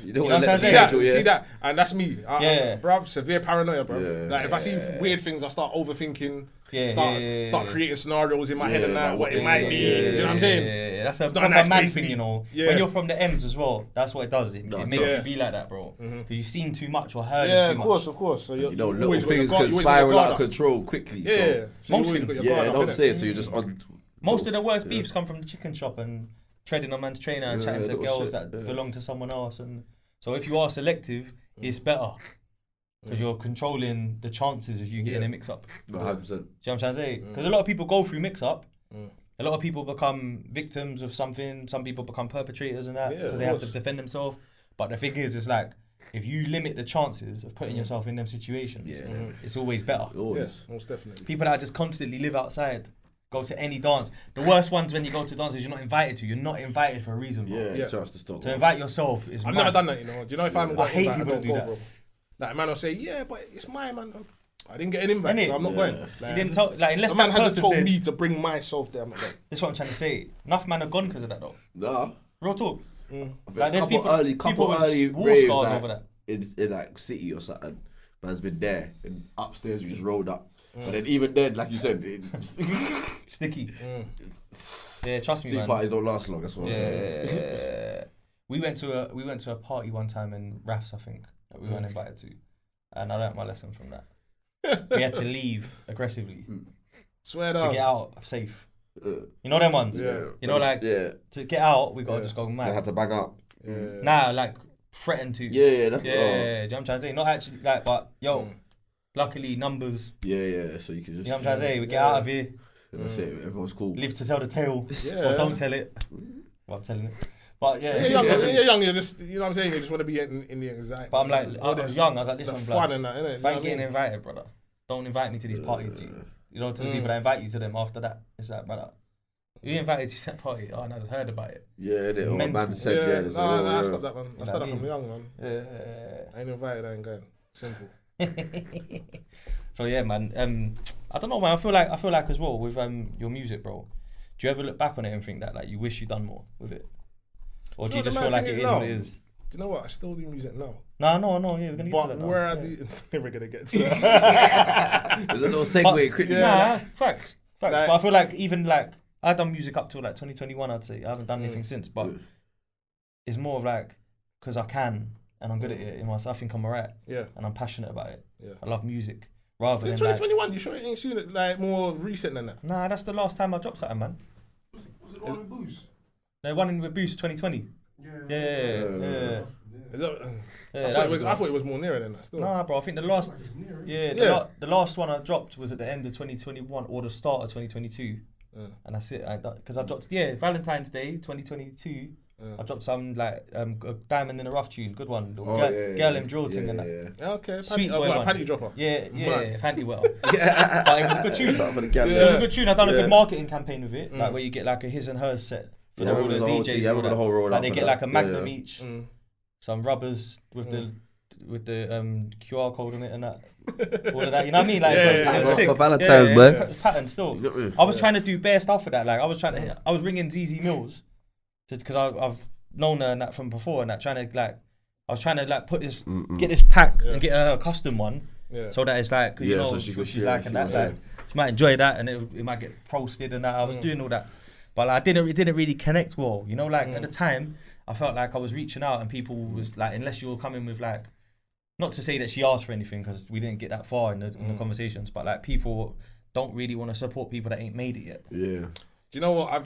you don't want to see that, and that's me. Bruv, severe paranoia, bro. Like if I see weird things, I start overthinking. Start creating scenarios in my head and that what it might be. You know what I'm saying? Yeah, that's a proper man thing, you know. When you're from the ends as well, that's what it does. It makes you be like that, bro. Because you've seen too much or heard too much. Of course. So you know, little things can spiral out of control quickly. Yeah, most things. Yeah, I don't say so. You're just on. Most of the worst beefs come from the chicken shop and treading on man's trainer and chatting to girls that belong to someone else. And so if you are selective, it's better. Because you're controlling the chances of you getting a mix-up. 100%. Do you know what I'm trying to say? Because a lot of people go through mix-up. A lot of people become victims of something. Some people become perpetrators and that because they have to defend themselves. But the thing is, it's like, if you limit the chances of putting yourself in them situations, it's always better. Yes, most definitely. People that just constantly live outside, go to any dance. The worst ones when you go to dances you're not invited to. You're not invited for a reason, bro. Chance to stop. To invite yourself is I've never done that, you know. Do you know if I haven't got I hate people who do that. Bro. Like a man will say, yeah, but it's my man. I didn't get an invite, so I'm not going. Like, you didn't tell, like, unless a man that hasn't told said, me to bring myself there, I'm not going. That's what I'm trying to say. Enough men are gone because of that, though. Nah. Real talk. Like there's people early war raves scars like, over that. In like city or something, man's been there and upstairs we just rolled up. But then even then, like you said, sticky. Yeah, trust me, city man. parties don't last long. That's what I'm saying. We went to a party one time in Rafs, I think, that we weren't invited to, and I learnt my lesson from that. We had to leave aggressively. Swear to get out safe. You know them ones. Yeah. You know, like to get out, we gotta just go mad. They had to bang up. Nah, like threaten to. Yeah. Do you know what I'm trying to say? Not actually, like, but luckily numbers. Yeah. So you can just. You know what I'm trying to say? We get out of here. That's it. Everyone's cool. Live to tell the tale. Or don't tell it. Well, I'm telling it. But when you're young, you're just, you know what I'm saying? You just want to be in the anxiety. But I'm like, I was young. I was like, listen, fun and that, innit? If I ain't getting invited, brother, don't invite me to these parties. You know, to the people that invite you to them after that. It's like, brother, you invited to that party. Oh, and I heard about it. Yeah, man said, No, I stopped that, man. I started from young, man. Yeah. I ain't invited, I ain't going. Simple. So yeah, man. I don't know, man. I feel like as well with your music, bro. Do you ever look back on it and think that like you wish you done more with it, or do you just feel like it is what it is? Do you know what? I still do music now. No. Yeah, we're gonna get to that. But where are the? Never gonna get to that. There's a little segue quickly. Nah, facts. But I feel like even like I done music up till like 2021. I'd say I haven't done anything since, but it's more of like because I can and I'm good at it. You know, so I think I'm alright. Yeah. And I'm passionate about it. Yeah. I love music. Rather than 2021, like, you sure it ain't soon like more recent than that? Nah, that's the last time I dropped something, man. Was it the one with Boost? No, one in the Boost 2020. Yeah. I thought it was more nearer than that. Still. Nah, bro. I think the last, the last one I dropped was at the end of 2021 or the start of 2022, and that's it. Because I dropped Valentine's Day 2022. I dropped some like a Diamond in the Rough tune, good one. Girl and drill thing and that. Okay, Sweet boy, panty dropper. Yeah, panty well. But it was a good tune. It was a good tune. I've done a good marketing campaign with it, like where you get like a his and hers set for all the DJs. The whole roll like they get like a magnum each, some rubbers with the QR code on it and that. All of that, you know what I mean? Like it was sick. For Valentine's, man. Pattern still. I was trying to do bare stuff for that. Like I was ringing ZZ Mills because I've known her and that from before and that, trying to like I was trying to like get this pack and get her a custom one, so that it's like, cause you know, so what she she's like and that, like, she might enjoy that and it might get posted and that. I was doing all that, but like, it didn't really connect well, you know, like at the time, I felt like I was reaching out and people was like, unless you were coming with like, not to say that she asked for anything because we didn't get that far in the conversations, but like people don't really want to support people that ain't made it yet. Yeah. Do you know what? I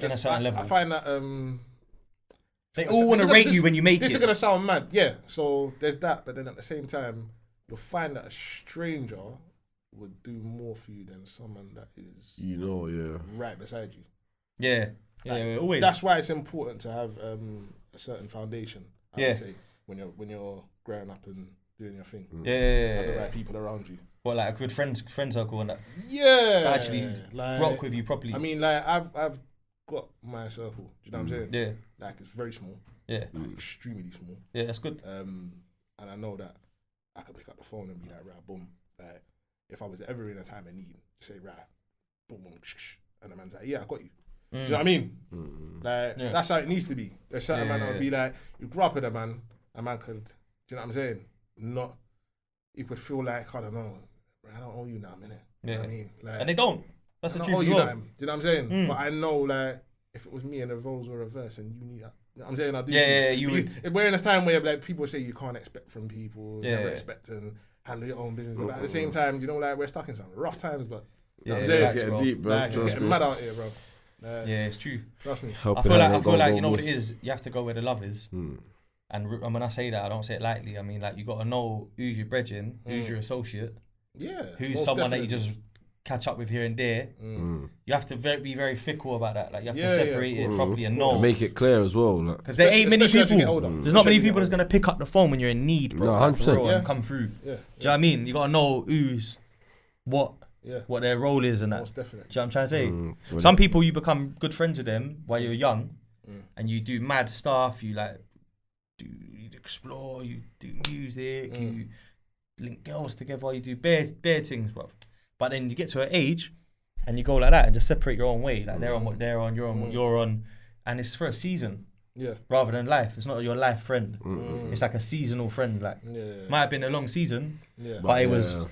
find that they all want to rate you when you make it. This is gonna sound mad, yeah. So there's that, but then at the same time, you'll find that a stranger would do more for you than someone that is, right beside you. Yeah, always. That's why it's important to have a certain foundation. I would say when you're growing up and doing your thing. Have the right people around you. Well, like a good friend circle and that. Yeah. That actually rock with you properly. I mean, like I've got my circle. Do you know what I'm saying? Yeah. Like it's very small. Yeah. Like extremely small. Yeah, that's good. And I know that I can pick up the phone and be like, right, boom. Like if I was ever in a time of need, say, right, boom, boom, and the man's like, yeah, I got you. Do you know what I mean? Like that's how it needs to be. There's certain man that would be like, you grew up with a man could, do you know what I'm saying? Not, you could feel like, I don't know, I don't owe you now, innit? You know what I mean? Like, and they don't. That's the truth as well. well. Do you know what I'm saying? But I know, like, if it was me and the roles were reversed and you need that, you know what I'm saying? I do. Yeah, you would. We're in this time where like people say you can't expect from people, never expect and handle your own business. But at the same time, you know, like we're stuck in some rough times, but you know what I'm saying? It's getting deep, bro. Like, it's getting mad out here, bro. It's true. Trust me. I feel like you know what it is. You have to go where the love is. And when I say that, I don't say it lightly. I mean, like, you got to know who's your brethren, who's your associate, who's someone that you just catch up with here and there. You have to be very fickle about that. Like, you have to separate it properly and know. Make it clear as well. Because there ain't many people. There's not many people that's going to pick up the phone when you're in need, bro. No, 100%. And come through. Do you know what I mean? You got to know who's what their role is and that. Most definitely. Do you know what I'm trying to say? Some people, you become good friends with them while you're young and you do mad stuff. You like, you explore, you do music, you link girls together, you do bare things, bro. But then you get to an age and you go like that and just separate your own way. Like they're on what they're on, you're on what you're on. And it's for a season. Rather than life. It's not your life friend. It's like a seasonal friend. Like might have been a long season, but it was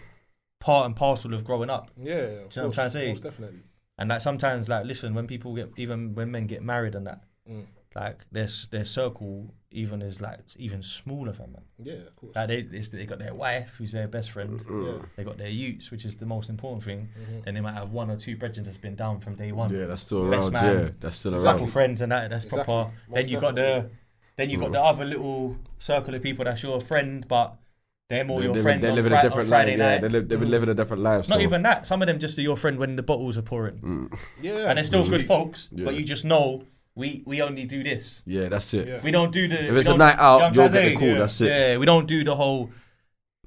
part and parcel of growing up. Do you know what I'm trying to say? Most definitely. And like sometimes, like, listen, when people even when men get married and that, like their circle even is like even smaller for man. Yeah, of course. Like they got their wife who's their best friend. They got their youths, which is the most important thing. Then they might have one or two brethren that's been down from day one. Yeah, that's still best around. Man, That's still around. Couple friends and that's proper. Then you got the other little circle of people that's your friend, but they're more your friend. They live in a different Friday night. They've been living a different life. Not even that. Some of them just are your friend when the bottles are pouring. And they're still good folks, but you just know. We only do this. Yeah, that's it. Yeah. We don't do the. If it's a night out, you'll get the call. That's it. Yeah, we don't do the whole.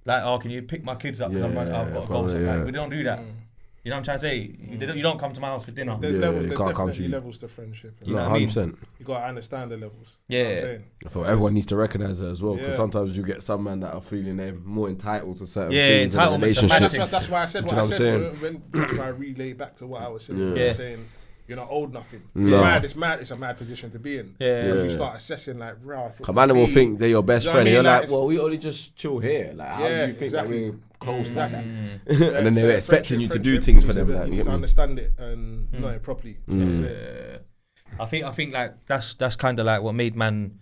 Like, oh, can you pick my kids up? Because I've got to go. Like, we don't do that. You know what I'm trying to say? You don't come to my house for dinner. There's definitely levels to friendship. You know what I mean? 100%. You got to understand the levels. Yeah. You know what I'm saying? I feel everyone needs to recognise it as well, because sometimes you get some men that are feeling they're more entitled to certain things in a relationship. That's why I said what I said. That's why I relay back to what I was saying. I was saying, you're not old nothing. It's mad. It's a mad position to be in. When you start assessing, like, bro, man will think they're your best friend. You're like, well, we only just chill here. Like, how do you think that we're close like that? And then they're expecting you to do things for them. You need to understand it and know it properly. I think like that's kind of like what made man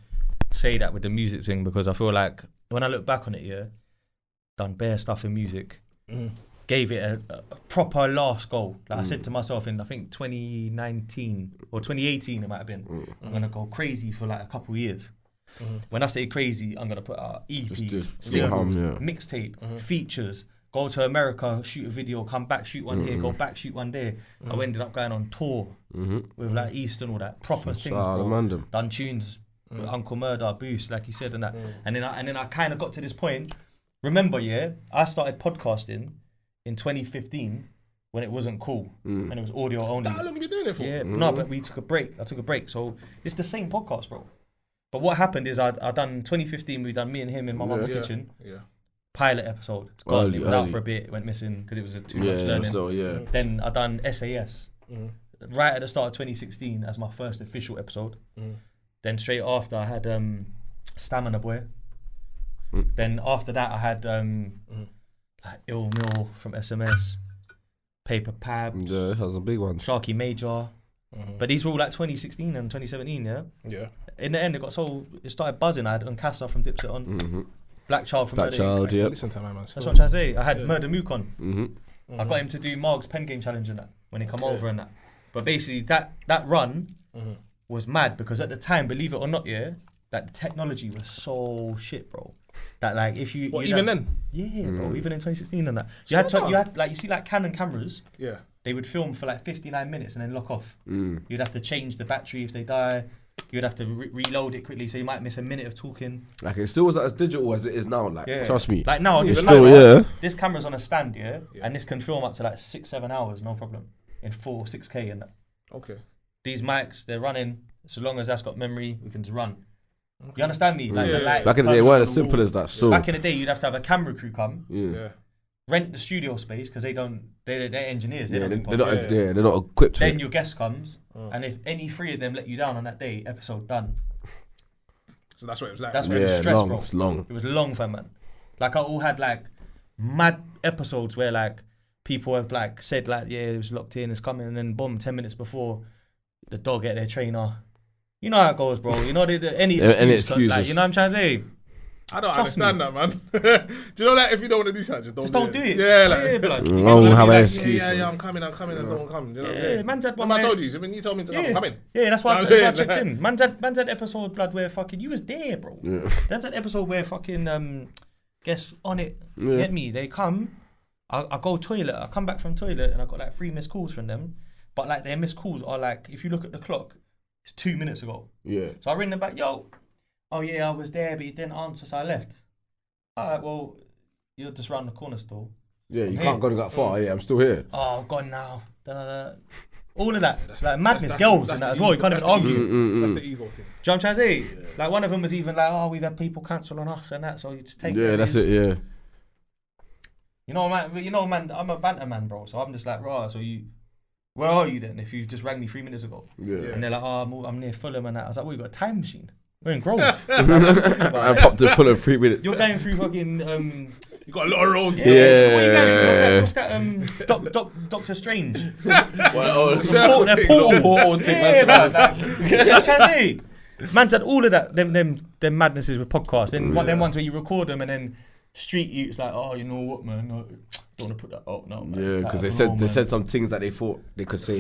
say that with the music thing, because I feel like when I look back on it, done bare stuff in music. Gave it a proper last go. Like I said to myself in, I think 2019 or 2018 it might have been, I'm going to go crazy for like a couple of years. When I say crazy, I'm going to put out EP, mixtape, features, go to America, shoot a video, come back, shoot one here, go back, shoot one there. I ended up going on tour with like East and all that. Proper things, bro. Done tunes, Uncle Murder, Boost, like you said, and that. And then I kind of got to this point. Remember, I started podcasting in 2015 when it wasn't cool and it was audio only. How long have you been doing it for? Yeah, no, but we took a break. I took a break, so it's the same podcast, bro. But what happened is I done 2015. We done me and him in my mum's kitchen. Pilot episode. It's gone. It went out for a bit. It went missing because it was too much learning. Then I done SAS right at the start of 2016 as my first official episode. Then straight after I had Stamina Boy. Then after that, I had like Ill Mill from SMS, Paper Pabs. Yeah, it has some big ones. Sharky Major. But these were all like 2016 and 2017, yeah? Yeah. In the end, it started buzzing. I had Uncasa from Dipset on. Black Child from Black Child, Yeah. yeah. Listen to my man. That's what I'm trying to say. I had Murder Mook on. I got him to do Marg's pen game challenge and that when he come over and that. But basically, that run was mad because at the time, believe it or not, yeah, that the technology was so shit, bro. That like if you even then? Yeah, bro. Even in 2016 and that, you had like you see like Canon cameras. Yeah. They would film for like 59 minutes and then lock off. You'd have to change the battery if they die. You'd have to reload it quickly, so you might miss a minute of talking. Like it still was as digital as it is now. Like trust me. Like now on this still, camera, this camera's on a stand, yeah, and this can film up to like 6-7 hours, no problem, in 4-6K and that. Okay. These mics, they're running. So long as that's got memory, we can just run. Okay. You understand me? Like the lights. Back in the day, it weren't as simple as that. So back in the day, you'd have to have a camera crew come. Yeah. Rent the studio space because they're engineers. They're not equipped. Then your guest comes, and if any three of them let you down on that day, episode done. So that's what it was like. That's where it was stressed, bro. It's long. It was long, fam, man. Like I all had like mad episodes where like people have like said like it was locked in, it's coming, and then boom, 10 minutes before the dog get their trainer. You know how it goes, bro. You know any excuse, like, you know what I'm trying to say. I don't understand that, man. Do you know that if you don't want to do something, just don't do it. Yeah, like I don't have an excuse. Yeah, I'm coming, and don't come. You know what I'm saying? Man's had one. I told you. I mean, you told me to come. I'm coming. Yeah, that's why I checked in. Man's had episode, blood, where fucking you was there, bro. Yeah. That's that episode where fucking guests on it. Yeah. Get me? They come. I go toilet. I come back from toilet and I got like 3 missed calls from them. But like their missed calls are like, if you look at the clock, it's 2 minutes ago. Yeah. So I ring them back, yo. Oh yeah, I was there, but you didn't answer, so I left. Alright, well, you're just round the corner still. Yeah, you can't go that far. Yeah, I'm still here. Oh, I'm gone now. All of that. That's like madness, girls and that as well. You can't even argue. That's the ego thing. Do you know what I'm trying to say? Yeah. Like one of them was even like, oh, we've had people cancel on us and that, so you just take it. Yeah, that's it, yeah. You know, man, I'm a banter man, bro, so I'm just like, right, so where are you then if you just rang me 3 minutes ago? Yeah. And they're like, oh, I'm near Fulham and that. I was like, well, you got a time machine. We're in Grove. I popped to Fulham 3 minutes. You're going through fucking... you got a lot of roads. Yeah. What are you going through? What's that? Doctor Strange. The portal thing. I'm trying to say. Man's had all of that, them madnesses with podcasts. Then them ones where you record them and then street youths like, oh, you know what, man? No, don't want to put that up, no, man. Yeah, because they said some things that they thought they could say.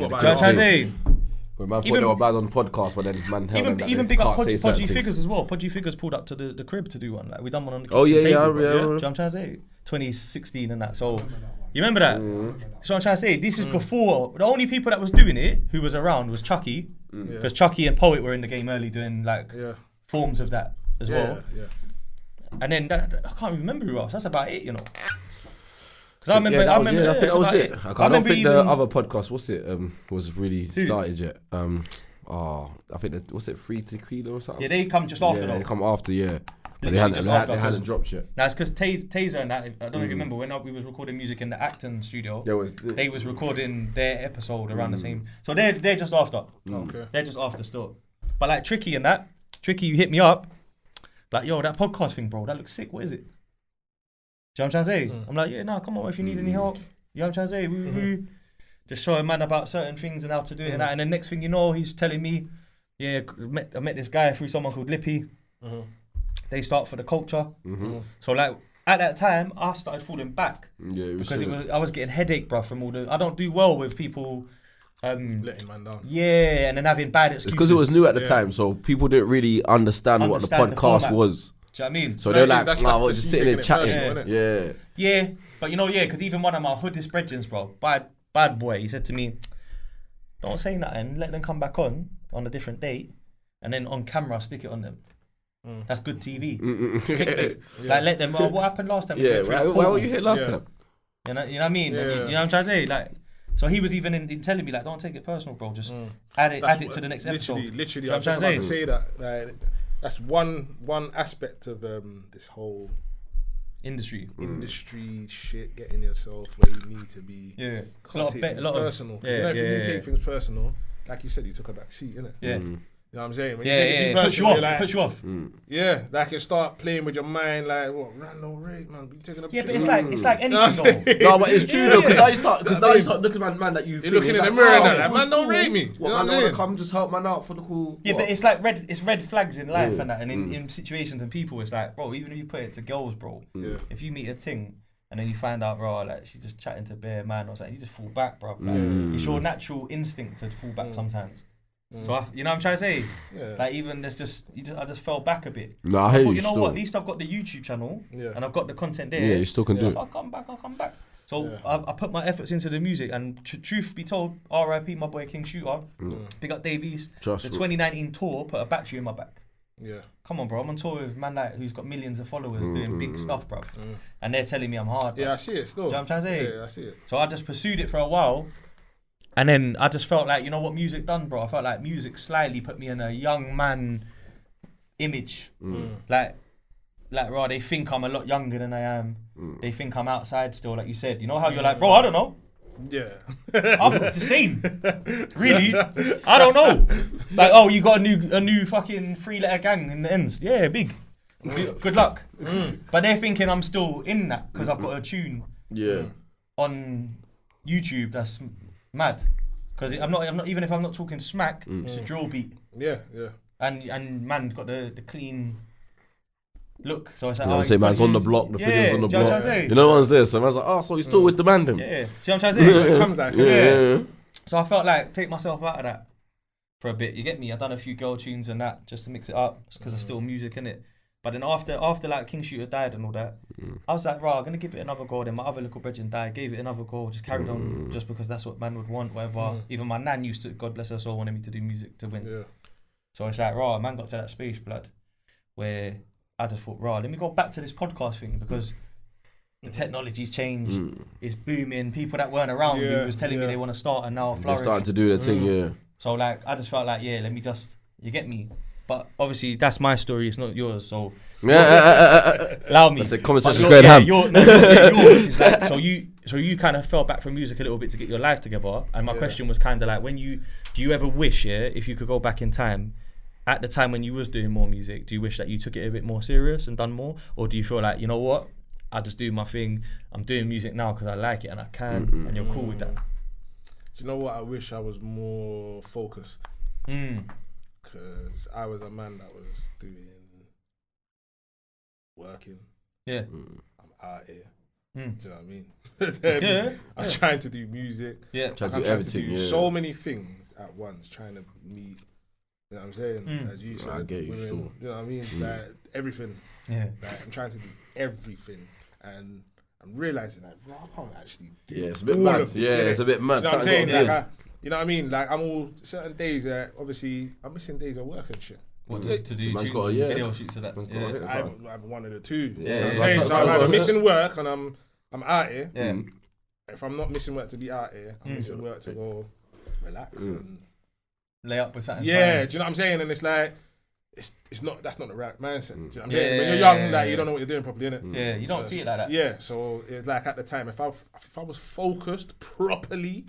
When man thought they were bad on podcast, but then man held even big up Podgy Figures as well. Podgy Figures pulled up to the crib to do one. Like we done one on the kitchen table. Do you know what I'm trying to say? 2016 and that. So you remember that? So I'm trying to say this is before the only people that was doing it who was around was Chucky, because Chucky and Poet were in the game early doing like forms of that as well. Yeah. And then I can't even remember who else. That's about it, you know. I think that was it. I don't think the other podcast, was really started yet. I think what's it, Free Tequila or something? Yeah, they come just after. Yeah, they come after. Yeah, but they hadn't dropped yet. That's because Taser and that. I don't know if you remember when we was recording music in the Acton studio. They was recording their episode around the same. So they're just after. Okay. They're just after still. But like Tricky, you hit me up. Like, yo, that podcast thing, bro, that looks sick. What is it? Do you know what I'm trying to say? I'm like, yeah, no, come on, if you need any help. You know what I'm trying to say? Just show a man about certain things and how to do it and that. And then next thing you know, he's telling me, yeah, I met this guy through someone called Lippy. They start for the culture. So like, at that time, I started falling back. Yeah, because I was getting headache, bruv, from all the... I don't do well with people... letting man down. Yeah, and then having bad excuses. It's because it was new at the time, so people didn't really understand what the podcast was. Do you know what I mean? So they're like, nah, we're just sitting there chatting. Yeah, but you know, because even one of my hoodest brethrens, bro, bad boy, he said to me, don't say nothing, let them come back on a different date, and then on camera, stick it on them. That's good TV. Like, let them, what happened last time? Yeah, why were you here last time? You know what I mean? You know what I'm trying to say? Like, so he was even in telling me, like, don't take it personal, bro, just add it to the next episode. Literally, I'm just about to say that. Like, that's one aspect of this whole industry shit, getting yourself where you need to be. Yeah, a lot of personal. You know, if you take things personal, like you said, you took a back seat, innit? Yeah. You know what I'm saying? When Yeah, you take it too push you personal, off, you're like, push you off. yeah, like it start playing with your mind, like what random rate, man. Be taking a Yeah, but piss. it's like anything though. No, but it's true though, because now you start looking at man that you. You're looking in the mirror and that, man, don't rate me. What, You know man, what don't I'm want to saying? come just help man out for the cool. Yeah, what? but it's like red flags in life and that, and in situations and people, it's like, bro, even if you put it to girls, bro, if you meet a ting and then you find out, bro, like she's just chatting to bare man or something, you just fall back, bro. Like, it's your natural instinct to fall back sometimes. So you know what I'm trying to say? Yeah. Like even I just fell back a bit. No, I hear you. You know what? At least I've got the YouTube channel and I've got the content there. Yeah, you still can do it. I'll come back. So I put my efforts into the music, and truth be told, R.I.P. my boy King Shooter. Big up Davies. The 2019 tour put a battery in my back. Yeah. Come on, bro. I'm on tour with man like who's got millions of followers doing big stuff, bro. And they're telling me I'm hard. Yeah, I see it still. Do you know what I'm trying to say? Yeah, I see it. So I just pursued it for a while. And then I just felt like, you know what music done, bro? I felt like music slightly put me in a young man image. Like, bro, they think I'm a lot younger than I am. They think I'm outside still, like you said. You know how you're like, bro, I don't know. Yeah. I'm the same. Really? I don't know. Like, oh, you got a new fucking 3-letter gang in the ends. Yeah, big. Good luck. But they're thinking I'm still in that because I've got a tune on YouTube that's mad. Because I'm not even if I'm not talking smack, it's a drill beat. Yeah. And man's got the clean look. So it's like, I say man's on the block, the figure's on the do you know block. what I'm trying to say? You know one's there, so man's like, oh, so you're still with the man then? Yeah. See what I'm trying to say? So it comes like, So I felt like take myself out of that for a bit. You get me? I done a few girl tunes and that just to mix it up, because there's still music in it. But then after like King Shooter died and all that, I was like, right, I'm gonna give it another go. Then my other little brethren died, gave it another go, just carried on just because that's what man would want, whatever. Even my nan used to, God bless her soul, wanted me to do music to win. Yeah. So it's like, right, man got to that space, blood, where I just thought, right, let me go back to this podcast thing, because the technology's changed, it's booming. People that weren't around me was telling me they want to start and now flourish. They're starting to do their thing, So like, I just felt like, let me just, you get me? But obviously, that's my story. It's not yours. So allow me. That's a conversation going ham. Yours is like, so you kind of fell back from music a little bit to get your life together. And my question was kind of like, do you ever wish, if you could go back in time, at the time when you was doing more music, do you wish that you took it a bit more serious and done more, or do you feel like, you know what, I just do my thing. I'm doing music now because I like it and I can, and you're cool with that? Do you know what? I wish I was more focused. Because I was a man that was working. Yeah. I'm out here. Do you know what I mean? I'm trying to do music. Yeah. Trying to do everything. So many things at once, trying to meet. You know what I'm saying? As you said, I get you, women, sure. you know what I mean? Like everything. Yeah. Like I'm trying to do everything, and I'm realizing that I can't actually do it's a bit mad. It's a bit mad. You know what I'm saying? Like you know what I mean? Like I'm all certain days. Obviously, I'm missing days of work and shit. What to do? Video shoots of that. I have one of the two. You know what I'm saying? So I'm either missing work and I'm out here. Yeah. If I'm not missing work to be out here, I'm missing work to go relax and lay up with something. Yeah, do you know what I'm saying? And it's like, it's not, that's not the right mindset. Do you know what I'm saying? When you're young, like you don't know what you're doing properly, innit? Yeah, you don't see it like that. Yeah, so it's like at the time, if I was focused properly,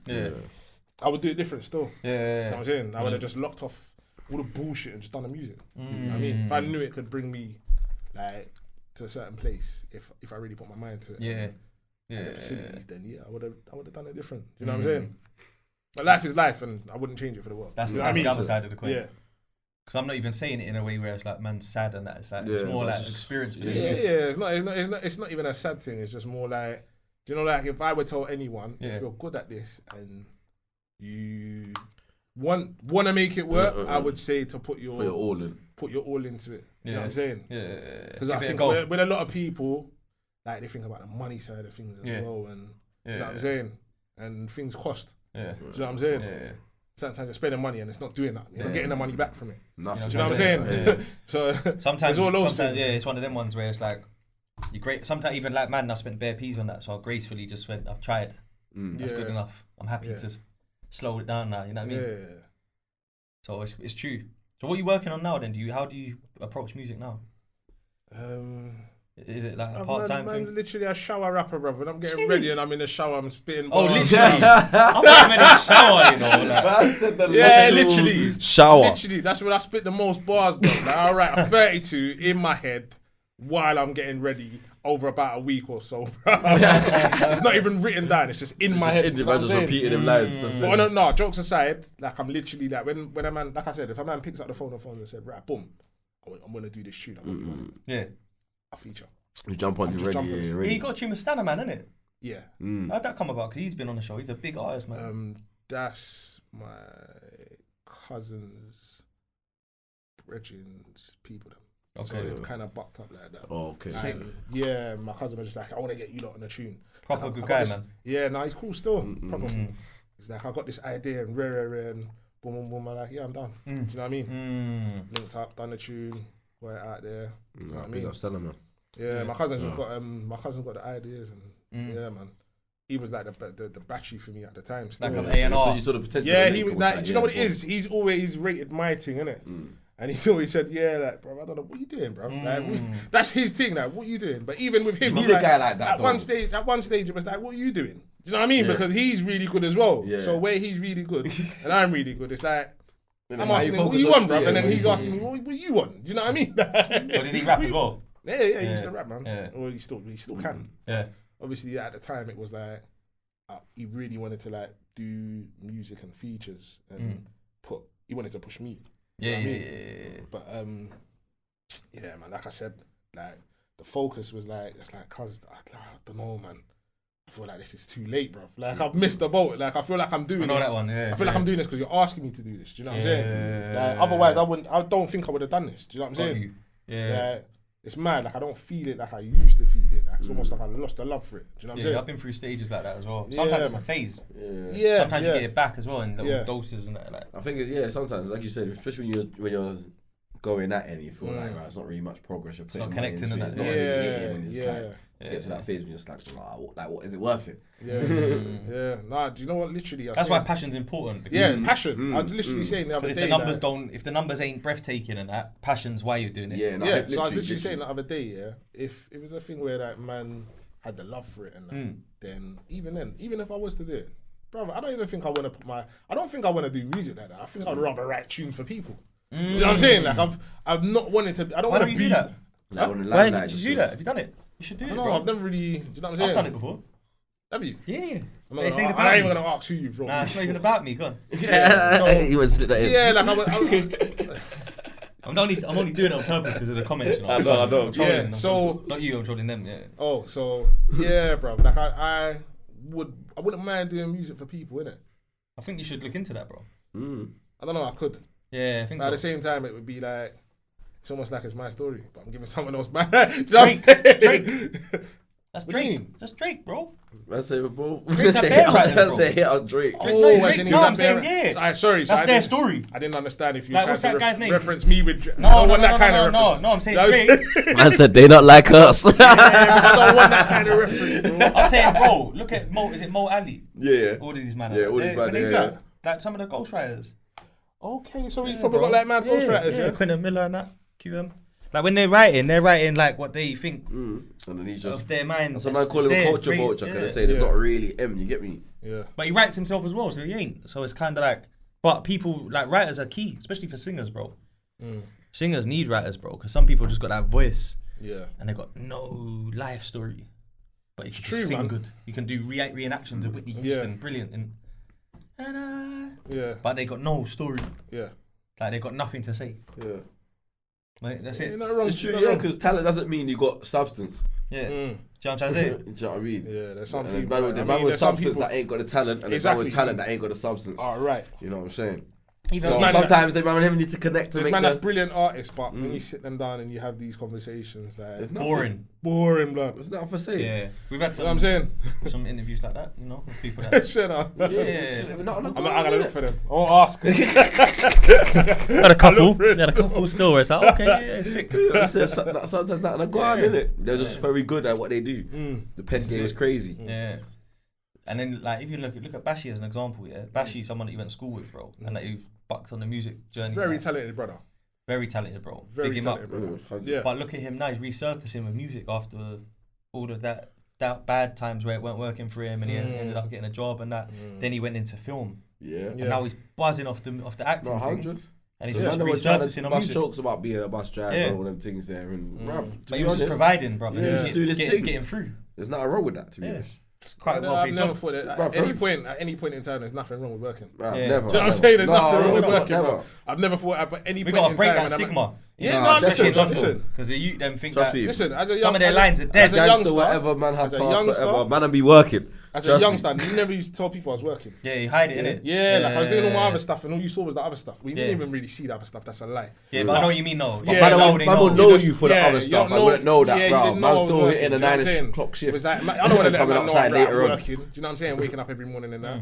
I would do it different still. You know what I'm saying? I would have just locked off all the bullshit and just done the music. You know what I mean? If I knew it could bring me like to a certain place, if I really put my mind to it. And the facilities, then I would have done it different. You know what I'm saying? But life is life, and I wouldn't change it for the world. That's the other side of the coin. Yeah. Because I'm not even saying it in a way where it's like man's sad and that. It's like it's more like experience for you. It's not even a sad thing. It's just more like, do you know, like if I would tell anyone, if you're good at this and you want to make it work, I would say to put your all into it. You know what I'm saying? Yeah. Because I think with a lot of people, like they think about the money side of things as well, and you know what I'm saying, and things cost. Yeah. Do you know what I'm saying? Yeah. Sometimes you're spending money and it's not doing that. You're not getting the money back from it. Nothing. Do you know what I'm saying? Yeah. So sometimes all those things. It's one of them ones where it's like sometimes even like man, I spent bare peas on that, so I gracefully just went, I've tried. That's good enough. I'm happy to slow it down now. You know what I mean? Yeah. So it's true. So what are you working on now then? How do you approach music now? Is it like a part-time man's thing? literally a shower rapper, brother. When I'm getting ready and I'm in the shower, I'm spitting bars. Oh, literally. I'm getting in the shower, you know. Like. Yeah, literally. Shower. Literally, that's when I spit the most bars, bro. Like, I write a 32 in my head while I'm getting ready over about a week or so, bro. It's not even written down. It's just in my head. Individuals just repeating them lines. But no, jokes aside, like I'm literally like when a man, like I said, if a man picks up the phone and said, right, boom, I'm gonna do this shoot. Yeah. A feature. You jump on, you're ready. Yeah, you got to tune with Stanner, man, innit? Yeah. How'd that come about? Because he's been on the show. He's a big artist, man. That's my cousin's, brethren's people. Okay. So they've kind of bucked up like that. Oh, okay. Sick. Yeah, my cousin was just like, I want to get you lot on a tune. Proper like, good guy, this, man. Yeah, no, he's cool still. Proper. He's like, I got this idea and rare and boom, boom, boom. I'm like, yeah, I'm done. Do you know what I mean? Linked up, done the tune, got it out there. You know what I mean? Yeah, my cousin's got the ideas and yeah, man. He was like the battery for me at the time. Like an A&R. So you saw the potential. Yeah, he was like, do you know what it is? He's always rated my thing, innit? And he's always said, yeah, like, bro, I don't know, what you doing, bro? Like, that's his thing, like, what you doing? But even with him, you need a guy like that, at one stage, it was like, what are you doing? Do you know what I mean? Because he's really good as well. Yeah. So where he's really good and I'm really good, it's like, I'm asking him, what you want, bro? And then he's asking me, what you want? Do you know what I mean? Or did he rap as well? Yeah, he used to rap, man. Yeah. Or he still can. Yeah. Obviously, at the time, it was like, he really wanted to like do music and features and he wanted to push me. Yeah. But yeah, man, like I said, like the focus was like, it's like, cause I don't know, man. I feel like this is too late, bro. Like I've missed the boat. Like I feel like I'm doing this. That one, yeah. I feel like I'm doing this because you're asking me to do this. Do you know what I'm saying? Like, otherwise, I don't think I would have done this. Do you know what I'm saying? Yeah. Like, it's mad. Like I don't feel it like I used to feel it. Like it's almost like I lost the love for it. Do you know what I'm saying? I've been through stages like that as well. Sometimes it's a phase. Yeah. Sometimes you get it back as well in little doses and that. Like. I think it's sometimes like you said, especially when you're going at it, you feel like right, it's not really much progress. You're putting connecting in that. It's not really getting. To get to that phase, we're just like, what is it worth it? Yeah. Nah, do you know what? Literally, that's why passion's important. Passion. I was literally saying the other day. If the numbers ain't breathtaking and that, passion's why you're doing it. So I was literally saying the other day, if it was a thing where that man had the love for it and that, then even if I was to do it, brother, I don't even think I want to I don't think I want to do music like that. I think I'd rather write tunes for people. You know what I'm saying? Like I've not wanted to. I don't want to be that. Why did you do that? Have you done it? You should do it, bro. I've never really. Do you know what I'm saying? I've done it before. Have you? Yeah. I ain't even gonna ask who you've wrote. Nah, it's not even about me. Go on. You would slip that in. Yeah, like I'm only doing it on purpose because of the comments. You know? I know. Yeah. So not you. I'm trolling them. Yeah. Oh, so yeah, bro. Like I wouldn't mind doing music for people, innit? I think you should look into that, bro. I don't know. I could. Yeah, I think so. At the same time, it would be like. It's almost like it's my story, but I'm giving someone else my. Drake. That's Drake. That's Drake, bro. That's it, bro. That's a hit on Drake. I'm saying, yeah. Alright, sorry. That's their story. I didn't understand if you like, tried to reference me with. No, I don't want that kind of reference. No, I'm saying Drake. I said they not like us. I don't want that kind of reference, bro. I'm saying, bro, look at Mo. Is it Mo Ali? Yeah. All of these man. Yeah, all these man. Yeah. Like some of the ghostwriters. Okay, so he's probably got like mad ghostwriters, yeah. Quentin Miller and that. QM. Like when they're writing like what they think and then he's just of their mind. That's a man call him a culture vulture. Can I say there's not really him? You get me? Yeah. But he writes himself as well, so he ain't. So it's kind of like, but people like writers are key, especially for singers, bro. Singers need writers, bro, because some people just got that voice. Yeah. And they got no life story, but you can just sing good. You can do reenactions of Whitney Houston, brilliant. But they got no story. Yeah. Like they got nothing to say. Yeah. Like, that's it. It's true, because talent doesn't mean you got substance. Yeah. Do you know what I'm trying to say? Do you know what I mean? Yeah, there's some people. There's man with substance that ain't got the talent, and there's man with talent that ain't got the substance. Oh, right. You know what I'm saying? So sometimes they man need to connect to make man that's brilliant artists, but when you sit them down and you have these conversations, like it's boring, blood. There's nothing for saying. Yeah, we've had some. You know what I'm saying? Some interviews like that, you know, with people that. It's fair enough. Yeah, I'm gonna look for them. I'll ask. Had a couple still where it's like, okay, yeah, sick. Sometimes not gonna go on, innit? They're just very good at what they do. The pen game is crazy. Yeah. And then, like, if you look at Bashy as an example, yeah, Bashy, someone that you went to school with, bro, and that you've bucked on the music journey. Very talented brother. Very talented, bro. Very Big him talented, up. bro. Yeah. But look at him now. He's resurfacing with music after all of that bad times where it weren't working for him, and he ended up getting a job and that. Then he went into film. Yeah. And now he's buzzing off the acting. 100. And he's just resurfacing on music. Jokes about being a bus driver and all them things there. And but he was just providing, bro. Yeah. He was just doing his thing. Getting through. There's nothing wrong with that, to be honest. It's quite well I've paid never job. thought that at any point in time, there's nothing wrong with working. Never. Do you know what I'm saying? There's nothing wrong with working, bro. I've never thought at any We point got to in break time. that stigma. Listen. Because the youth them think Trust that me. Listen, as a young, some of their lines are dead. as a youngster, whatever, man, have as a passed, youngster, whatever. Man, I be working. As a youngster, you never used to tell people I was working. Yeah, you hide it, innit? Yeah, like I was doing all my other stuff, and all you saw was the other stuff. We didn't even really see the other stuff. That's a lie. Yeah, but I know what you mean, though. Yeah, Man will know you for the other stuff. I wouldn't know that, you bro. didn't Man's know still I was hitting a working, 9 o'clock shift. It was like, I don't want to let Coming man know outside I'm later on. working. Do you know what I'm saying? Waking up every morning and that.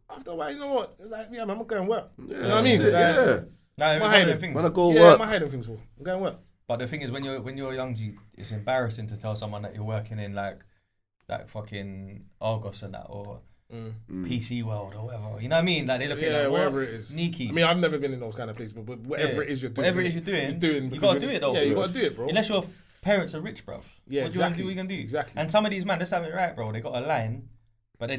After a while, you know what? It's like, yeah, man, I'm going to work. You know what I mean? Yeah. Nah, hiding them things. Man, I go Yeah, work. my hiding things for. I'm going to work. But the thing is, when you're young, it's embarrassing to tell someone that you're working in like fucking Argos and that, or PC World or whatever. You know what I mean? Like they look at like, wherever it is. Sneaky. I mean, I've never been in those kind of places, but whatever it is you're doing. Whatever it is you're doing, you gotta do it though. Yeah, you gotta do it, bro. Unless your parents are rich, bro. Yeah, what do exactly. What you gonna do? Exactly. And some of these man, let's have it right, bro. They got a line, but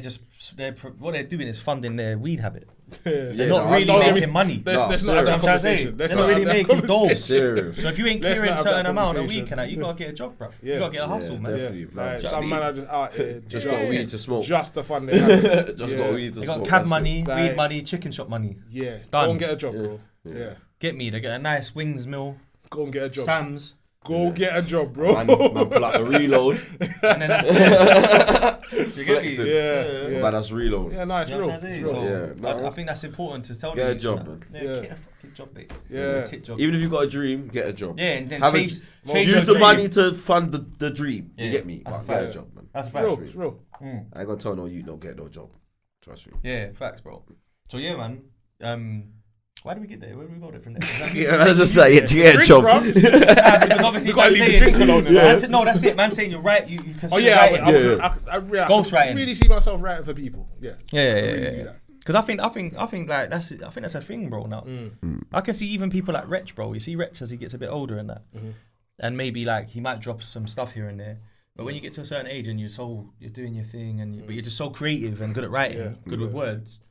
what they're doing is funding their weed habit. They're not really making money. Let's not have that conversation. They're not really making dough. Serious. So if you ain't clearing a certain amount a week and that, you gotta get a job, bro. You gotta get a hustle, man. Definitely, Like, some man are just out here. Just got weed to smoke. Just to fund their habit. Just got weed to They smoke. got cab money, Like- weed money, chicken shop money. Yeah. Done. Go and get a job, bro. Yeah. Get me. They get a nice wings meal, Go and get a job. Sam's, Go get a job, bro. Man pull out the reload. and then that's it. You get me? Flexing. Yeah. Man, that's reload. Yeah, nice, You know real. what I'm saying? Real. So Yeah, I think that's important to tell Get a you. job, man. man. Yeah, Yeah. get a fucking job, mate. Yeah. Tit job. Even if you got a dream, get a job. Yeah, and then Have chase use your the dream. money to fund the dream. Yeah, You get me? that's But a get a fact. job, man. That's a It's fact. real. It's real. I ain't gonna tell no you don't get no job. Trust me. Yeah, facts, bro. So yeah, man. Why did we get there? Where did we go there from there? Does that mean- Yeah, I was just saying to get a Drink, job. bro. because obviously We gotta man leave the saying- drink alone. Man said- no, that's it. Man saying you're right. You consider Oh yeah, writing. I Ghostwriting. really see myself writing for people. Yeah. Yeah. Because I think like that's it. I think that's a thing, bro. Now I can see even people like Wretch, bro. You see Wretch as he gets a bit older and that, and maybe like he might drop some stuff here and there. But when you get to a certain age and you're doing your thing but you're just so creative and good at writing, good with words,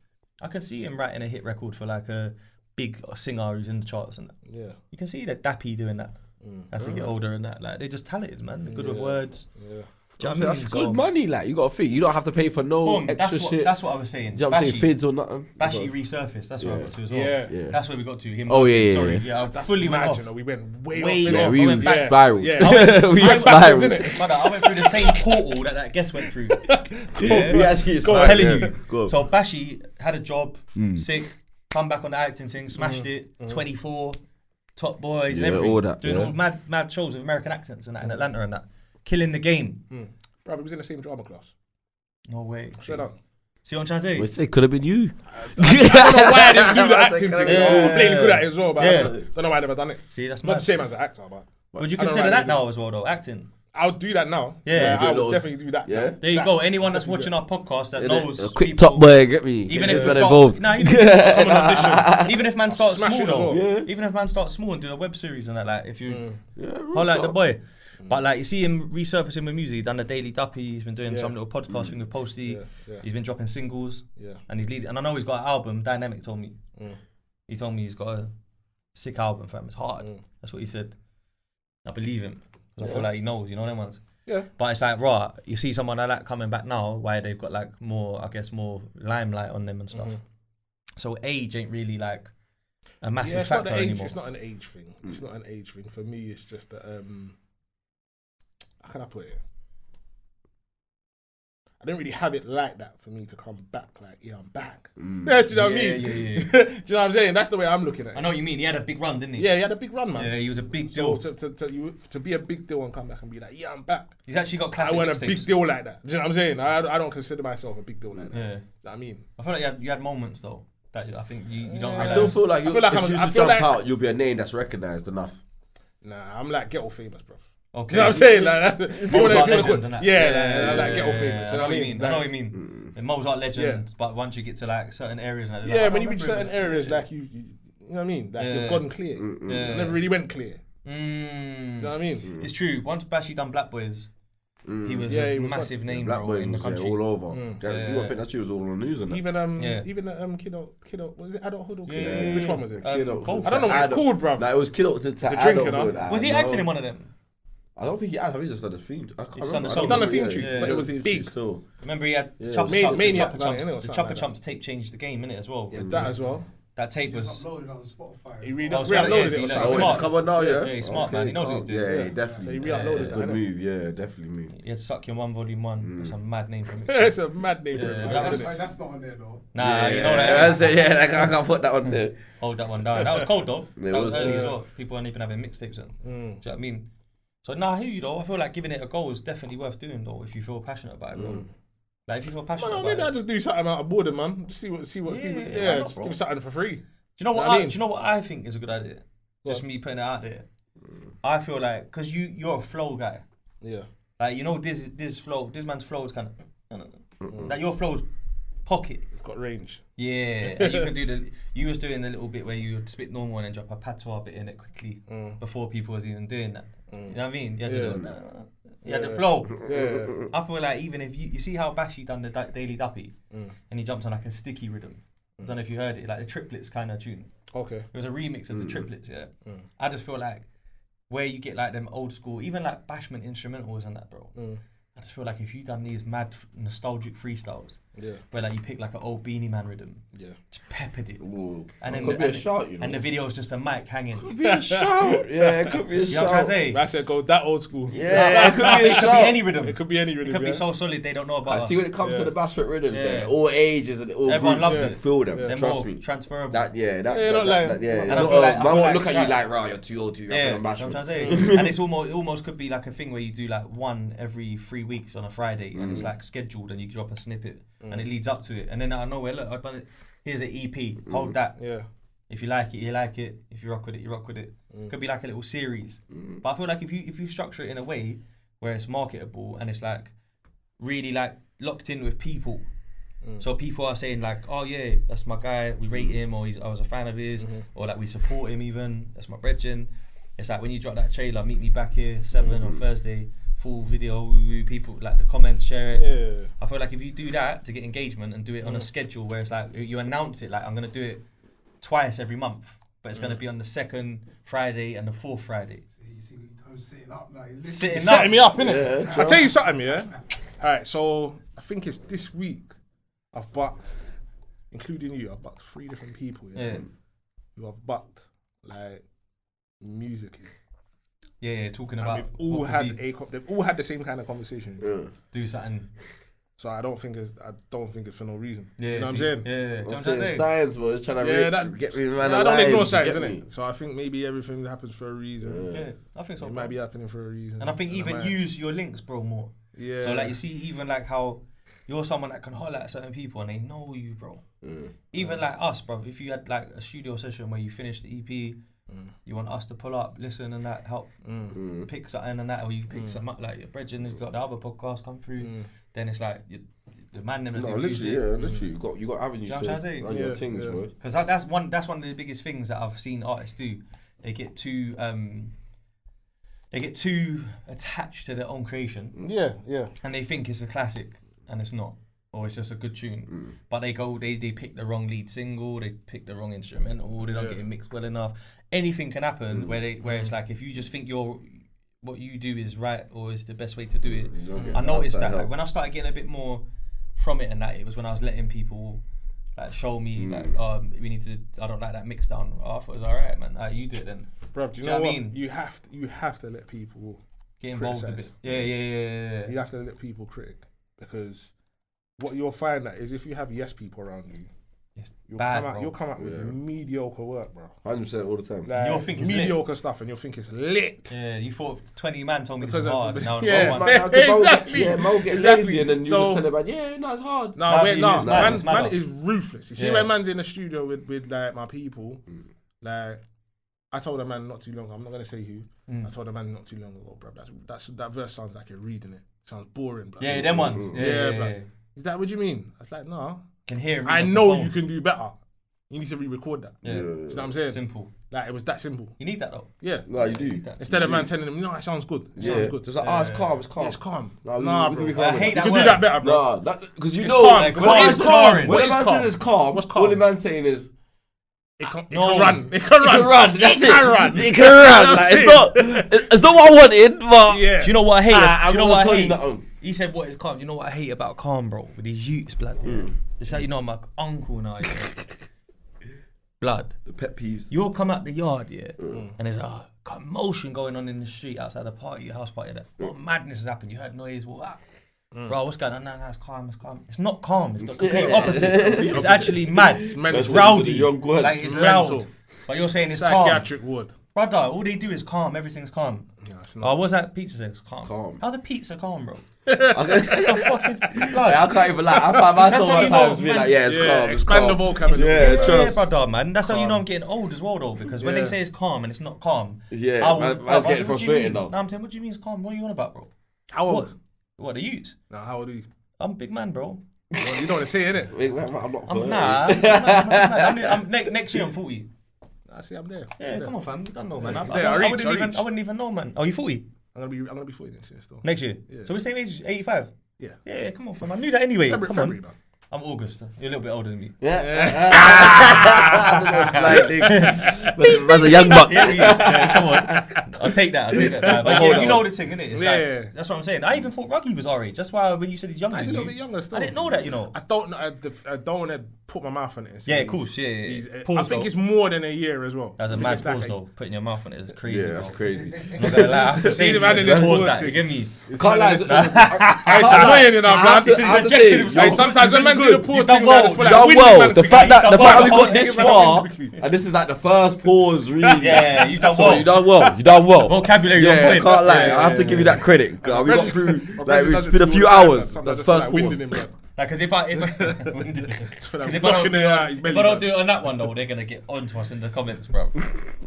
I can see him writing a hit record for like a big singer who's in the charts and that. Yeah. You can see that Dappy doing that as they get older and that. Like they're just talented, man. They're good with words. Yeah. Do you know what I mean? That's good money, like you got to think. You don't have to pay for no Boom, extra shit. that's what I was saying. Do you know what I'm saying? Fids or nothing. Bashy resurfaced. That's where I got to as well. Yeah. That's where we got to. Him. Oh, yeah. Sorry. Yeah. I That's fully went mad, off. you know, we went way Way off. off. Yeah, I we went back. spiraled. Yeah. We Backwards, spiraled. innit? Brother, I went through the same portal that guest went through. Yeah. We actually I'm spiraled. telling Yeah. you. Go on. So Bashy had a job, sick, come back on the acting thing, smashed it. 24, Top Boys, Yeah, and everything. all that, Doing yeah. all mad shows with American accents and that in Atlanta and that. Killing the game. Bro, we was in the same drama class. No way. Straight up. See what I'm trying to say? We say could have been you. I don't know why I didn't do the acting thing. Yeah. I'm blatantly good at it as well, but Yeah. I don't know why I never done it. See, that's Not mad. the same as an actor, but Would you I don't consider know why I that didn't now as well, though? Acting? I'll do that now. Yeah. I Do a will little- definitely do that. Yeah. There you go. Anyone that's watching our podcast that knows A quick people, top boy, get me. even Get if this it man starts, involved. nah, even if man starts smash small it as though, well. even if man starts small and do a web series and that, like if you, like the boy, but like you see him resurfacing with music. He done the Daily Duppy. He's been doing some little podcast thing with Posty. Yeah. He's been dropping singles. Yeah. And he's leading. And I know he's got an album. Dynamic told me. He told me he's got a sick album, fam. It's hard. That's what he said. I believe him. 'Cause I feel like he knows. You know them ones. Yeah. But it's like, raw. You see someone like that coming back now, why they've got like more, I guess, more limelight on them and stuff. So age ain't really like a massive It's not factor the age. anymore. It's not an age thing. It's not an age thing. For me, it's just that. How can I put it? I didn't really have it like that for me to come back. Like, yeah, I'm back. Do you know what I mean? Yeah. Do you know what I'm saying? That's the way I'm looking at it. I know what you mean. He had a big run, didn't he? Yeah, he had a big run, man. Yeah, he was a big So deal. to be a big deal and come back and be like, yeah, I'm back. He's actually got I classic want a mixtapes. big deal like that. Do you know what I'm saying? I don't consider myself a big deal like that. Yeah. You know what I mean? I feel like you had moments though that I think you don't. I Realize. still feel like I feel like if I'm- you I to feel jump like- out, you'll be a name that's recognised enough. Nah, I'm like ghetto famous, bro. Okay. You know what I'm saying? Like, if you wanna Mozart call legend it- and that. yeah, like ghetto famous. You know what I mean? I know what Like, you mean. The Mozart legend, but once you get to like certain areas, like, yeah, I when you don't reach remember certain him. areas, like you know what I mean? Like you've gone clear. You never really went clear. You know what I mean? It's true. Once Bashy done Black Boys, he was a massive name in the country. All over. You don't think that she was all on the news and even Kiddo, was it Adulthood or Kiddo? Yeah. Which one was it? Kiddo. I don't know what it's called, bruv. Like, it was Kiddo to Adulthood. Was he acting in one of them? I don't think he acted. He just done the theme. He's done the theme tune, but it was big. Still. Remember he had the Chopper Chumps tape changed the game, innit, as well. Yeah, that as well. That tape was uploaded on Spotify. He re-uploaded it. He's smart. Come on now, yeah. He's smart, man. He knows what he's doing. Yeah, definitely. So he re-uploaded it. Good move. Yeah, definitely move. He had Suck Your One Volume 1. That's a mad name for me. It's a mad name for him. That's not on there though. Nah, you know that. I can't put that on there. Hold that one down. That was cold though. It that was was early as well. People weren't even having mixtapes then. Do you know what I mean? So I hear you though. I feel like giving it a go is definitely worth doing though if you feel passionate about it, bro. Like if you feel passionate about it. Maybe I just do something out of boredom, man. Just see what just give something for free. Do you know what? Do you know what I think is a good idea? Just me putting it out there. I feel like because you're a flow guy. Yeah. Like you know this man's flow is kind of like your flow's pocket. It's got range. Yeah, and you can do you was doing a little bit where you would spit normal and then drop a patois bit in it quickly before people was even doing that. You know what I mean? You had the flow. Yeah. I feel like even if you see how Bashy done the Daily Duppy and he jumped on like a sticky rhythm. I don't know if you heard it, like the Triplets kind of tune. Okay. It was a remix of the Triplets, yeah. I just feel like where you get like them old school, even like Bashment instrumentals and that, bro. I just feel like if you done these mad nostalgic freestyles, where like you pick like an old Beanie Man rhythm, just peppered it, and then could be a shout, you know. And the video is just a mic hanging. Could be a shout, yeah. It could be a shout. You know what I'm trying to say? I said go that old school. Yeah, it could be a shout. It could be any rhythm. It could be any rhythm. It could be so solid they don't know about us. See when it comes to the Bashment rhythms, they're all ages and all everyone groups loves it. feel them. They're Trust more me. transferable. And I feel like man won't look at you like, right, you're too old to be rapping on I'm trying to Bashment. say. And it's almost could be like a thing where you do like one every 3 weeks on a Friday, and it's like scheduled, and you drop a snippet, and it leads up to it, and then out of nowhere, look, I've done it. Here's an EP. Hold that. Yeah. If you like it, you like it. If you rock with it, you rock with it. Could be like a little series. But I feel like if you structure it in a way where it's marketable and it's like really like locked in with people. So people are saying like, oh yeah, that's my guy. We rate him, or I was a fan of his, or like we support him even. That's my brethren. It's like when you drop that trailer, meet me back here 7 on Thursday. Full video, people like the comments, share it. Yeah. I feel like if you do that to get engagement and do it on a schedule where it's like you announce it, like I'm gonna do it twice every month, but it's gonna be on the 2nd Friday and the 4th Friday. You see, he comes sitting up now. He's setting me up, innit? I'll tell you something, yeah. All right, so I think it's this week. I've bucked, including you. I've bucked 3 different people. Yeah. Who I've bucked like musically. Yeah, talking about. They've all had the same kind of conversation. Do something. So I don't think it's for no reason. Yeah, you know what I'm saying? Yeah, I'm saying science, bro. It's trying to get me man. I don't ignore science, innit? So I think maybe everything happens for a reason. Yeah, I think so. It might be happening for a reason. And I think even use your links, bro, more. Yeah. So like you see, even like how you're someone that can holler at certain people and they know you, bro. Even like us, bro. If you had like a studio session where you finished the EP. You want us to pull up, listen, and that help pick something and that, or you pick something up like your brethren who's got the other podcast come through. Then it's like the man them. No, literally, you got avenues to run your things, bro. Because that's one of the biggest things that I've seen artists do. They get too attached to their own creation. Yeah. And they think it's a classic, and it's not. Or it's just a good tune, but they pick the wrong lead single, they pick the wrong instrumental, they don't get it mixed well enough. Anything can happen where it's like if you just think what you do is right or is the best way to do it. I noticed that like when I started getting a bit more from it, and that it was when I was letting people like show me like we need to. I don't like that mix down. I thought it was alright, man. You do it then, bro. Do you know what I mean? You have to let people get involved a bit. Yeah. You have to let people critic, because what you'll find that is if you have yes people around you, you'll come out with mediocre work, bro. 100% all the time. Like, you'll think it's mediocre stuff, and you'll think it's lit. Yeah, you thought 20 man told me this is hard. Now Exactly. Mo get lazy, and then you just tell about it's hard. Man is ruthless. You see, when man's in the studio with like my people, like I told a man not too long ago, I'm not gonna say who. I told a man not too long ago, bro. That verse sounds like you're reading it. Sounds boring, bro. Yeah, them ones. Yeah, bro. Is that what you mean? I was like, no. Can hear him. I know you can do better. You need to re-record that. Yeah. Do you know what I'm saying? Simple. Like, it was that simple. You need that though. Yeah. No, you do. Instead of man telling them, no, it sounds good. It sounds good. Just like, it's calm, it's calm. Yeah, it's calm. Nah, bro. we can I hate You that could word. do that better, bro. Nah, because you It's know, calm. like, What is calm? when a man says it's calm, What's calm? all the man saying is, It can No. run. It can run. that's it. Can run. It can run. Like, it's not what I wanted, but Yeah. Do you know what I hate? I'm Do you know gonna what I tell you hate? that. He said, "What is calm?" You know what I hate about calm, bro? With these youths, blood. It's like, you know, I'm like uncle now. Blood. The pet peeves. You'll come out the yard, and there's a commotion going on in the street outside the party, house party. That madness has happened. You heard noise. What? Bro, what's going on? No, it's calm. It's calm. It's not calm. It's the complete opposite. It's actually mad. It's mental. It's rowdy. Young gods. Like it's Mental. loud. But you're saying it's calm. Psychiatric ward. Brother, all they do is calm. Everything's calm. No, it's Oh, not. what's that pizza say? It's calm. Calm. How's a pizza calm, bro? I can't even lie. I find myself how you at know, times being man. like, yeah, it's calm. It's Expand the calm. vocabulary. Yeah, Yeah, trust. brother, man. That's how you know I'm getting old as well, though. Because when they say it's calm and it's not calm, Yeah, I will- man's I getting said, what do you frustrated mean? now. No, I'm saying, what do you mean it's calm? What are you on about, bro? How old? What, the youths? No, how old are you? I'm a big man, bro. Well, you don't want to say it, innit? Wait, I'm not I'm 30. next year I'm 40. I see, I'm there. Yeah, come on, fam. You don't know, man. I reach. wouldn't even know, man. Oh, you 40? I'm gonna be 40 next year still. Next year? Yeah. So we're same age, 85? Yeah. Yeah, come on, fam. I knew that anyway. February, man. I'm August. You're a little bit older than me. That's a young buck. Yeah, come on. I'll take that. Nah, but yeah, you know the thing, innit? It's Yeah. like, that's what I'm saying. I even thought Ruggy was our age. That's why when you said he's younger He's a than little you, bit younger still. I didn't know that, you know. I don't know. I don't want to put my mouth on it. And say Yeah, of he's- course. Yeah. he's- Pause, I think though. it's more than a year as well. That's a I think mad it's like pause though. Putting your mouth on it is crazy. Yeah, that's bro. crazy. I'm not gonna lie. I have to say See the man in this pause pause that. thing. You get me? Can't lie. It's annoying enough, I have man. to- I have to say, Hey, sometimes when man do the pause You've done thing, well. man, it's for You've like done winning well. man The quickly. fact that we got Quickly. this far, and this is like the first pause, really. Yeah, you've done So well. you done well. You done well. Vocabulary on Yeah, I point. can't lie. Yeah, I have to give you that credit. We got through. Like Does it's it been a all few the time, man. hours. Sometimes That's I feel first like winding pause. him, man. Like, cause if I don't blocking do it out, he's it, belly, if I don't man. do it on that one though, they're gonna get onto us in the comments, bro.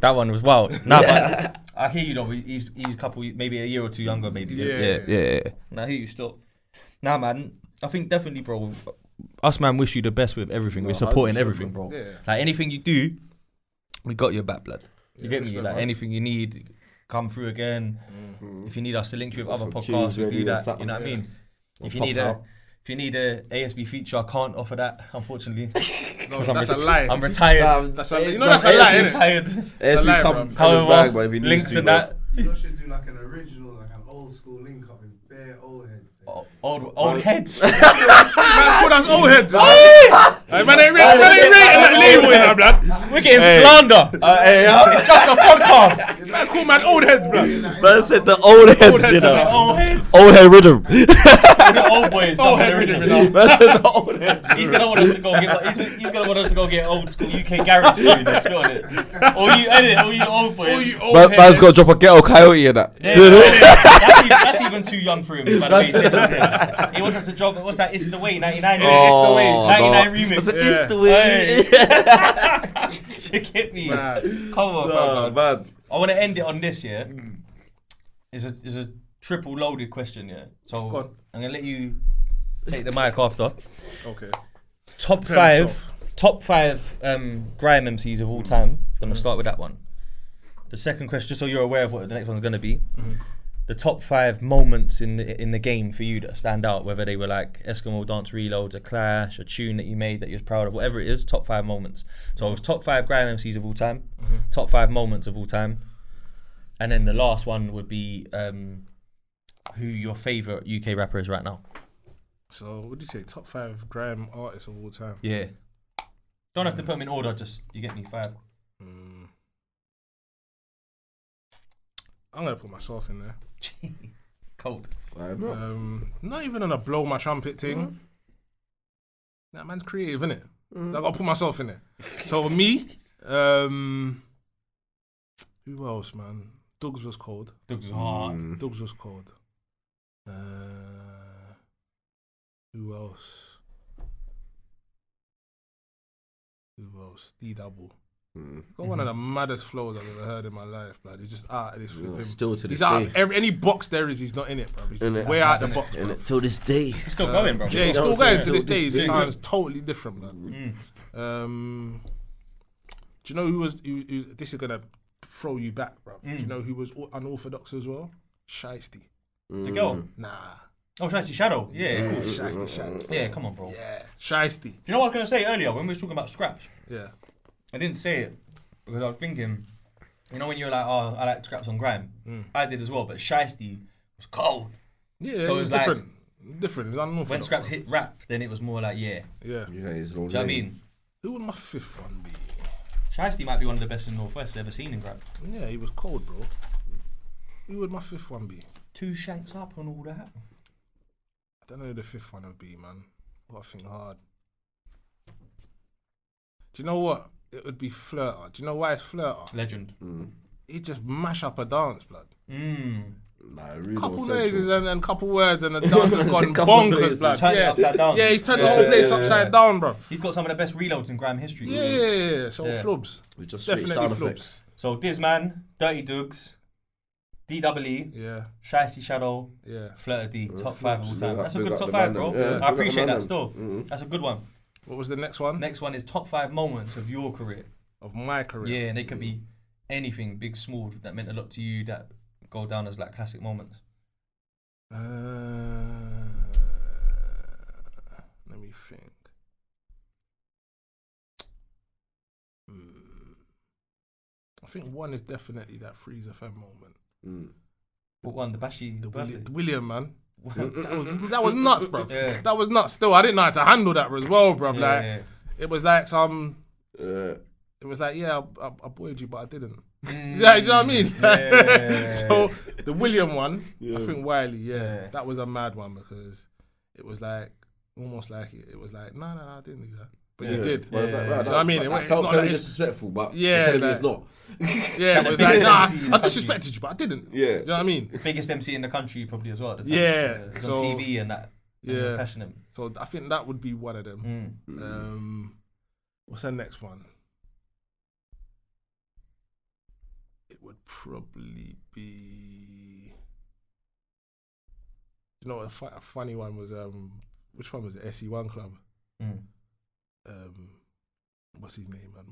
That one was wild. Nah, but I hear you though. He's a couple, maybe a year or two younger, maybe. Yeah. Nah, I hear you still. Nah, man. I think definitely, bro. Us man wish you the best with everything. We're supporting 100%, everything, bro. Yeah. Like anything you do, we got your back, blood. You Yeah, get me? respect, Like man. anything you need, come through again. If you need us to link you with other some podcasts, tunes we ready do or that. something. You know what I mean? Or If you pop need out. a ASB feature, I can't offer that, unfortunately. No, that's a lie. I'm retired. That's a, you know that's a lie, innit? Retired. ASB lie, come bro. on his bag, However, but if he needs links to, and bro. that. You should do like an original, like an old school link up with bare old heads. Old heads. Man, put us old heads. Hey, man, ain't rating that label, you know, blood. We're getting slander. It's just a podcast. It's like cool, man, old heads, blood. Man said the old heads, you know. Old heads. Old head rhythm. The old boys. Old head rhythm, you know. Man said the old heads. He's gonna want us to go get. He's gonna want us to go get old school UK garage tune and spit on it. Or you edit. Or you old boys. All you old Man's heads. got to drop a ghetto coyote in that. Yeah, that's even too young for him. By the way, he said that. He wants us to drop. What's that? It's the way. 99. It's the way. 99 remix. It's the way. You get me? Man. Come on, Oh, bro. man. I want to end it on this. Yeah, is a triple loaded question. Yeah, so Go on. I'm gonna let you take the mic after. Okay. Top Prepare five grime MCs of all time. Gonna start with that one. The second question, just so you're aware of what the next one's gonna be. The top 5 moments in the game for you that stand out, whether they were like Eskimo dance reloads, a clash, a tune that you made that you're proud of, whatever it is, top 5 moments. So it was top 5 grime MCs of all time, top 5 moments of all time, and then the last one would be who your favourite UK rapper is right now. So, what do you say? Top 5 grime artists of all time. Yeah. Don't have to put them in order, just, you get me, 5. I'm gonna put myself in there. Cold. Not even on a blow my trumpet thing. That man's creative, innit? I gotta put myself in there. So me, who else, man? Dugs was cold. Doug's hard. Dugs was cold. Who else? D-Double. Got one of the maddest flows I've ever heard in my life, blood. He's just out of this flipping. Still to He's this out. day. Any box there is, he's not in it, bro. He's just Innit? way out the box, bro. Till this day. He's still going, bro. Yeah, he's You know still what I'm going to saying? this day. Till It this sounds totally different, blood. Do you know who was? This is gonna throw you back, bro. Do you know who was unorthodox as well? Shiesty. The girl? Nah. Oh, Shiesty Shadow. Yeah, of course. Shiesty. Yeah, come on, bro. Yeah, Shiesty. Do you know what I was gonna say earlier when we was talking about Skrapz? Yeah. I didn't say it because I was thinking, you know, when you're like, oh, I like Skrapz on Grime. I did as well, but Shiesty was cold. Yeah, so it was different. Different. It was unorthodox. When Skrapz hit rap, then it was more like, Yeah. Yeah, it's do you know what I mean? Who would my fifth one be? Shiesty might be one of the best in Northwest ever seen in Grime. Yeah, he was cold, bro. Who would my fifth one be? 2 shanks up and all that. I don't know who the fifth one would be, man. Got to think hard. Do you know what? It would be Flirta. Do you know why it's Flirta? Legend. He just mash up a dance, blood. Really Couple noises and couple words and the dance has gone bonkers, blood. Turned it upside down. Yeah, he's turned the whole place upside down, bro. He's got some of the best reloads in Grime history. Yeah. So flubs. We just Definitely flubs. So Dizzman, Dirty Dugs, DWE, Shiesty Shadow, Flirta D, top 5 of all time. That's a good top 5, bro. I appreciate that still. That's a good one. What was the next one? Next one is top 5 moments of your career. Of my career. Yeah, and they could be anything, big, small, that meant a lot to you, that go down as like classic moments. Let me think. I think one is definitely that Freeze FM moment. What one? The Bashy? The William, man. that was nuts, bro. Yeah. That was nuts. Still, I didn't know how to handle that as well, bro. It was like some. It was like, I boyed you, but I didn't. Yeah, you know what I mean? So the William one, I think Wiley, that was a mad one because it was like almost like it was like, no, I didn't do that. But you did. Well, you know what I mean? It felt very disrespectful, but it's not. Yeah, it was like, I disrespected you, but I didn't. Yeah. Do you know what I mean? Biggest MC in the country probably as well at the time. Yeah. It was on TV and that. Yeah. Passionate. So I think that would be one of them. What's the next one? It would probably be. You know, a funny one was which one was it? SE1 Club. What's his name, man?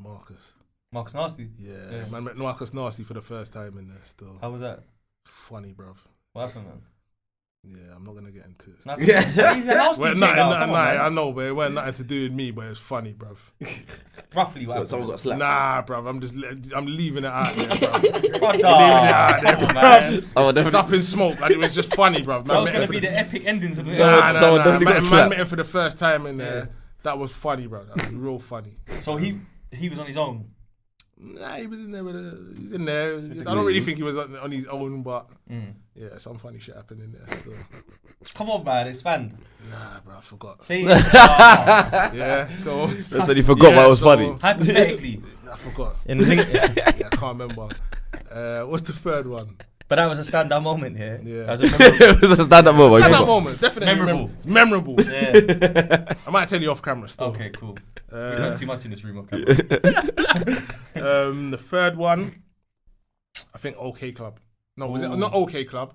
Marcus Nasty. Yeah. Man met Marcus Nasty for the first time in there. Still. How was that? Funny, bruv. What happened, man? Yeah, I'm not gonna get into it. He's a house DJ now. I know, but it wasn't nothing to do with me. But it's funny, bruv. Roughly, what happened? Someone got slapped. Nah, bruv. I'm leaving it out there, bruv. Leaving it out there, man. It's up in smoke. Like, it was just funny, bruv. That was gonna be the epic endings of the Man met him for the first time in there. That was funny, bro. That was real funny. So he was on his own. Nah, he was in there he was in there. I don't really think he was on his own, but yeah, some funny shit happened in there. So. Come on, man, expand. Nah, bro, I forgot. See? Yeah, so. They said he forgot what was funny. Hypothetically. I forgot. I can't remember. What's the third one? But that was a standout moment here. Yeah. It was a stand-up moment. Stand-up moment, definitely. Memorable. Yeah. I might tell you off camera still. Okay, cool. We learn too much in this room off camera. The third one, I think OK Club. No, was it not OK Club?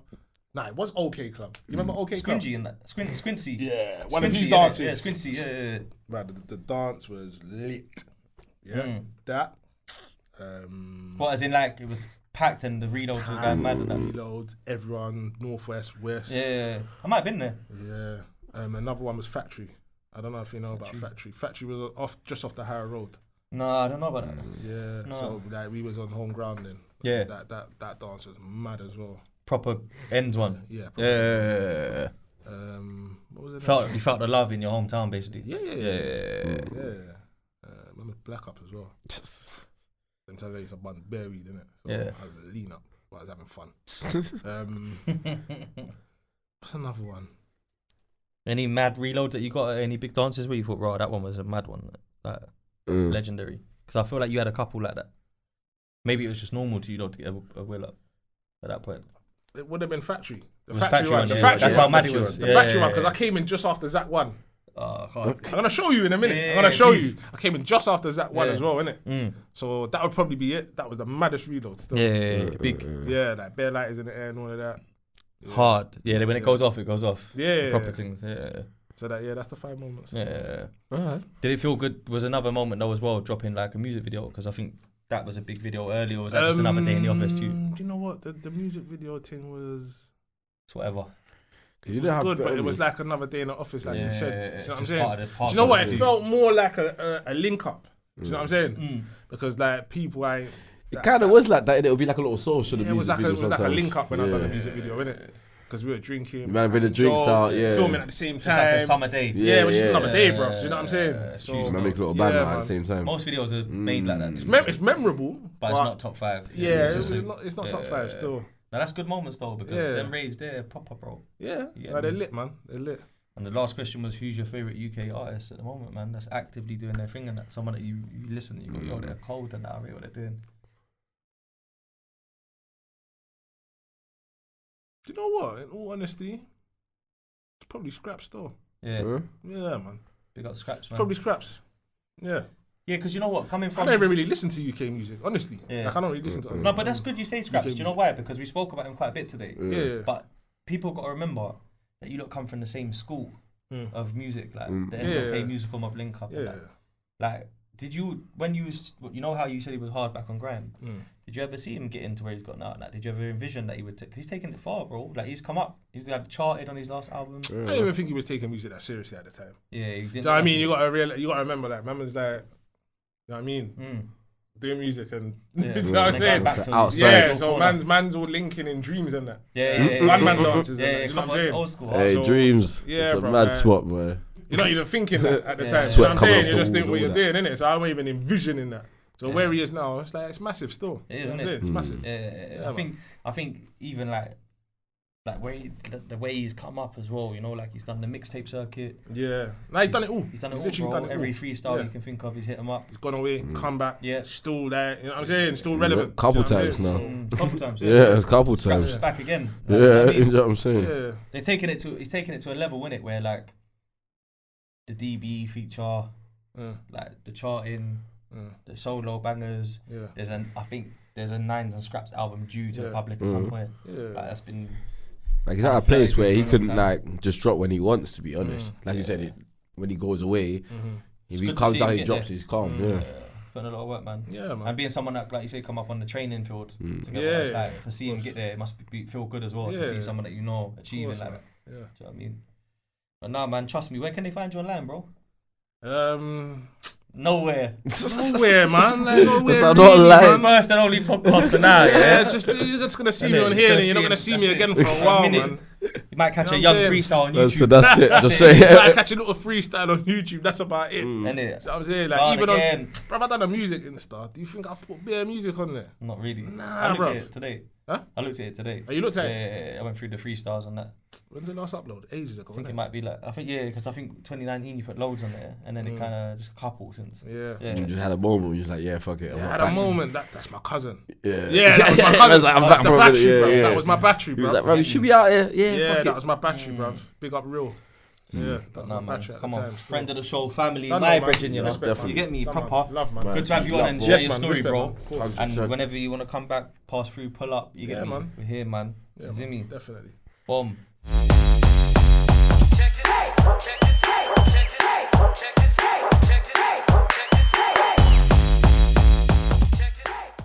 Nah, it was OK Club. You remember OK Club? Squingy and that. Squincy. Yeah, one of his dances. Yeah, Squincy, yeah. Right, the dance was lit. Yeah, that. What, as in like, it was packed and the reloads were going mad and that? Reloads, everyone, Northwest, West. Yeah. I might have been there. Yeah. Another one was Factory. I don't know if you know about Factory. Factory was just off the Harrow Road. No, I don't know about that. Yeah. No. So like we was on home ground then. Yeah. That dance was mad as well. Proper Endz one. Yeah. Yeah. What was it? You felt the love in your hometown, basically. Yeah. Remember Black Up as well. Sometimes I used to bun bare weed, innit? So I was lean up, but I was having fun. What's another one? Any mad reloads that you got at any big dances where you thought, right, that one was a mad one, like legendary? Because I feel like you had a couple like that. Maybe it was just normal to you not to get a wheel up at that point. It would have been Factory. The Factory one. That's how mad it was. The Factory one, because I came in just after Zach 1. I'm going to show you in a minute. I'm going to show you. I came in just after Zach 1 as well, innit? So that would probably be it. That was the maddest reload still. Big. Yeah, like bare lighters in the air and all of that. Yeah. Hard. Yeah, when it goes off, it goes off. Yeah. Proper things, yeah. So that's the 5 moments. Yeah. Alright. Did it feel good? Was another moment though as well, dropping like a music video? Because I think that was a big video earlier, or was that just another day in the office too? Do you know what? The music video thing was... It's whatever. It was good, but it was like another day in the office, like you said. Do you know what I'm saying? Do you know what? It felt more like a link up. Do you know what I'm saying? Because like people it kind of was like that. It would be like a little social. Yeah, it was like a link up when I done the music video, innit? Because we were drinking, man, with the drinks out, filming at the same time. Just like a summer day. Yeah, it was just another day, bro. Do you know what I'm saying? So, man, make a little band at the same time. Most videos are made like that. It's memorable, but it's not top 5. Yeah, it's not top 5 still. Now that's good moments though, because them raves they're proper, bro. Yeah, they're lit, man. They're lit. And the last question was, who's your favourite UK artist at the moment, man? That's actively doing their thing and that someone that you listen, you go, yo, they're cold and that, I rate what they're doing. Do you know what? In all honesty, it's probably Skrapz still. Yeah. Yeah, man. Big up Skrapz, man. Probably Skrapz. Yeah. Yeah, because you know what, coming from... I don't even really listen to UK music, honestly. Yeah. Like, I don't really listen to... No, but that's good you say Skrapz. Do you know why? Because we spoke about him quite a bit today. Yeah. But people got to remember that you lot come from the same school of music, like the SLK musical mob link up. Yeah. Like, did you, when you was, you know how you said he was hard back on Grime? Did you ever see him get into where he's got now? Like, did you ever envision that he would? Because he's taken it far, bro. Like, he's come up. He's had charted on his last album. I didn't even think he was taking music that seriously at the time. Yeah, he didn't. Do you know what I mean? You gotta remember that. Man was like, you know what I mean? Doing music and you know what I'm saying? Outside. Yeah, so man's all linking in dreams and that. Yeah. One man dances. Yeah, you know what I'm saying? Old school. Hey, So, dreams. yeah, It's a bro, mad man. spot, boy. You're not even thinking that at the time. Sweat You know what I'm coming saying? off You the just think walls, what you're all doing, innit? So I wasn't even envisioning that. So where he is now, it's like it's massive still. It is, You know isn't what I'm it? saying? It's massive. Yeah. I think even like where the way he's come up as well, you know, like he's done the mixtape circuit. Yeah. No, he's done it all. He's done it all, literally bro. done it Every all. freestyle you can think of, he's hit him up. He's gone away, come back, Yeah. still there. You know what I'm saying? Still relevant. Couple You know what I'm times saying? now. Couple times, Yeah, it's a couple Skrapz times. is back again. Like, Yeah, you know what I you mean? know what I'm saying? Yeah. He's taking it to a level, innit, where like the DB feature, like the charting, the solo bangers. Yeah. I think there's a Nines and Skrapz album due to the public at some point. Yeah. Like that's been Like he's at a place where he for a can long time. like just drop when he wants, to be honest. Like you said, when he goes away, if he good to comes see out, him he get drops, there. he's calm. Yeah. putting a lot of work, man. Yeah, man. And being someone that, like you say, come up on the training field together, it's like, to see him get there, it must feel good as well. To see someone that you know achieving like that. Yeah. Do you know what I mean? But nah, man, trust me. Where can they find you online, bro? Nowhere. Nowhere, man. Like, nowhere. Not really, online. man. First and only podcast for now, Yeah, yeah? you're just gonna see Innit? me on Just here, gonna and you're not see gonna him. see me That's again it. for a while, minute. man. You might catch You a know what young I'm saying? freestyle on YouTube. So that's it. Just You say might catch a little freestyle on YouTube. That's about it. Innit? You know what I'm saying? Like, Gone even again. on, bro, I've done a music Insta. Do you think I've put bare music on there? Not really. Nah, I looked bro. at it today. Huh? I looked at it today. Oh, you looked at it? Yeah, I went through the freestyles on that. When's the last upload? Ages ago. I think innit? it might be like, because I think 2019 you put loads on there, and then it kind of just a couple since. Yeah. you just had a moment where you was like, yeah, fuck it. Yeah, I had a moment. That's my cousin. Yeah, Yeah, that was my cousin. I was like, I'm That's back the for a minute, battery, bro. yeah. That was my battery, He bro. was like, bro, you should be out here. Yeah, Yeah, fuck that it. was my battery, bro. Big up real. Yeah, that was Nah, my man. battery at Come the on, time. friend of the show, family, Done, my man. brethren, you know. Respect, man. You get me, Done, proper. man. Love, man. Good to have you on and Yes, share your man. story, Respect, bro. man. Of course. And whenever you want to come back, pass through, pull up, you get Yeah, me. man. We're here, man. Yeah, You see man. me? Definitely. Boom. Check it.